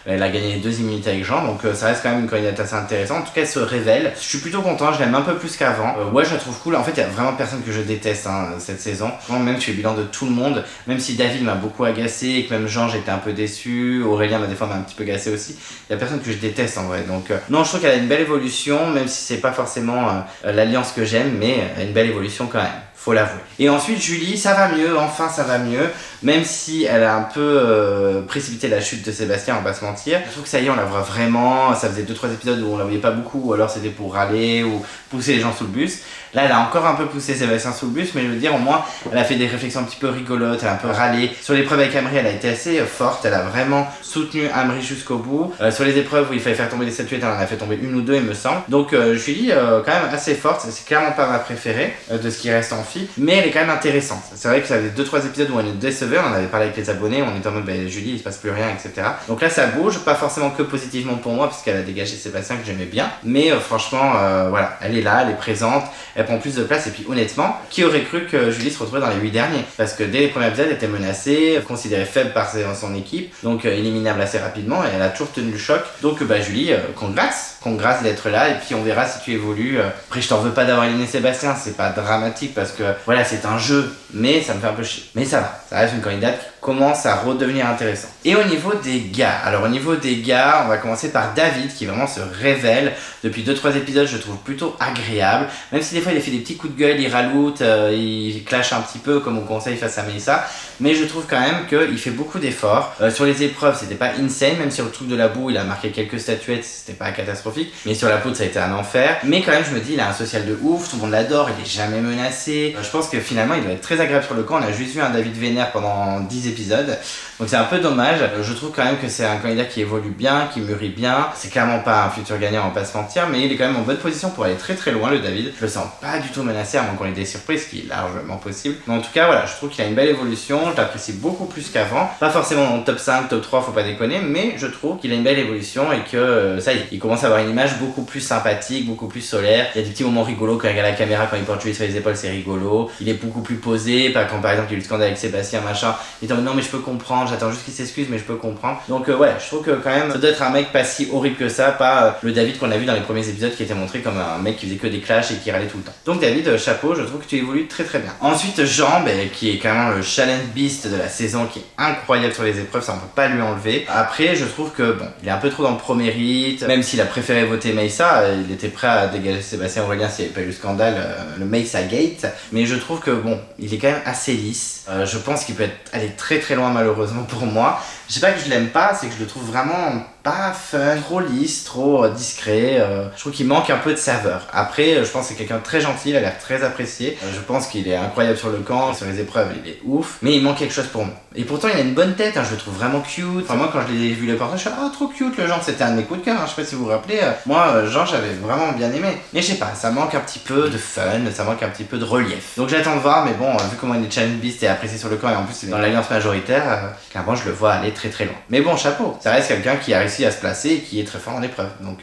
Speaker 1: Elle a gagné les 2 immunités avec Jean, donc ça reste quand même une candidate assez intéressante. En tout cas, elle se révèle. Je suis plutôt content, je l'aime un peu plus qu'avant. Ouais, je la trouve cool. En fait, il y a vraiment personne que je déteste cette saison. Même je fais le bilan de tout le monde, même si David m'a beaucoup agacé et que même Jean, j'étais un peu déçu. Aurélien, des fois, m'a un petit peu agacé aussi. Il y a personne que je déteste en vrai. Donc, non, je trouve qu'elle a une belle évolution, même si c'est pas forcément l'alliance que j'aime, mais elle a une belle évolution quand même. Faut l'avouer. Et ensuite Julie, ça va mieux, enfin ça va mieux, même si elle a un peu précipité la chute de Sébastien, on va pas se mentir. Je trouve que ça y est, on la voit vraiment, ça faisait 2-3 épisodes où on la voyait pas beaucoup, ou alors c'était pour râler ou pousser les gens sous le bus. Là, elle a encore un peu poussé Sébastien sous le bus, mais je veux dire, au moins, elle a fait des réflexions un petit peu rigolotes, elle a un peu râlé. Sur l'épreuve avec Amri, elle a été assez forte, elle a vraiment soutenu Amri jusqu'au bout. Sur les épreuves où il fallait faire tomber des statuettes, elle en a fait tomber 1 ou 2, il me semble. Donc, Julie, quand même assez forte, c'est clairement pas ma préférée de ce qui reste en fille, mais elle est quand même intéressante. C'est vrai que ça avait 2-3 épisodes où elle nous décevait, on en avait parlé avec les abonnés, on était en mode, Julie, il se passe plus rien, etc. Donc là, ça bouge, pas forcément que positivement pour moi, parce qu'elle a dégagé Sébastien que j'aimais bien, mais franchement, voilà, elle est là, elle est présente, elle prend plus de place, et puis honnêtement, qui aurait cru que Julie se retrouvait dans les 8 derniers? Parce que dès les premiers épisodes, elle était menacée, considérée faible par son équipe, donc éliminable assez rapidement, et elle a toujours tenu le choc. Donc Julie, congrats d'être là, et puis on verra si tu évolues. Après, je t'en veux pas d'avoir éliminé Sébastien, c'est pas dramatique, parce que voilà, c'est un jeu, mais ça me fait un peu chier. Mais ça va, ça reste une candidate qui commence à redevenir intéressante. Et au niveau des gars, on va commencer par David, qui vraiment se révèle. Depuis 2-3 épisodes, je le trouve plutôt agréable, même si des fois il a fait des petits coups de gueule, il raloute, il clash un petit peu comme on conseille face à Mélissa, mais je trouve quand même qu'il fait beaucoup d'efforts. Sur les épreuves, c'était pas insane, même sur le truc de la boue, il a marqué quelques statuettes, c'était pas catastrophique, mais sur la poudre, ça a été un enfer. Mais quand même, je me dis, il a un social de ouf, tout le monde l'adore, il est jamais menacé. Je pense que finalement, il doit être très agréable sur le camp. On a juste vu un David vénère pendant 10 épisodes. Donc c'est un peu dommage. Je trouve quand même que c'est un candidat qui évolue bien, qui mûrit bien. C'est clairement pas un futur gagnant, on va pas se mentir, mais il est quand même en bonne position pour aller très très loin, le David. Je le sens pas du tout menacé, à moins qu'on ait des surprises, ce qui est largement possible. Mais en tout cas, voilà, je trouve qu'il a une belle évolution. Je l'apprécie beaucoup plus qu'avant. Pas forcément dans le top 5, top 3, faut pas déconner, mais je trouve qu'il a une belle évolution et que ça y est, il commence à avoir une image beaucoup plus sympathique, beaucoup plus solaire. Il y a des petits moments rigolos quand il regarde la caméra, quand il porte Julie sur les épaules, c'est rigolo. Il est beaucoup plus posé, pas quand par exemple il y a eu le scandale avec Sébastien, machin. Il est en mode non, mais je peux comprendre, j'attends juste qu'il s'excuse, mais je peux comprendre. Donc ouais, je trouve que quand même, ça doit être un mec pas si horrible que ça, pas le David qu'on a vu dans les premiers épisodes qui était montré comme un mec qui faisait que des clashs et qui râlait tout le temps. Donc David, chapeau, je trouve que tu évolues très très bien. Ensuite, Jean, qui est quand même le challenge beast de la saison, qui est incroyable sur les épreuves, ça on peut pas lui enlever. Après, je trouve que bon, il est un peu trop dans le premier rythme, même s'il a préféré voter Meyssa, il était prêt à dégager Sébastien Aurélien s'il n'y avait pas eu le scandale, le Meyssa Gate. Mais je trouve que bon, il est quand même assez lisse. Je pense qu'il peut aller très très loin malheureusement pour moi. Je sais pas que je l'aime pas, c'est que je le trouve vraiment pas fun, trop lisse, trop discret. Je trouve qu'il manque un peu de saveur. Après, je pense que c'est quelqu'un de très gentil, il a l'air très apprécié. Je pense qu'il est incroyable sur le camp, sur les épreuves, il est ouf. Mais il manque quelque chose pour moi. Et pourtant, il a une bonne tête, je le trouve vraiment cute. Enfin, moi, quand je l'ai vu le portrait, je suis ah, trop cute le genre. C'était un de mes coups de cœur, je sais pas si vous vous rappelez. Moi, Jean, j'avais vraiment bien aimé. Mais je sais pas, ça manque un petit peu de fun, ça manque un petit peu de relief. Donc j'attends de voir, mais bon, vu comment il est challenge beast et apprécié sur le camp, et en plus, c'est dans l'alliance majoritaire, clairement, je le vois aller très très loin. Mais bon, chapeau, ça reste quelqu'un qui a réussi à se placer et qui est très fort en épreuve. Donc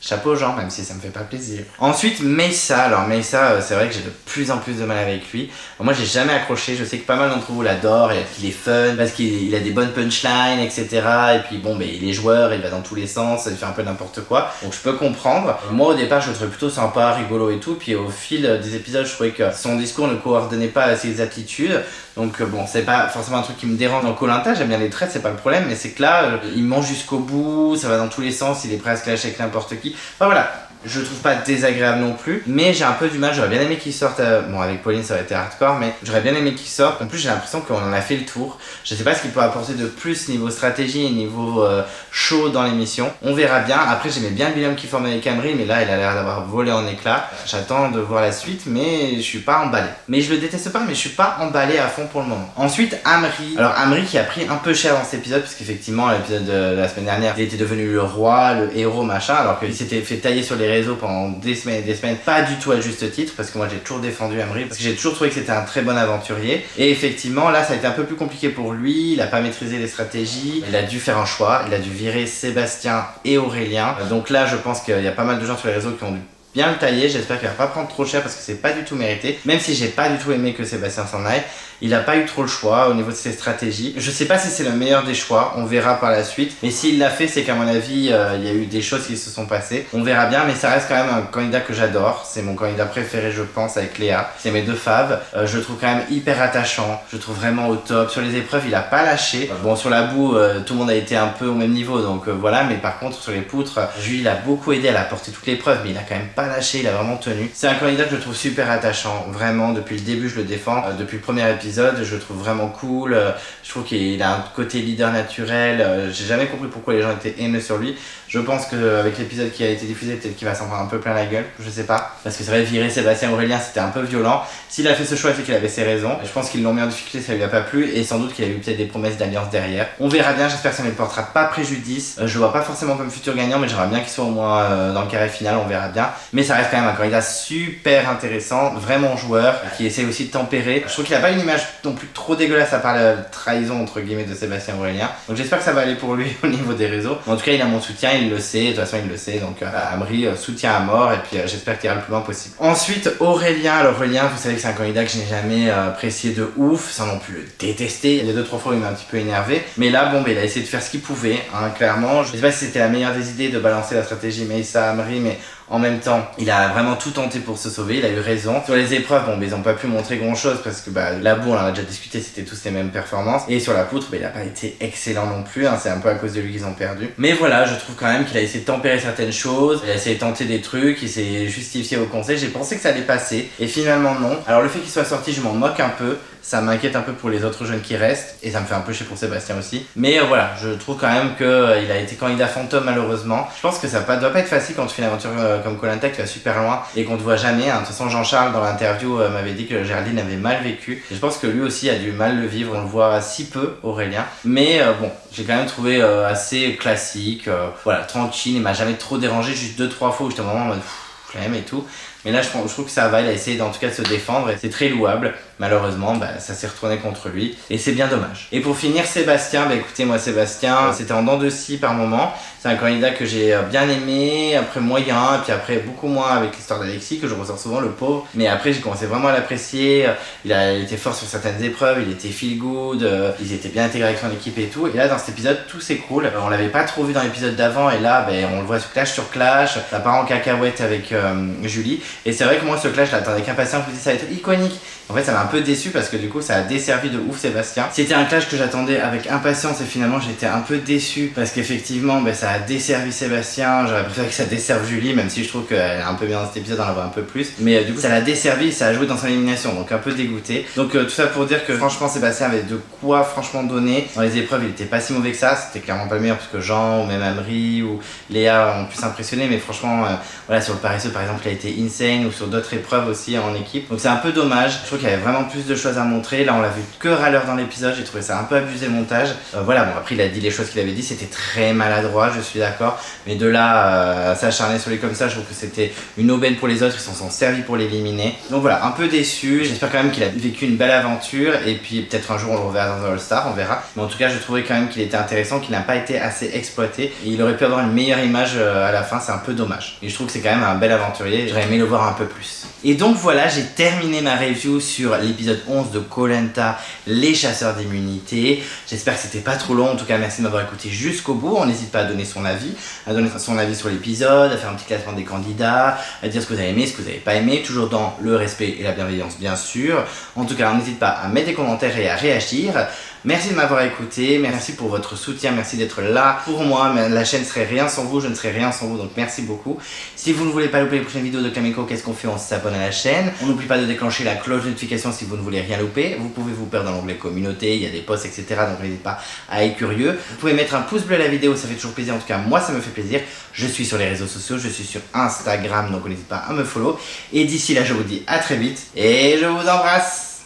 Speaker 1: chapeau Jean, même si ça me fait pas plaisir. Ensuite, Meyssa. Alors Meyssa, c'est vrai que j'ai de plus en plus de mal avec lui. Moi, j'ai jamais accroché. Je sais que pas mal d'entre vous l'adorent et qu'il est fun parce qu'il a des bonnes punchlines, etc. Et puis bon, il est joueur, il va dans tous les sens, il fait un peu n'importe quoi. Donc je peux comprendre. Moi, au départ, je le trouvais plutôt sympa, rigolo et tout. Puis au fil des épisodes, je trouvais que son discours ne coordonnait pas à ses attitudes. Donc bon, c'est pas forcément un truc qui me dérange dans Koh-Lanta, j'aime bien les traits, c'est pas le problème, mais c'est que là, il mange jusqu'au bout, ça va dans tous les sens, il est prêt à se clasher avec n'importe qui. Enfin voilà, je le trouve pas désagréable non plus, mais j'ai un peu du mal, j'aurais bien aimé qu'il sorte, bon avec Pauline ça aurait été hardcore, mais j'aurais bien aimé qu'il sorte. En plus j'ai l'impression qu'on en a fait le tour, je sais pas ce qu'il peut apporter de plus niveau stratégie et niveau show dans l'émission, on verra bien. Après j'aimais bien le binôme qui formait avec Amri, mais là il a l'air d'avoir volé en éclats, j'attends de voir la suite, mais je suis pas emballé. Mais je le déteste pas, mais je suis pas emballé à fond pour le moment. Ensuite Amri, alors Amri qui a pris un peu cher dans cet épisode, parce qu'effectivement l'épisode de la semaine dernière, il était devenu le roi, le héros machin, alors qu'il s'était fait tailler sur les réseaux pendant des semaines et des semaines, pas du tout à juste titre, parce que moi j'ai toujours défendu Amri, parce que j'ai toujours trouvé que c'était un très bon aventurier, et effectivement là ça a été un peu plus compliqué pour lui, il a pas maîtrisé les stratégies, il a dû faire un choix, il a dû virer Sébastien et Aurélien, donc là je pense qu'il y a pas mal de gens sur les réseaux qui ont dû bien le tailler, j'espère qu'il va pas prendre trop cher parce que c'est pas du tout mérité, même si j'ai pas du tout aimé que Sébastien s'en aille. Il a pas eu trop le choix au niveau de ses stratégies. Je sais pas si c'est le meilleur des choix, on verra par la suite. Mais s'il l'a fait, c'est qu'à mon avis, il y a eu des choses qui se sont passées. On verra bien, mais ça reste quand même un candidat que j'adore. C'est mon candidat préféré, je pense, avec Léa. C'est mes deux faves. Je le trouve quand même hyper attachant. Je le trouve vraiment au top. Sur les épreuves, il a pas lâché. Bon, sur la boue, tout le monde a été un peu au même niveau, donc voilà. Mais par contre, sur les poutres, lui, il a beaucoup aidé à la porter toute l'épreuve, mais il a quand même pas lâché, il a vraiment tenu. C'est un candidat que je trouve super attachant. Vraiment, depuis le début, je le défends. Depuis le premier épisode, je le trouve vraiment cool. Je trouve qu'il a un côté leader naturel. J'ai jamais compris pourquoi les gens étaient haineux sur lui. Je pense qu'avec l'épisode qui a été diffusé, peut-être qu'il va s'en prendre un peu plein la gueule. Je sais pas. Parce que c'est vrai, virer Sébastien Aurélien, c'était un peu violent. S'il a fait ce choix, c'est qu'il avait ses raisons. Je pense qu'ils l'ont mis en difficulté, ça lui a pas plu. Et sans doute qu'il a eu peut-être des promesses d'alliance derrière. On verra bien, j'espère que ça ne lui portera pas préjudice. Je le vois pas forcément comme futur gagnant, mais j'aimerais bien qu'il soit au moins dans le carré final, on verra bien. Mais ça reste quand même un candidat super intéressant, vraiment joueur, qui essaie aussi de tempérer. Je trouve qu'il a pas une image non plus trop dégueulasse à part la trahison entre guillemets de Sébastien Aurélien. Donc j'espère que ça va aller pour lui au niveau des réseaux. En tout cas, il a mon soutien, il le sait, de toute façon il le sait. Donc Amri soutient à mort et puis j'espère qu'il ira le plus loin possible. Ensuite, Aurélien. Alors Aurélien, vous savez que c'est un candidat que je n'ai jamais apprécié de ouf, sans non plus le détester. Il y a 2-3 fois où il m'a un petit peu énervé. Mais là, bon, il a essayé de faire ce qu'il pouvait, clairement. Je sais pas si c'était la meilleure des idées de balancer la stratégie Meyssa Amri, mais en même temps, il a vraiment tout tenté pour se sauver, il a eu raison. Sur les épreuves, bon, ils ont pas pu montrer grand chose parce que la boue, on en a déjà discuté, c'était tous les mêmes performances. Et sur la poutre, il a pas été excellent non plus, c'est un peu à cause de lui qu'ils ont perdu. Mais voilà, je trouve quand même qu'il a essayé de tempérer certaines choses, il a essayé de tenter des trucs, il s'est justifié au conseil. J'ai pensé que ça allait passer, et finalement non. Alors le fait qu'il soit sorti, je m'en moque un peu, Ça m'inquiète un peu pour les autres jeunes qui restent et ça me fait un peu chier pour Sébastien aussi. Mais voilà, je trouve quand même qu'il a été candidat fantôme malheureusement. Je pense que ça doit pas être facile quand tu fais une aventure comme Koh Lanta qui va super loin et qu'on te voit jamais. De toute façon, Jean-Charles dans l'interview m'avait dit que Géraldine avait mal vécu. Et je pense que lui aussi a dû mal le vivre. On le voit si peu, Aurélien. Mais bon, j'ai quand même trouvé assez classique. Voilà, tranquille. Il m'a jamais trop dérangé. Juste 2-3 fois où j'étais vraiment en mode flemme et tout. Mais là, je trouve que ça va. Il a essayé en tout cas de se défendre et c'est très louable. Malheureusement, ça s'est retourné contre lui et c'est bien dommage. Et pour finir, Sébastien, écoutez, moi, Sébastien, c'était en dents de scie par moment. C'est un candidat que j'ai bien aimé, après moyen, et puis après beaucoup moins avec l'histoire d'Alexis, que je ressors souvent, le pauvre. Mais après, j'ai commencé vraiment à l'apprécier. Il était fort sur certaines épreuves, il était feel good, ils étaient bien intégrés avec son équipe et tout. Et là, dans cet épisode, tout s'écroule. On l'avait pas trop vu dans l'épisode d'avant, et là, on le voit sur clash. Ça part en cacahuète avec Julie. Et c'est vrai que moi, ce clash, je l'attendais qu'impatient. Je me disais, ça va être iconique. En fait, ça m'a un peu déçu parce que du coup, ça a desservi de ouf Sébastien. C'était un clash que j'attendais avec impatience et finalement, j'étais un peu déçu parce qu'effectivement, ça a desservi Sébastien. J'aurais préféré que ça desserve Julie, même si je trouve qu'elle est un peu bien dans cet épisode, on la voit un peu plus. Mais du coup, ça l'a desservi, ça a joué dans son élimination, donc un peu dégoûté. Donc tout ça pour dire que franchement, Sébastien avait de quoi franchement donner. Dans les épreuves, il était pas si mauvais que ça. C'était clairement pas le meilleur parce que Jean ou même Amri ou Léa ont pu s'impressionner. Mais franchement, voilà, sur le paresseux par exemple, il a été insane ou sur d'autres épreuves aussi en équipe. Donc c'est un peu dommage. Je trouve qu'il y avait vraiment plus de choses à montrer. Là, on l'a vu que râleur dans l'épisode. J'ai trouvé ça un peu abusé le montage. Voilà, bon, après, il a dit les choses qu'il avait dit. C'était très maladroit, je suis d'accord. Mais de là à s'acharner sur lui comme ça, je trouve que c'était une aubaine pour les autres. Ils s'en sont servis pour l'éliminer. Donc voilà, un peu déçu. J'espère quand même qu'il a vécu une belle aventure. Et puis peut-être un jour, on le reverra dans un All-Star. On verra. Mais en tout cas, je trouvais quand même qu'il était intéressant, qu'il n'a pas été assez exploité. Et il aurait pu avoir une meilleure image à la fin. C'est un peu dommage. Et je trouve que c'est quand même un bel aventurier. J'aurais aimé le voir un peu plus. Et donc voilà, j'ai terminé ma review sur l'épisode 11 de Koh Lanta, les chasseurs d'immunité. J'espère que c'était pas trop long. En tout cas, merci de m'avoir écouté jusqu'au bout. On n'hésite pas à donner son avis, sur l'épisode, à faire un petit classement des candidats, à dire ce que vous avez aimé, ce que vous n'avez pas aimé, toujours dans le respect et la bienveillance, bien sûr. En tout cas, n'hésite pas à mettre des commentaires et à réagir. Merci de m'avoir écouté, merci pour votre soutien, merci d'être là pour moi. La chaîne serait rien sans vous, je ne serais rien sans vous, donc merci beaucoup. Si vous ne voulez pas louper les prochaines vidéos de Kameko, qu'est-ce qu'on fait? On s'abonne à la chaîne. On n'oublie pas de déclencher la cloche de notification si vous ne voulez rien louper. Vous pouvez vous perdre dans l'onglet communauté, il y a des posts, etc. Donc n'hésitez pas à être curieux. Vous pouvez mettre un pouce bleu à la vidéo, ça fait toujours plaisir. En tout cas, moi, ça me fait plaisir. Je suis sur les réseaux sociaux, je suis sur Instagram, donc n'hésitez pas à me follow. Et d'ici là, je vous dis à très vite et je vous embrasse.